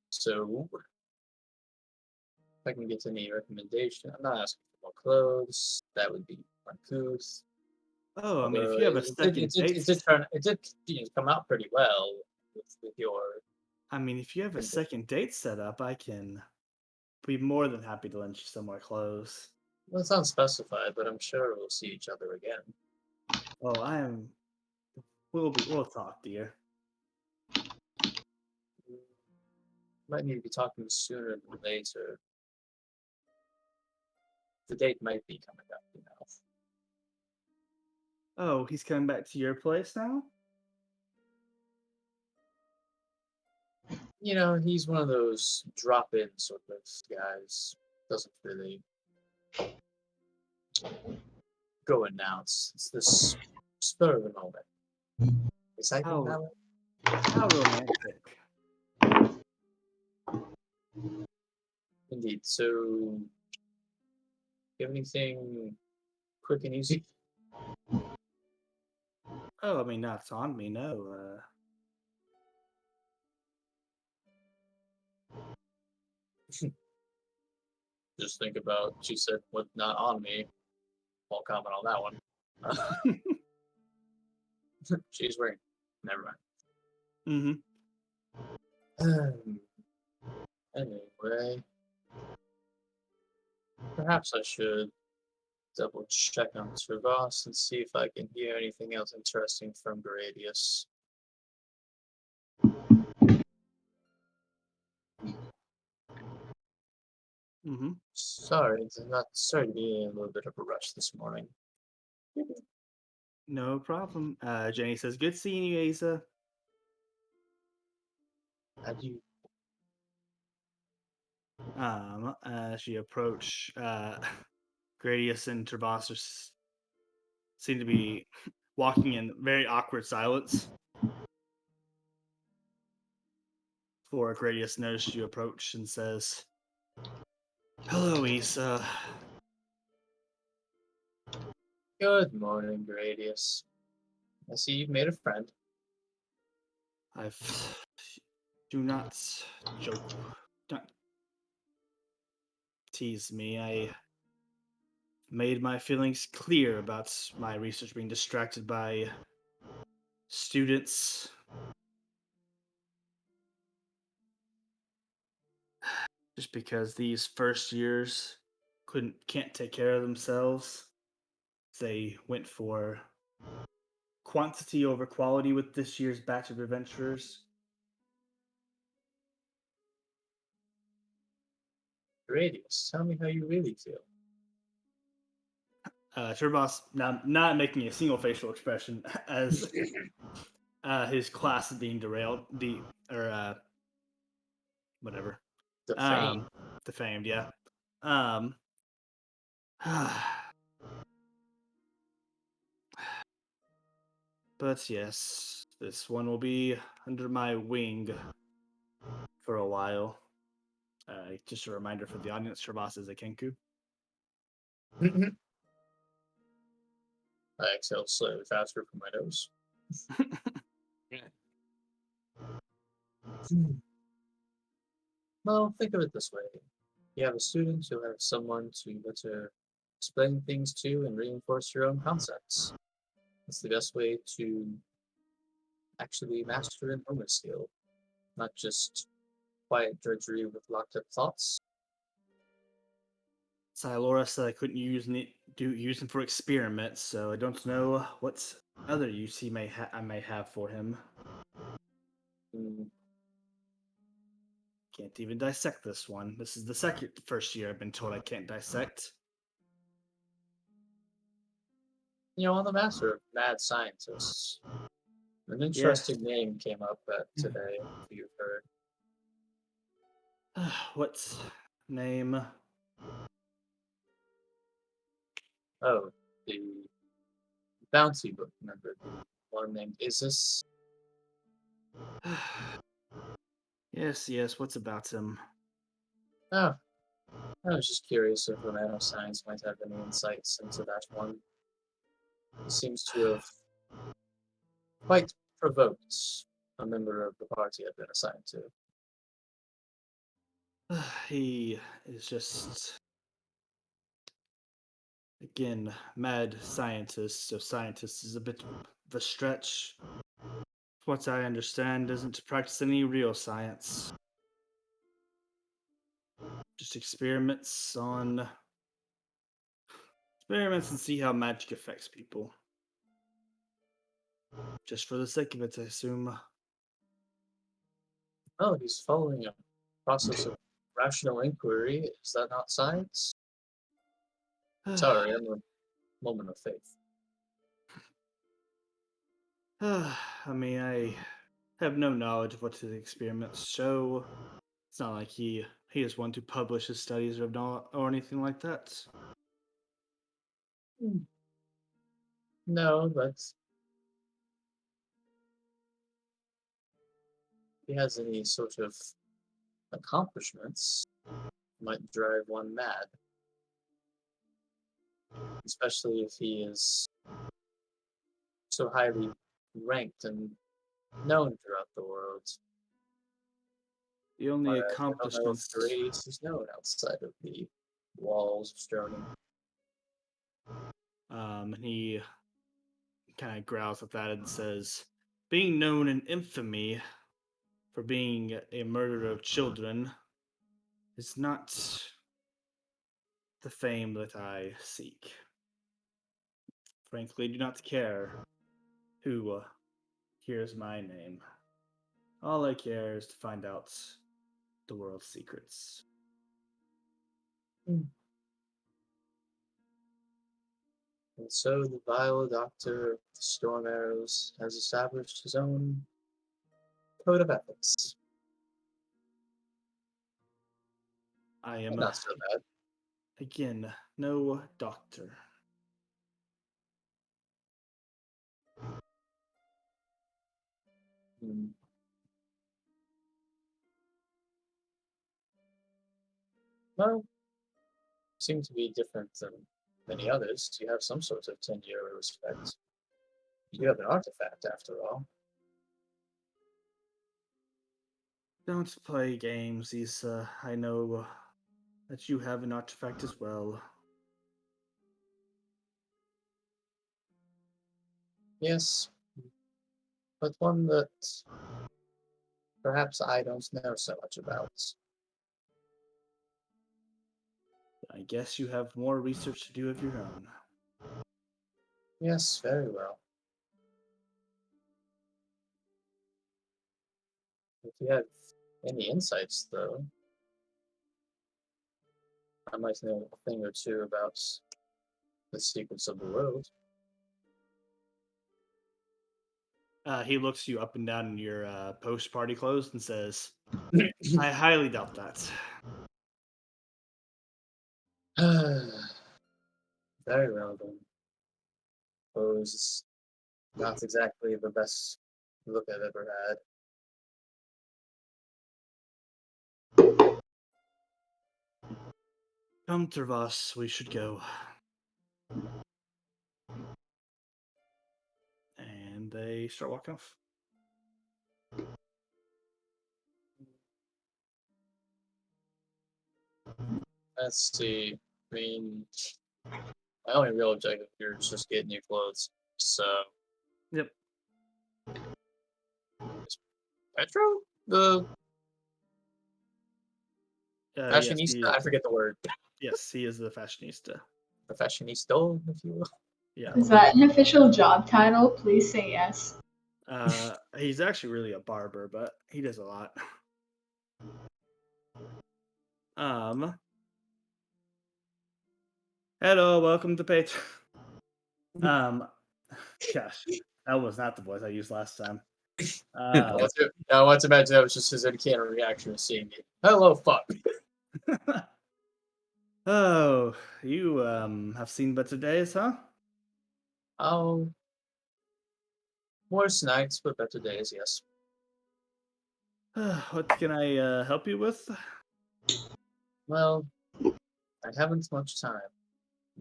So, if I can get any recommendation, I'm not asking for more clothes. That would be uncouth. Oh, I mean, if Although you have a second date, it did come out pretty well with your. I mean, if you have a second date set up, I can be more than happy to lend you some more clothes. Well, it's unspecified, but I'm sure we'll see each other again. Oh, we'll talk, dear. Might need to be talking sooner than later. The date might be coming up, Oh, he's coming back to your place now? He's one of those drop-in sort of guys. Doesn't really go and announce. It's this spur of the moment. Exciting How, moment. how romantic. Indeed. So, you have anything quick and easy? Oh, I mean, not on me, no. Just think about, she said, what not on me. Won't comment on that one. She's wearing. Never mind. Mm-hmm. Anyway, perhaps I should double check on Turvos and see if I can hear anything else interesting from Gradius. Mm-hmm. Sorry to be in a little bit of a rush this morning. No problem. Jenny says, good seeing you, Asa. Have you? As you approach, Gradius and Turvos seem to be walking in very awkward silence. Before Gradius notices you approach and says, hello, Isa. Good morning, Gradius. I see you've made a friend. Do not joke. Don't tease me. I made my feelings clear about my research being distracted by students. Just because these first years can't take care of themselves. They went for quantity over quality with this year's batch of adventurers. Gradius, tell me how you really feel. Turvos now not making a single facial expression as his class is being derailed. Whatever. Defamed, yeah. But yes, this one will be under my wing for a while. Just a reminder for the audience, Shabas is a Kenku. I exhale slightly faster from my nose. Well, think of it this way. You have a student, you'll have someone to explain things to and reinforce your own concepts. It's the best way to actually master an homer skill, not just quiet drudgery with locked up thoughts. Silora said I couldn't use them for experiments, so I don't know what other use I may have for him. Can't even dissect this one. This is the first year I've been told I can't dissect. On the matter of mad scientists, an interesting name came up today, if you've heard. What name? Oh, the bounty book member, the one named Isis. Yes, what's about him? Oh, I was just curious if nanoscience might have any insights into that one. He seems to have quite provoked a member of the party I've been assigned to. He is just, again, mad scientist, so scientist is a bit of a stretch. What I understand doesn't practice any real science. Just experiments and see how magic affects people. Just for the sake of it, I assume. Oh, he's following a process of rational inquiry. Is that not science? Sorry, I'm a moment of faith. I mean, I have no knowledge of what his experiments show. It's not like he is one to publish his studies or anything like that. No, but if he has any sort of accomplishments, might drive one mad. Especially if he is so highly ranked and known throughout the world. The only I don't know if accomplishments. Grace is known outside of the walls of Stroning. He kind of growls at that and says, being known in infamy for being a murderer of children is not the fame that I seek. Frankly, I do not care who hears my name. All I care is to find out the world's secrets. And so the vile doctor of the Storm Arrows has established his own code of ethics. I am, Not so bad. again, no doctor. Well, seem to be different than many others. You have some sort of tenure or respect. You have an artifact, after all. Don't play games, Issa. I know that you have an artifact as well. Yes, but one that perhaps I don't know so much about. I guess you have more research to do of your own. Yes, very well. If you have any insights, though, I might know a thing or two about the secrets of the world. He looks you up and down in your post-party clothes and says, "I highly doubt that." Very well then. Suppose not exactly the best look I've ever had. Come, Tervas, we should go. And they start walking off. Let's see. I mean, my only real objective here is just getting new clothes. So, Yep. Petro, the Yes, fashionista. I forget the word. yes, he is the fashionista. The fashionista, if you will. Yeah. Is that an official job title? Please say yes. He's actually really a barber, but he does a lot. Hello, welcome to Patreon. Gosh, that was not the voice I used last time. I want to imagine that was just his uncanny reaction to seeing me. Hello, fuck. Oh, you have seen better days, huh? Oh, worse nights, but better days, yes. What can I help you with? Well, I haven't much time,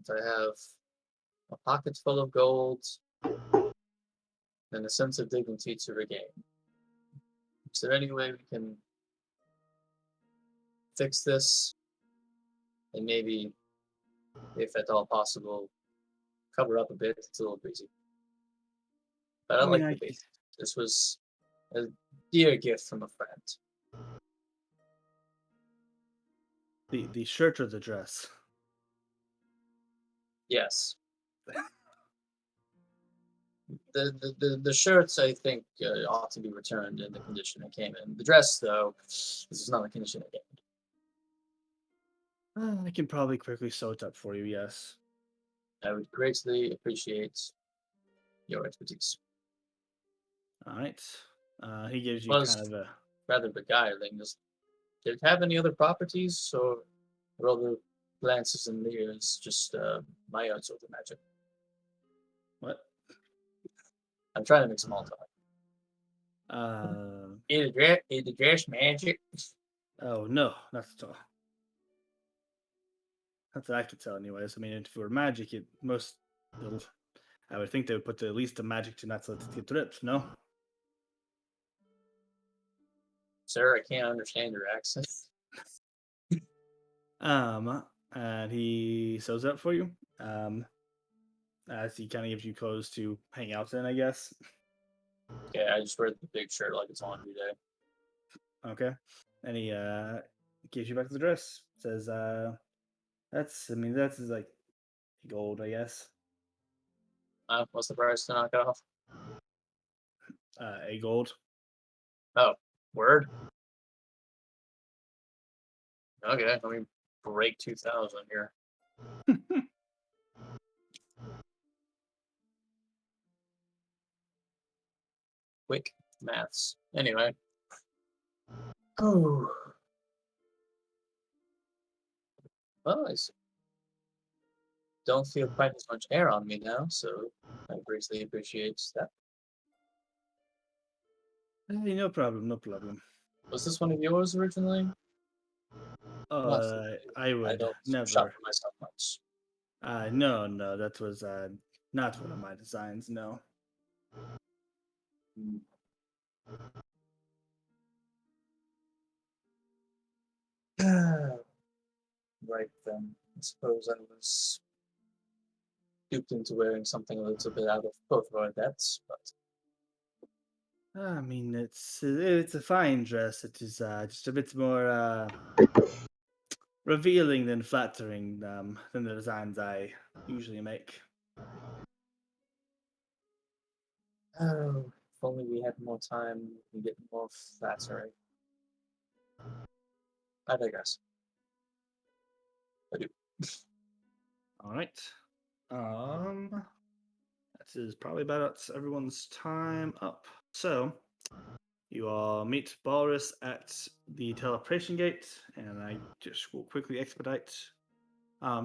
but I have a pocket full of gold and a sense of dignity to regain. Is there any way we can fix this and maybe, if at all possible, cover up a bit? It's a little breezy. But I I mean, like the basics. This was a dear gift from a friend. the shirt or the dress? Yes. The shirts, I think, ought to be returned in the condition it came in. The dress, though, this is not the condition it came in. I can probably quickly sew it up for you, yes. I would greatly appreciate your expertise. All right. He gives you Was kind of a... rather beguiling. Did it have any other properties, or were all the glances and leers just my own sort of magic? What? I'm trying to make small talk. Uh, Is the dress magic? oh, no, not at all. Not that I could tell, anyways. I mean, if it were magic, I would think they would put at least the magic to not let it get ripped, no? Sir, I can't understand your accent. And he sews up for you. As he kind of gives you clothes to hang out in, I guess. Okay, I just wear the big shirt like it's laundry day. Okay. And he gives you back the dress. Says, that's like gold, I guess. What's the price to knock it off? A gold. Oh, word? Okay, let me break 2,000 here. Quick maths. Anyway. Oh. Well, I don't feel quite as much air on me now, so I greatly appreciate that. Hey, no problem, no problem. Was this one of yours originally? I would don't never. shop for myself much. No, that was not one of my designs. No. Right then, I suppose I was duped into wearing something a little bit out of both of our depths, but I mean, it's a fine dress. It is just a bit more revealing than flattering than the designs I usually make. oh, if only we had more time, we get more flattery. I digress. I do. All right. is probably about everyone's time up. So, you all meet Balrus at the teleportation gate, and I just will quickly expedite.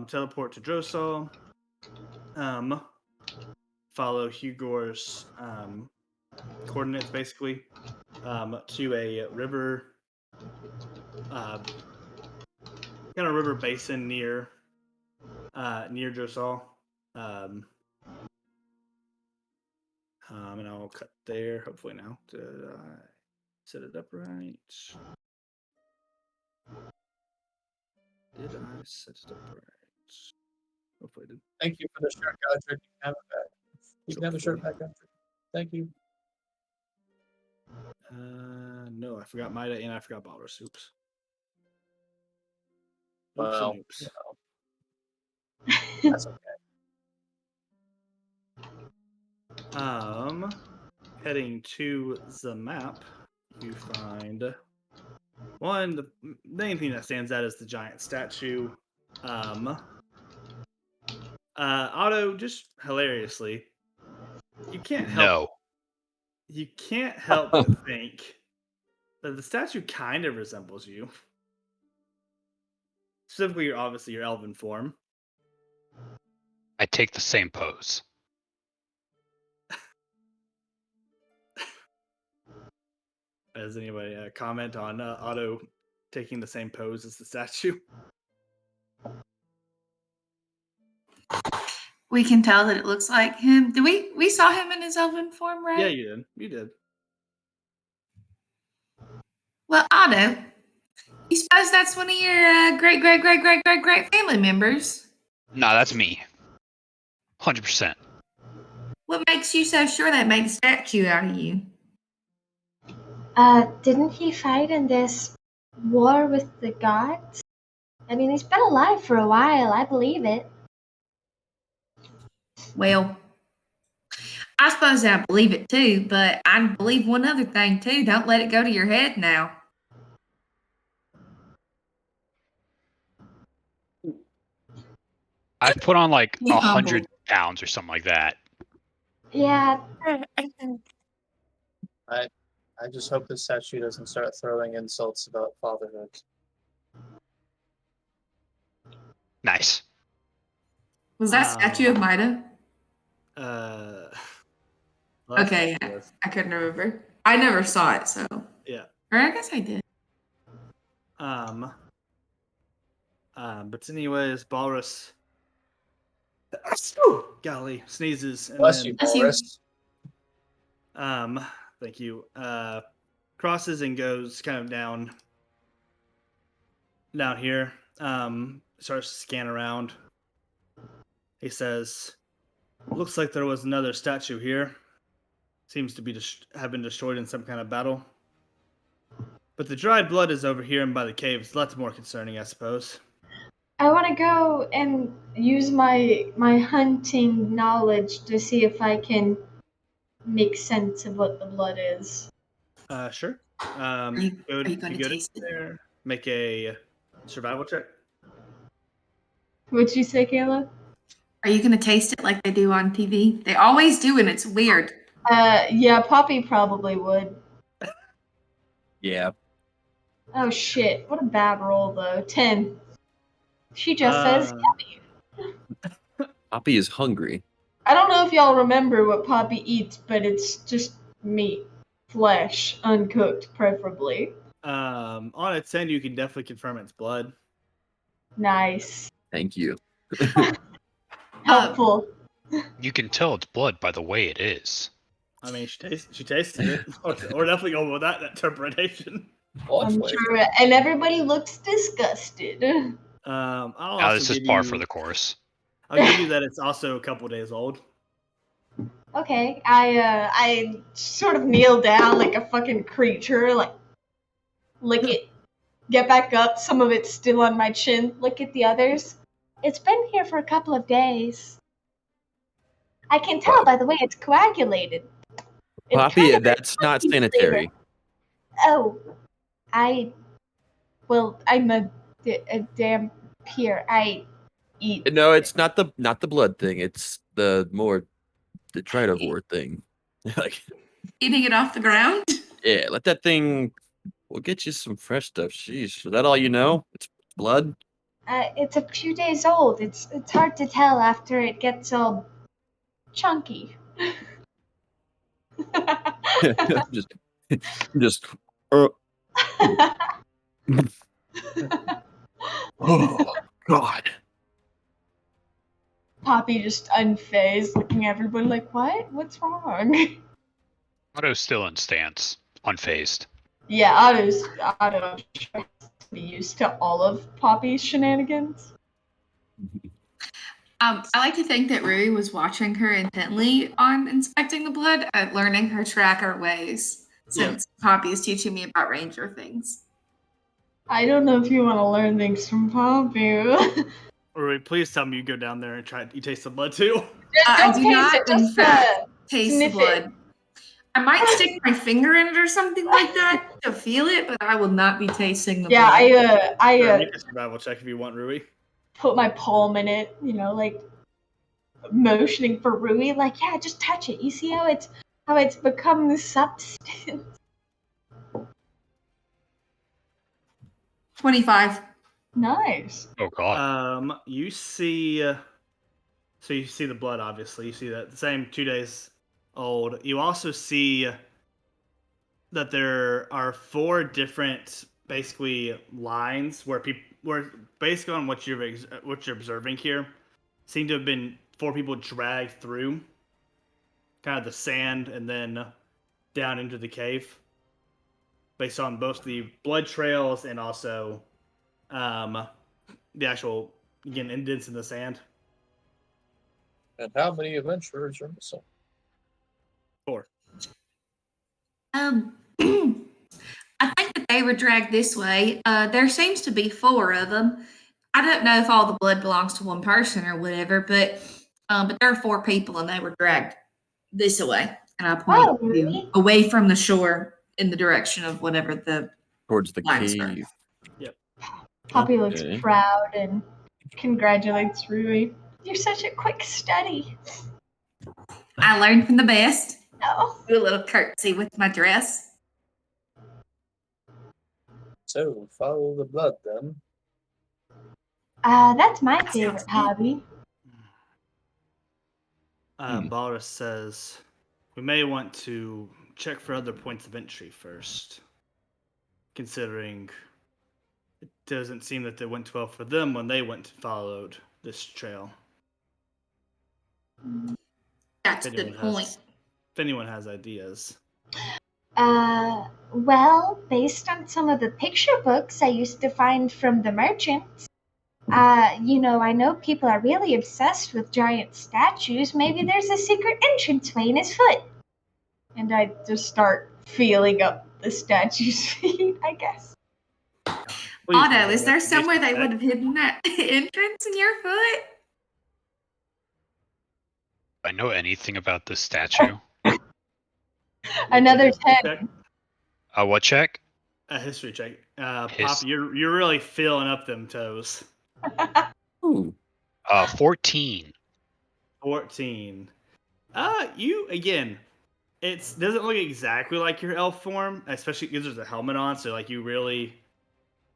Teleport to Drosal. Follow Hugor's coordinates, basically, to a river, kind of river basin near Drosal. And I'll cut there. Hopefully now. Did I set it up right? Did I set it up right? Hopefully I did. Thank you for the shirt, Godric. You can have it back. You can have the shirt back, Godric. Thank you. No, I forgot Mida and I forgot Balrus. Oops. Oops Well, and oops. That's okay. Heading to the map, you find one. The main thing that stands out is the giant statue. Otto, just hilariously, you can't help but think that the statue kind of resembles you. Specifically, your elven form. I take the same pose. Does anybody comment on Otto taking the same pose as the statue? We can tell that it looks like him. Did we saw him in his elven form, right? Yeah, you did. You did. Well, Otto, you suppose that's one of your great family members? Nah, that's me. 100%. What makes you so sure they made a statue out of you? Didn't he fight in this war with the gods? I mean, he's been alive for a while. I believe it. Well, I suppose I believe it too, but I believe one other thing too. Don't let it go to your head now. I've put on like Be 100 humble. pounds or something like that. Yeah, I just hope this statue doesn't start throwing insults about fatherhood. Nice. Was that statue of Mida? Okay, I couldn't remember. I never saw it, so Yeah. or I guess I did. But anyways, Balrus. Golly, sneezes and Bless then you, Bless you. Boris. thank you. Crosses and goes kind of down here. Starts to scan around. He says, "Looks like there was another statue here. Seems to be have been destroyed in some kind of battle. But the dried blood is over here and by the caves. That's more concerning, I suppose." I want to go and use my hunting knowledge to see if I can make sense of what the blood is. Sure. Are you going to taste it? There. Make a survival check. What'd you say, Kayla? Are you going to taste it like they do on TV? They always do, and it's weird. Yeah, Poppy probably would. Yeah. Oh shit! What a bad roll though. 10. She just says yummy. Poppy is hungry. I don't know if y'all remember what Poppy eats, but it's just meat, flesh, uncooked, preferably. On a 10, you can definitely confirm it's blood. Nice. Thank you. Helpful. You can tell it's blood by the way it is. I mean, she tasted it. We're definitely going with that interpretation. I'm sure, and everybody looks disgusted. I'll Now also this is give par you, for the course. I'll give you that it's also a couple days old. Okay, I sort of kneel down like a fucking creature, like lick it, get back up. Some of it's still on my chin. Look at the others. It's been here for a couple of days. I can tell by the way it's coagulated. It's Poppy, kind of that's not funky sanitary. flavor. Oh, I'm a damn peer. I eat. No, it's not the blood thing. It's the more the tridivore thing. Like, Eating it off the ground? yeah, let that thing. We'll get you some fresh stuff. Jeez, is that all you know? It's blood. It's a few days old. It's hard to tell after it gets all chunky. just. Oh God. Poppy just unfazed, looking at everybody like, what? What's wrong? Otto's still in stance, unfazed. Yeah, Otto I'm sure has to be used to all of Poppy's shenanigans. I like to think that Rui was watching her intently on inspecting the blood and learning her tracker ways, since Poppy is teaching me about ranger things. I don't know if you want to learn things from Poppy. Rui, please tell me you go down there and you taste the blood too. I do not, it, in just, fact, taste the sniff blood. it. I might stick my finger in it or something like that to feel it, but I will not be tasting the Yeah, blood. Make a survival check if you want, Rui. Put my palm in it, like motioning for Rui, like, yeah, just touch it. You see how it's become the substance. 25. Nice. Oh God. You see. So you see the blood, obviously. You see that the same 2 days old. You also see that there are 4 different, basically, lines where based on what you're observing here, seem to have been 4 people dragged through, kind of the sand and then down into the cave, based on both the blood trails and also the actual, again, indents in the sand. And how many adventurers are missing? 4. I think that they were dragged this way. There seems to be 4 of them. I don't know if all the blood belongs to one person or whatever, but there are 4 people and they were dragged this way. And I point really? away from the shore in the direction of whatever the Towards the lines are. cave. Yep. Poppy looks Okay. proud and congratulates Rui. You're such a quick study. I learned from the best. Oh. Do a little curtsy with my dress. So, follow the blood then. That's my favorite hobby. Balrus says, we may want to check for other points of entry first, considering it doesn't seem that it went well for them when they went and followed this trail. That's a good point. If anyone has ideas. Well, based on some of the picture books I used to find from the merchants, I know people are really obsessed with giant statues. Maybe there's a secret entranceway in his foot. And I just start feeling up the statue's feet, I guess. Otto, is there somewhere they would have hidden that entrance in your foot? I know anything about this statue. Another 10. What check? A history check. Pop, you're really filling up them toes. Ooh. 14. 14. You again. It doesn't look exactly like your elf form, especially because there's a helmet on. So like you really,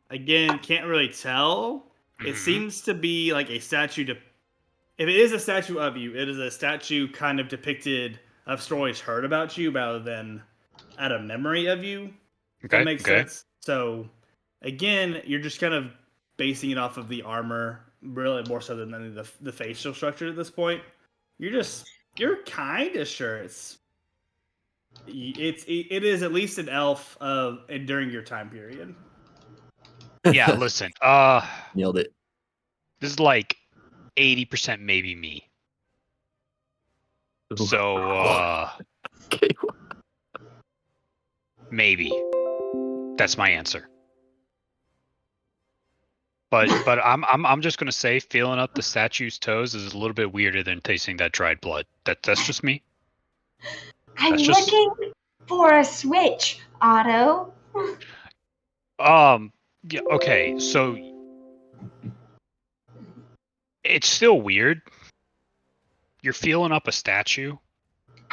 again, can't really tell. It seems to be like a statue. If it is a statue of you, it is a statue kind of depicted of stories heard about you rather than out of memory of you. If that makes sense. So again, you're just kind of basing it off of the armor, really more so than any of the facial structure at this point. You're kind of sure it is at least an elf during your time period. Yeah, listen. Nailed it. This is like 80% maybe me. So maybe. That's my answer. But I'm just gonna say feeling up the statue's toes is a little bit weirder than tasting that dried blood. That's just me. I'm looking for a switch, Otto. Yeah, okay, so it's still weird. You're feeling up a statue,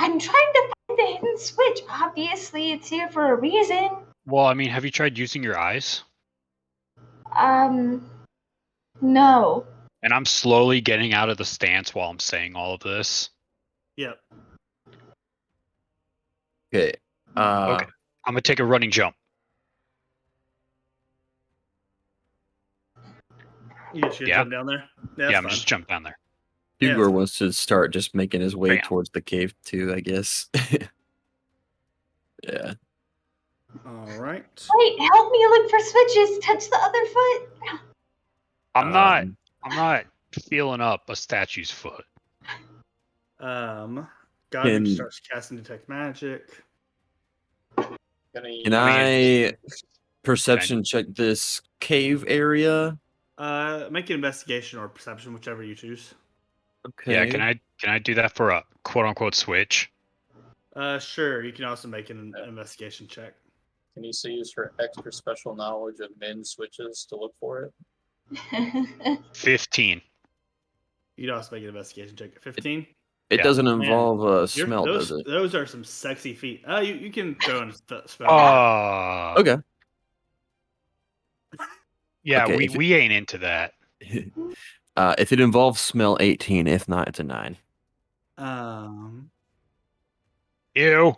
I'm trying to find the hidden switch. Obviously, it's here for a reason. Well, I mean, have you tried using your eyes? No. And I'm slowly getting out of the stance while I'm saying all of this. Yep. Okay. Okay. I'm gonna take a running jump. You just gonna Yeah. jump down there? Yeah, I'm fine. just jump down there. Yeah, Hugor that's wants to start just making his way Bam. towards the cave too, I guess. Yeah. All right. Wait, help me look for switches. Touch the other foot. I'm not feeling up a statue's foot. Godric Can- starts casting detect magic. Can I perception check this cave area? Make an investigation or perception, whichever you choose. Okay. Yeah, can I do that for a quote unquote switch? Sure. You can also make an investigation check. Can you still use her extra special knowledge of min switches to look for it? 15. You'd also make an investigation check at 15. It Yeah. doesn't Man, involve a smell, those, does it? Those are some sexy feet. You can throw in a spell. Okay. Yeah, Okay, we ain't into that. If it involves smell, 18. If not, it's a 9. Ew.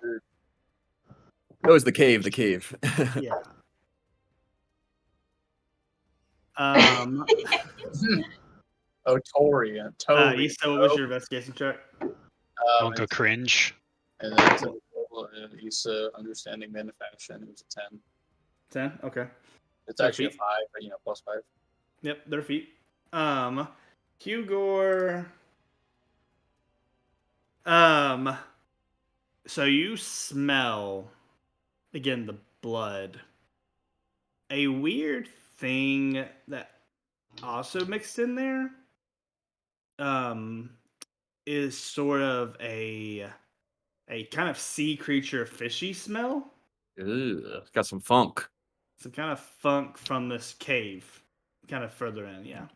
Oh, it's the cave. The cave. Yeah. Oh, Tori. Issa, what was your investigation check? Don't go cringe. And then Issa understanding manufacturing, it was a 10. 10? Okay. It's actually a 5, but plus 5. Yep, their feet. Hugor. So you smell again the blood. A weird thing that also mixed in there is sort of a kind of sea creature fishy smell. It's got some funk. Some kind of funk from this cave. Kind of further in, yeah.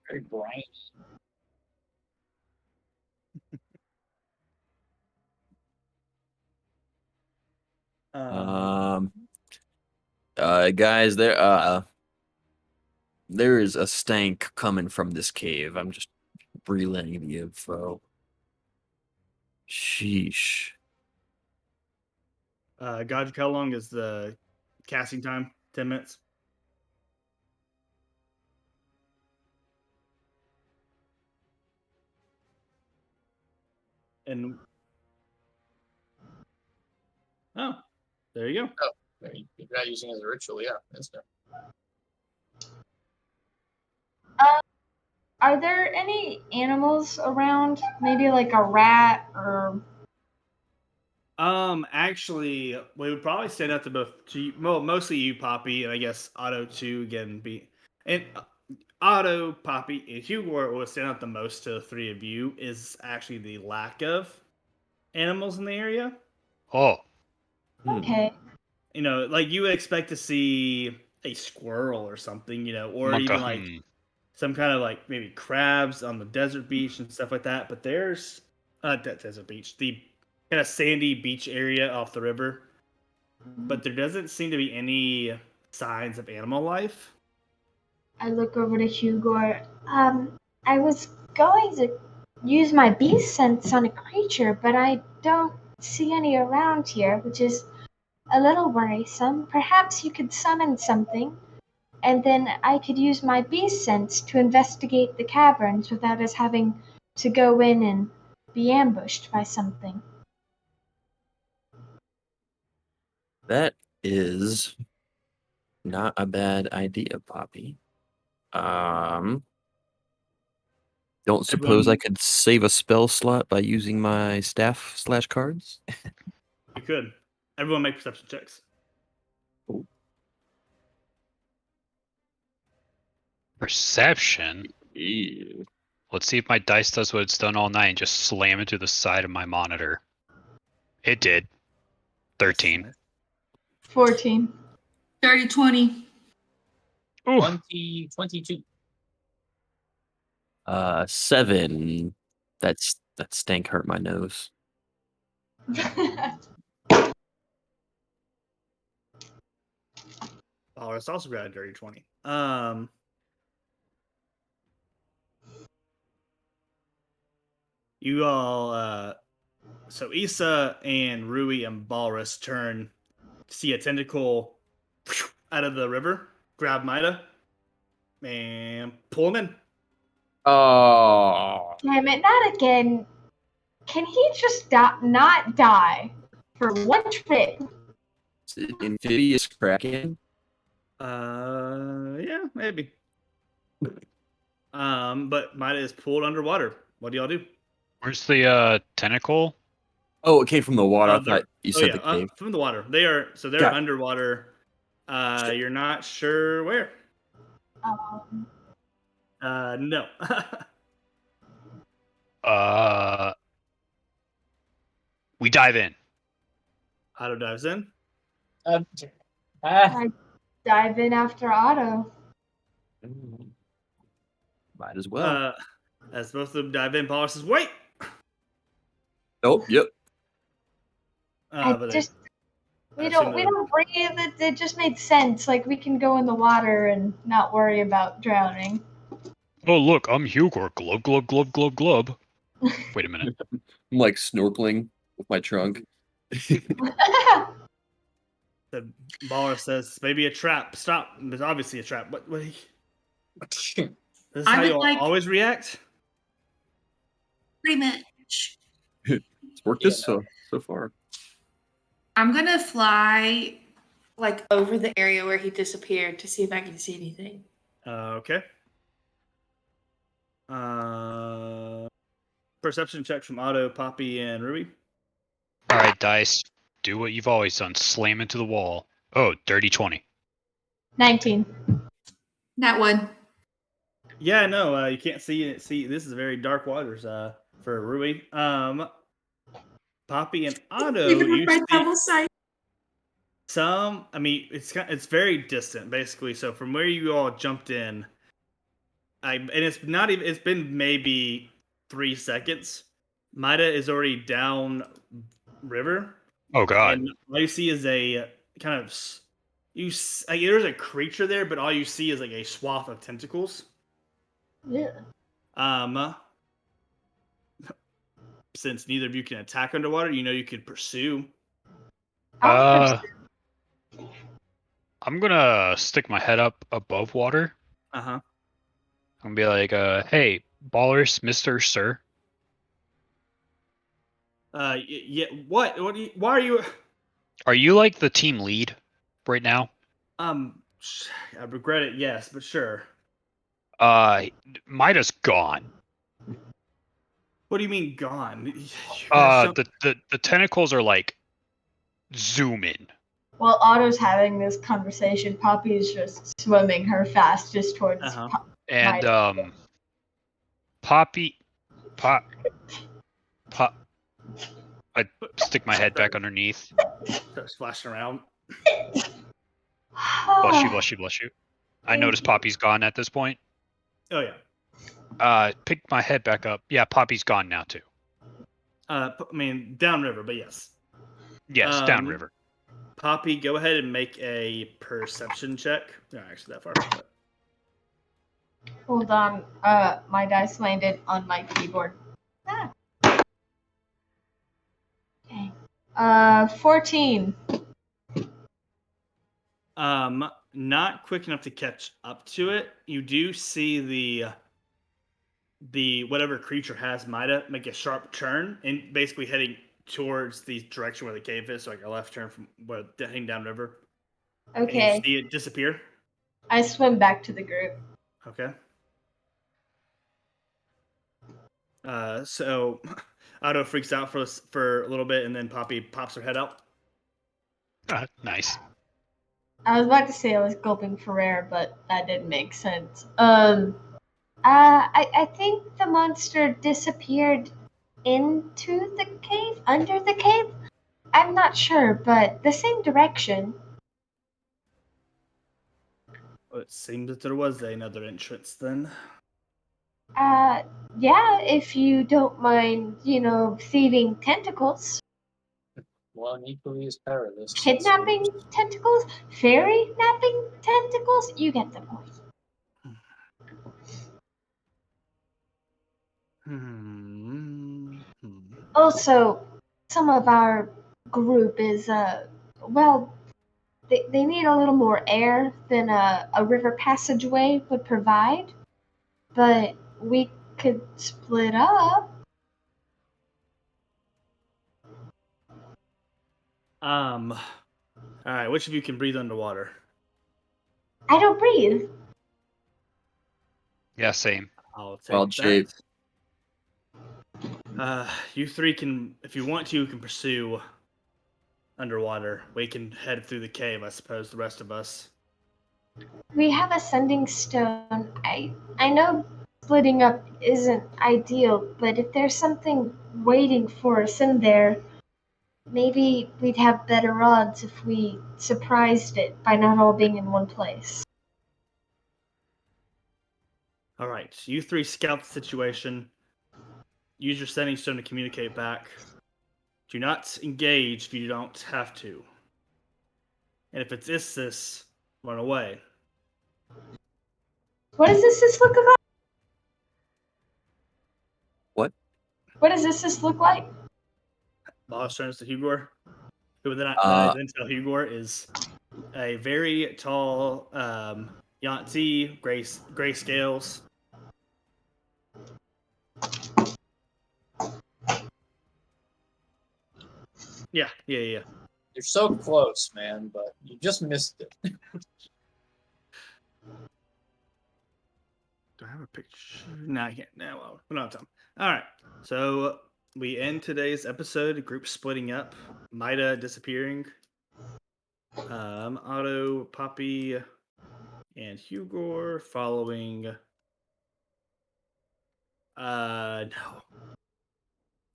Very briny. Guys, there is a stank coming from this cave. I'm just relaying the info. Sheesh. Godric, how long is the casting time? 10 minutes? And there you go. Oh, you're not using it as a ritual, yeah. That's good. Are there any animals around? Maybe like a rat or... Actually, we would probably stand out to both. Well, mostly you, Poppy, and I guess Otto too. Again, and Otto, Poppy, and Hugor will stand out the most to the three of you. Is actually the lack of animals in the area. Oh. Okay. Like you would expect to see a squirrel or something, or even like some kind of like maybe crabs on the desert beach and stuff like that. But there's that desert beach, the kind of sandy beach area off the river. But there doesn't seem to be any signs of animal life. I look over to Hugor. I was going to use my beast sense on a creature, but I don't see any around here, which is a little worrisome. Perhaps you could summon something, and then I could use my beast sense to investigate the caverns without us having to go in and be ambushed by something. That is not a bad idea, Poppy. Don't suppose I could save a spell slot by using my staff/cards? You could. Everyone make perception checks. Ooh. Perception? Ew. Let's see if my dice does what it's done all night and just slam into the side of my monitor. It did. 13. 14. 30, 20. 20, 22. 7. That stank hurt my nose. Oh, it's also got a dirty 20. You all, so Issa and Rui and Balrus turn to see a tentacle out of the river, grab Maida, and pull him in. Oh, Damn it, not again. Can he just not die for one trip? is it amphibious kraken? Yeah, maybe. But Maida is pulled underwater. What do y'all do? Where's the tentacle? Oh, it came from the water. I they're- thought you said the cave. from the water. They're Got it. underwater. You're not sure where. No. We dive in. Otto dives in. I dive in after Otto. Might as well. As both of them dive in, Paul says, "Wait." Oh, yep. We don't breathe. It just made sense. Like we can go in the water and not worry about drowning. Oh, look, I'm Hugor. Glub, glub, glub, glub, glub. Wait a minute. I'm like snorkeling with my trunk. The baller says, "Maybe a trap. Stop. There's obviously a trap." What? This is I how would you like- always react. Pretty much. It's worked this so far. I'm gonna fly like over the area where he disappeared to see if I can see anything. Okay. Perception check from Otto, Poppy, and Ruby. All right, dice. Do what you've always done. Slam into the wall. Oh, dirty 20. 19. That one. Yeah, no, you can't see it. See, this is very dark waters for Rui. Poppy and Otto, Even you with my see double sight. some. I mean, it's very distant, basically. So from where you all jumped in, and it's not even. It's been maybe 3 seconds. Maida is already down river. Oh, God. And all you see is a kind of there's a creature there, but all you see is like a swath of tentacles. Yeah. Since neither of you can attack underwater, you could pursue. I'm gonna stick my head up above water. Uh-huh. I'm gonna be like, hey, ballers, Mr. Sir. Yeah. What? Why are you? Are you like the team lead right now? I regret it. Yes, but sure. Maida's gone. What do you mean gone? You guys The tentacles are like zooming. While Otto's having this conversation, Poppy is just swimming her fastest towards And Poppy, I stick my head back underneath. Start splashing around. Bless you, bless you, bless you. I notice Poppy's gone at this point. Oh yeah. Pick my head back up. Yeah, Poppy's gone now too. I mean downriver, but yes. Yes, downriver. Poppy, go ahead and make a perception check. Not actually that far. But... Hold on. My dice landed on my keyboard. Okay. 14. Not quick enough to catch up to it. You do see the whatever creature has Maida make a sharp turn and basically heading towards the direction where the cave is, so like a left turn from where heading downriver. Okay. And you see it disappear. I swim back to the group. Okay. So Otto freaks out for a little bit, and then Poppy pops her head out. Nice. I was about to say I was gulping for air, but that didn't make sense. I think the monster disappeared into the cave, under the cave. I'm not sure, but the same direction. Well, it seems that there was another entrance then. Yeah, if you don't mind, thieving tentacles. One equally as perilous. Kidnapping tentacles? Fairy napping tentacles? You get the point. Also, some of our group is, they need a little more air than a river passageway would provide, but we could split up. All right, which of you can breathe underwater? I don't breathe. Yeah, same. I'll take Wild that. shape. You three can, if you want to, can pursue underwater. We can head through the cave, I suppose, the rest of us. We have a sending stone. I know splitting up isn't ideal, but if there's something waiting for us in there, maybe we'd have better odds if we surprised it by not all being in one place. All right, you three scout the situation. Use your sending stone to communicate back. Do not engage if you don't have to. And if it's Istis, run away. What does this look like? What? What does this look like? Boss turns to Hugor. Who then I then tell Hugor is a very tall Yahtzee, gray scales. Yeah. You're so close, man, but you just missed it. Do I have a picture? No, I can't. No, well, we don't have time. All right. So we end today's episode. Group splitting up. Mida disappearing. Otto, Poppy, and Hugor following. No.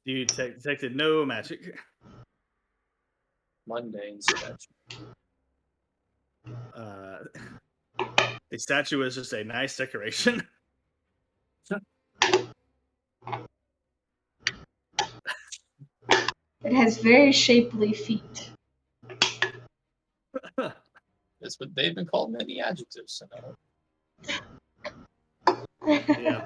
You detected no magic. Mundane statue. The statue is just a nice decoration. It has very shapely feet. That's what they've been called many adjectives. Yeah.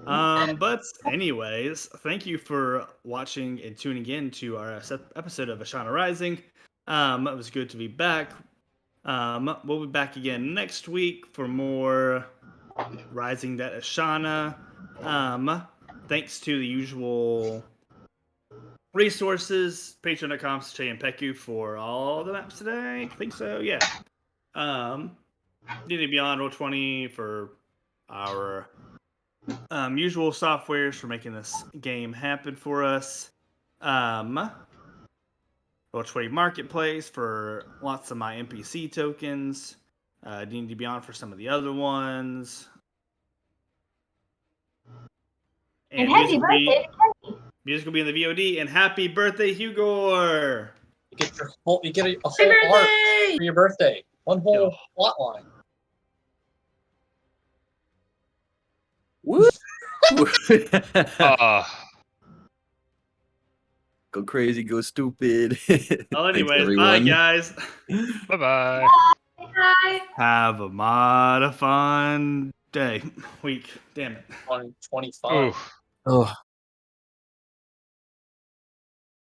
But anyways, thank you for watching and tuning in to our episode of Ashana Rising. It was good to be back. We'll be back again next week for more Rising that Ashana. Thanks to the usual resources, patreon.com/Che and Peku for all the maps today. I think so, yeah. D&D Beyond Roll20 for our usual softwares for making this game happen for us. Roll20 Marketplace for lots of my NPC tokens. D&D Beyond for some of the other ones. And happy birthday to Kenny. Music will be in the VOD. And happy birthday, Hugor! You get a whole arc for your birthday. One whole plot line. Woo! Uh, Go crazy, go stupid. Well, Thanks, anyways, bye, everyone. guys. bye-bye. Bye. Have a mighty fun day. Week. Damn it. 2025. Oof. Oh.